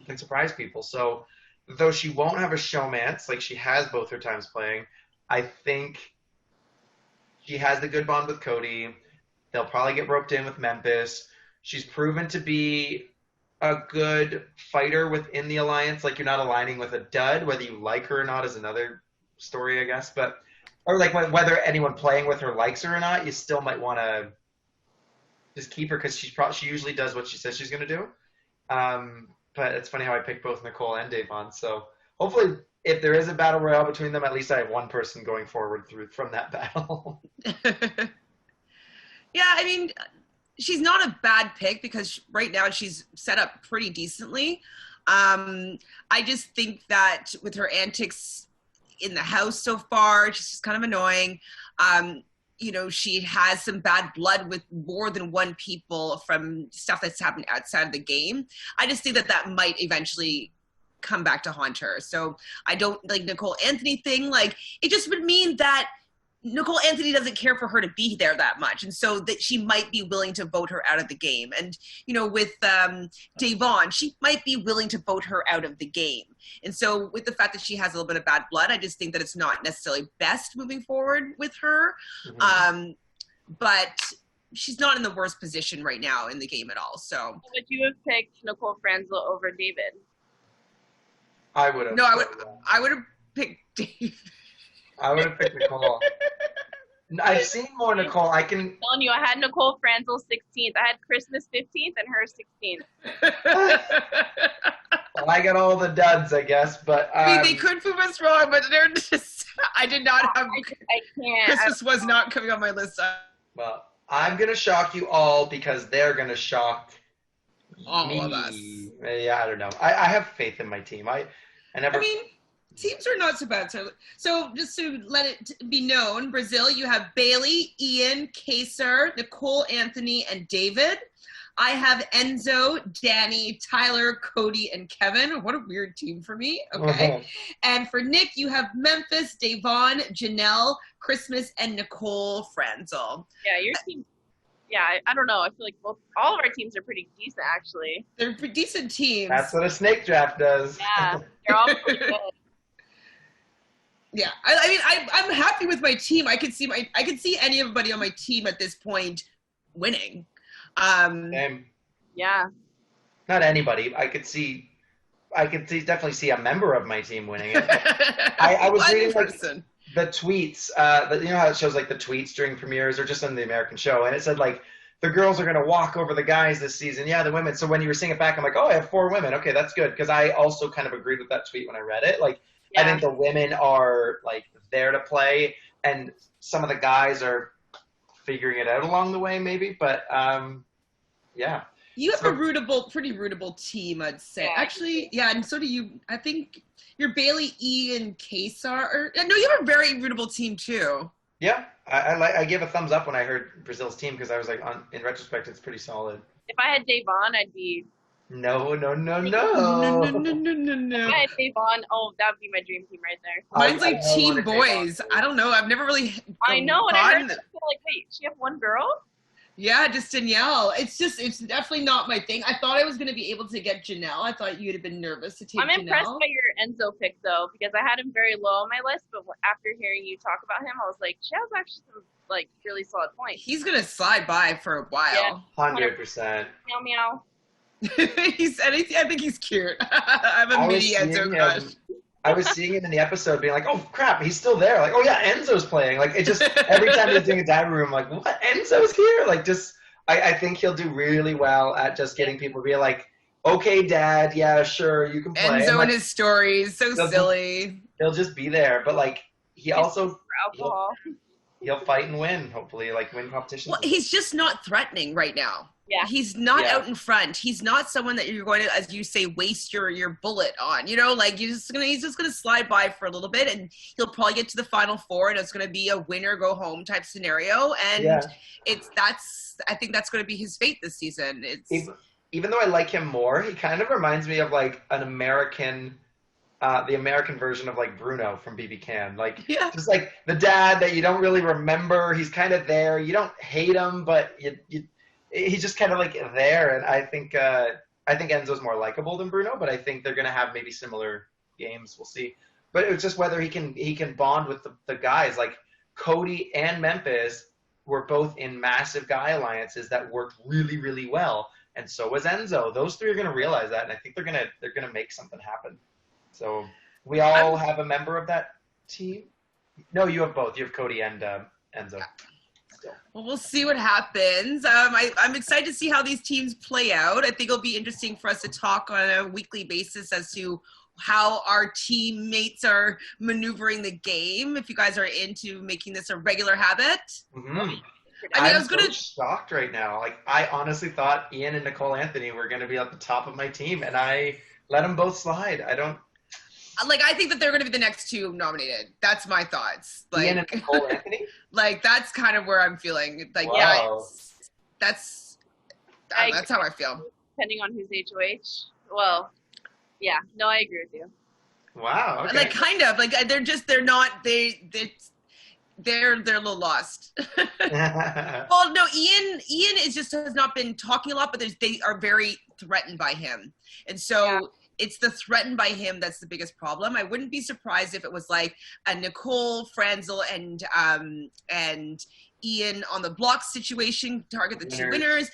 can surprise people. So though she won't have a showmance, like she has both her times playing, I think she has the good bond with Cody. They'll probably get roped in with Memphis. She's proven to be a good fighter within the alliance. Like, you're not aligning with a dud. Whether you like her or not is another story, I guess. Or like whether anyone playing with her likes her or not, you still might want to just keep her because she usually does what she says she's going to do. But it's funny how I picked both Nicole and Davon. So hopefully, if there is a battle royale between them, at least I have one person going forward from that battle. Yeah, I mean, she's not a bad pick because right now she's set up pretty decently. I just think that with her antics in the house so far, she's just kind of annoying. She has some bad blood with more than one people from stuff that's happened outside of the game. I just think that might eventually come back to haunt her. So I don't like Nicole Anthony thing. Like, it just would mean that Nicole Anthony doesn't care for her to be there that much. And so that she might be willing to vote her out of the game. And, with Davon, she might be willing to vote her out of the game. And so with the fact that she has a little bit of bad blood, I just think that it's not necessarily best moving forward with her. Mm-hmm. But she's not in the worst position right now in the game at all. So would you have picked Nicole Franzel over David? I would have. No, I would have picked David. I would have picked Nicole. I've seen more Nicole. I'm telling you, I had Nicole Franzel 16th. I had Christmas 15th and her 16th. Well, I got all the duds, I guess. But I mean, they could prove us wrong, but they're just. I did not have. I can't. Christmas was not coming on my list. Well, I'm gonna shock you all because they're gonna shock all me. Of us. Yeah, I don't know. I have faith in my team. I mean, teams are not so bad. So just to let it be known, Brazil, you have Bailey, Ian, Kaser, Nicole Anthony, and David. I have Enzo, Danny, Tyler, Cody, and Kevin. What a weird team for me. Okay. Uh-huh. And for Nick, you have Memphis, Davon, Janelle, Christmas, and Nicole Franzel. Yeah, your team. Yeah, I don't know. I feel like all of our teams are pretty decent, actually. They're decent teams. That's what a snake draft does. Yeah, they're all pretty good. Yeah, I mean, I'm happy with my team. I could see anybody on my team at this point winning. Yeah. Not anybody. Definitely see a member of my team winning it. I was reading like the tweets. You know how it shows like the tweets during premieres or just on the American show, and it said like the girls are going to walk over the guys this season. Yeah, the women. So when you were seeing it back, I'm like, oh, I have 4 women. Okay, that's good because I also kind of agreed with that tweet when I read it. Like, I think the women are like there to play, and some of the guys are figuring it out along the way, maybe. But yeah. You have a pretty rootable team, I'd say. Yeah. Actually, yeah, and so do you. I think you're Bailey, Ian, Kesar. No, you have a very rootable team too. Yeah, I gave a thumbs up when I heard Brazil's team because I was like, in retrospect, it's pretty solid. If I had Davon, I'd be. No. No. If I had Davon, oh, that would be my dream team right there. Mine's like Team Boys. I don't know. I've never really. I know, and I heard that, like, wait, she have one girl? Yeah, just Danielle. It's definitely not my thing. I thought I was going to be able to get Janelle. I thought you'd have been nervous to take Janelle. I'm impressed by your Enzo pick, though, because I had him very low on my list, but after hearing you talk about him, I was like, she has actually some, like, really solid points. He's going to slide by for a while. Yeah, 100%. Meow, meow. I think he's cute. I have a mini Enzo crush. I was seeing him in the episode being like, oh, crap, he's still there. Like, oh, yeah, Enzo's playing. Like, it just, every time he's doing a dive room, like, what? Enzo's here? Like, just, I think he'll do really well at just getting people to be like, okay, Dad, yeah, sure, you can play. Enzo and his stories, so silly. He'll just be there. But, like, he also, alcohol. He'll fight and win, hopefully, like, win competitions. Well, he's just not threatening right now. Yeah. He's not out in front. He's not someone that you're going to, as you say, waste your bullet on. You know, like he's just gonna slide by for a little bit, and he'll probably get to the final 4, and it's gonna be a winner go home type scenario. And I think that's gonna be his fate this season. Even though I like him more, he kind of reminds me of like an American. The American version of like Bruno from BB Can, like just like the dad that you don't really remember. He's kind of there. You don't hate him, but he's just kind of like there. And I think Enzo's more likable than Bruno, but I think they're gonna have maybe similar games. We'll see. But it's just whether he can bond with the guys. Like Cody and Memphis were both in massive guy alliances that worked really, really well, and so was Enzo. Those 3 are gonna realize that, and I think they're gonna make something happen. So we all have a member of that team? No, you have both. You have Cody and Enzo. Still. Well, we'll see what happens. I'm excited to see how these teams play out. I think it'll be interesting for us to talk on a weekly basis as to how our teammates are maneuvering the game, if you guys are into making this a regular habit. Mm-hmm. I'm so shocked right now. Like, I honestly thought Ian and Nicole Anthony were going to be at the top of my team, and I let them both slide. I think that they're going to be the next 2 nominated. That's my thoughts. Like, Ian and Nicole Anthony? Like, that's kind of where I'm feeling. Like, wow. That's how I feel. Depending on who's HOH. Well, yeah. No, I agree with you. Wow. Okay. Like, kind of. Like, they're a little lost. Well, no, Ian has not been talking a lot, but they are very threatened by him. And so it's the threatened by him that's the biggest problem. I wouldn't be surprised if it was like a Nicole Franzel and Ian on the block situation, target the 2 winners.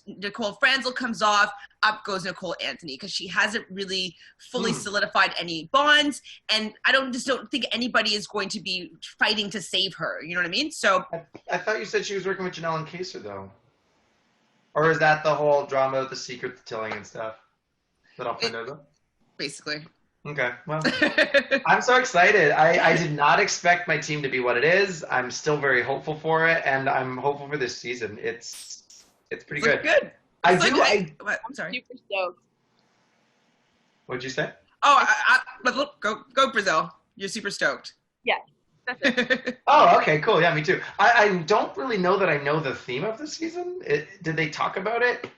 Nicole Franzel comes off, up goes Nicole Anthony, because she hasn't really fully solidified any bonds, and I just don't think anybody is going to be fighting to save her. You know what I mean? So I thought you said she was working with Janelle and Kaser, though. Or is that the whole drama with the secret telling and stuff? That I'll find out? Basically. Okay, well, I'm so excited. I did not expect my team to be what it is. I'm still very hopeful for it, and I'm hopeful for this season. It's pretty good. Good. I'm sorry. Super stoked. What'd you say? Oh, but look, go Brazil. You're super stoked. Yeah, that's it. Oh, okay, cool. Yeah, me too. I don't really know that I know the theme of the season. Did they talk about it?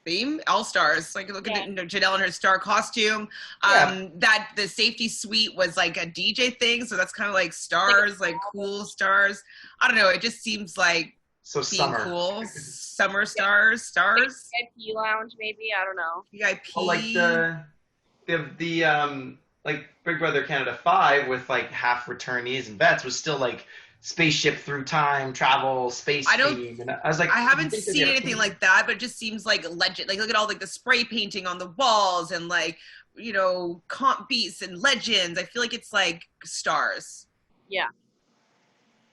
Theme Allstars, like look at Janelle in her star costume. That the safety suite was like a DJ thing, so that's kind of like stars, like cool stars. I don't know. It just seems like summer cool. Summer stars. VIP lounge, maybe. I don't know. VIP. Oh, like the like Big Brother Canada 5 with like half returnees and vets was still like spaceship through time, travel, space I don't. theme. And I was like, I I haven't think they'd seen have a anything theme. like that, but it just seems like legend. Like look at all like the spray painting on the walls and like comp beasts and legends. I feel like it's like stars. Yeah.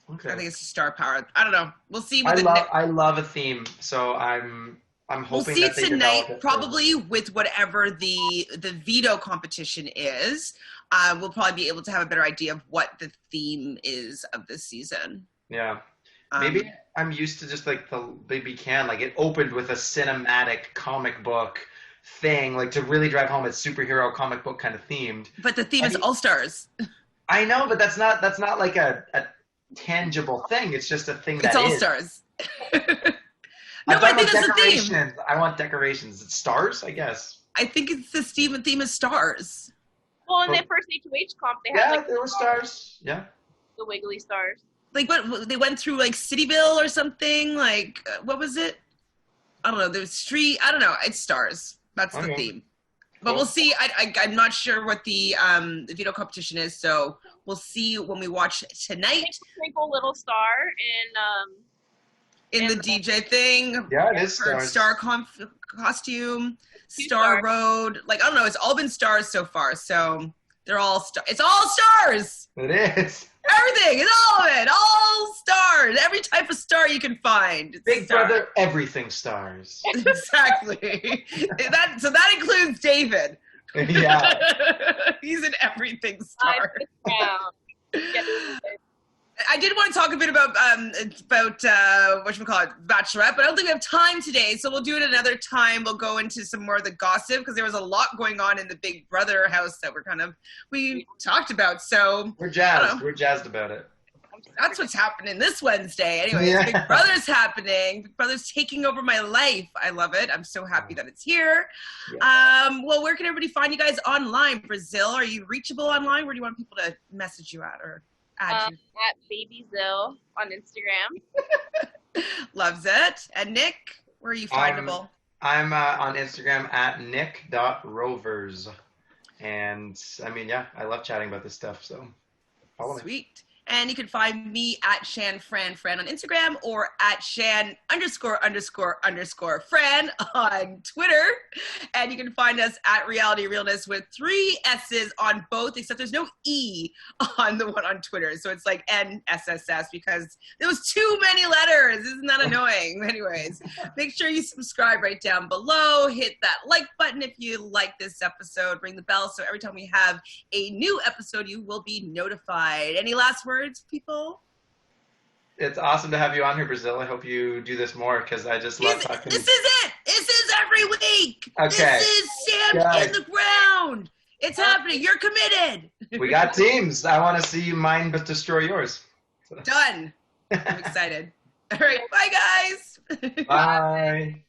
Okay. I think it's just star power. I don't know. We'll see with I love a theme, so I'm we'll hoping see that they develop tonight it further. probably with whatever the veto competition is. We'll probably be able to have a better idea of what the theme is of this season. Yeah. Maybe Um, I'm used to just like the Baby Can, like it opened with a cinematic comic book thing, like to really drive home it's superhero comic book kind of themed. but the theme I is mean, All Stars. I know, but that's not like a tangible thing. It's just a thing It's that All is. Stars. No, I'm but I talking think about that's the theme. decorations. I want decorations. It's stars, I guess. I think it's the theme is stars. Well, in Well, the first HOH comp, they had yeah, like there were stars. Yeah. the wiggly stars. Like what they went through like Cityville or something. Like what was it? I don't know. There's street. I don't know. It's stars. That's the Okay. theme. But Cool. we'll see. I'm not sure what the veto competition is, so we'll see when we watch tonight Twinkle little star in the and DJ thing. Yeah, it is Her stars. star costume, Two Star stars. Road. Like I don't know. It's all been stars so far, so they're all It's all stars. It is. Everything. It's all of it. All stars. Every type of star you can find. It's Big star. Brother, everything stars. Exactly. So that includes David. Yeah. He's an everything I star. sit down. Get I did want to talk a bit about whatchamacallit, Bachelorette, but I don't think we have time today, so we'll do it another time. We'll go into some more of the gossip because there was a lot going on in the Big Brother house that we talked about. So We're I don't jazzed. know. We're jazzed about it. That's what's happening this Wednesday. Anyways, Yeah. Big Brother's happening. Big Brother's taking over my life. I love it. I'm so happy that it's here. Well, where can everybody find you guys online? Brazil, are you reachable online? Where do you want people to message you at or add you? at BabyZill on Instagram. Loves it. And Nick, where are you findable? I'm on Instagram at nick.rovers. And I mean, yeah, I love chatting about this stuff. So follow me. Sweet. And you can find me at ShanFranFran on Instagram or at Shan___Fran on Twitter. And you can find us at Reality Realness with 3 S's on both, except there's no E on the one on Twitter. So it's like NSSS because there was too many letters. Isn't that annoying? Anyways, make sure you subscribe right down below. Hit that like button if you like this episode. Ring the bell so every time we have a new episode, you will be notified. Any last words, people? It's awesome to have you on here, Brazil. I hope you do this more because I just love talking. This is it. This is every week. Okay. This is Sam in the ground. It's happening. You're committed. We got teams. I want to see mine but destroy yours. Done. I'm excited. All right. Bye, guys. Bye.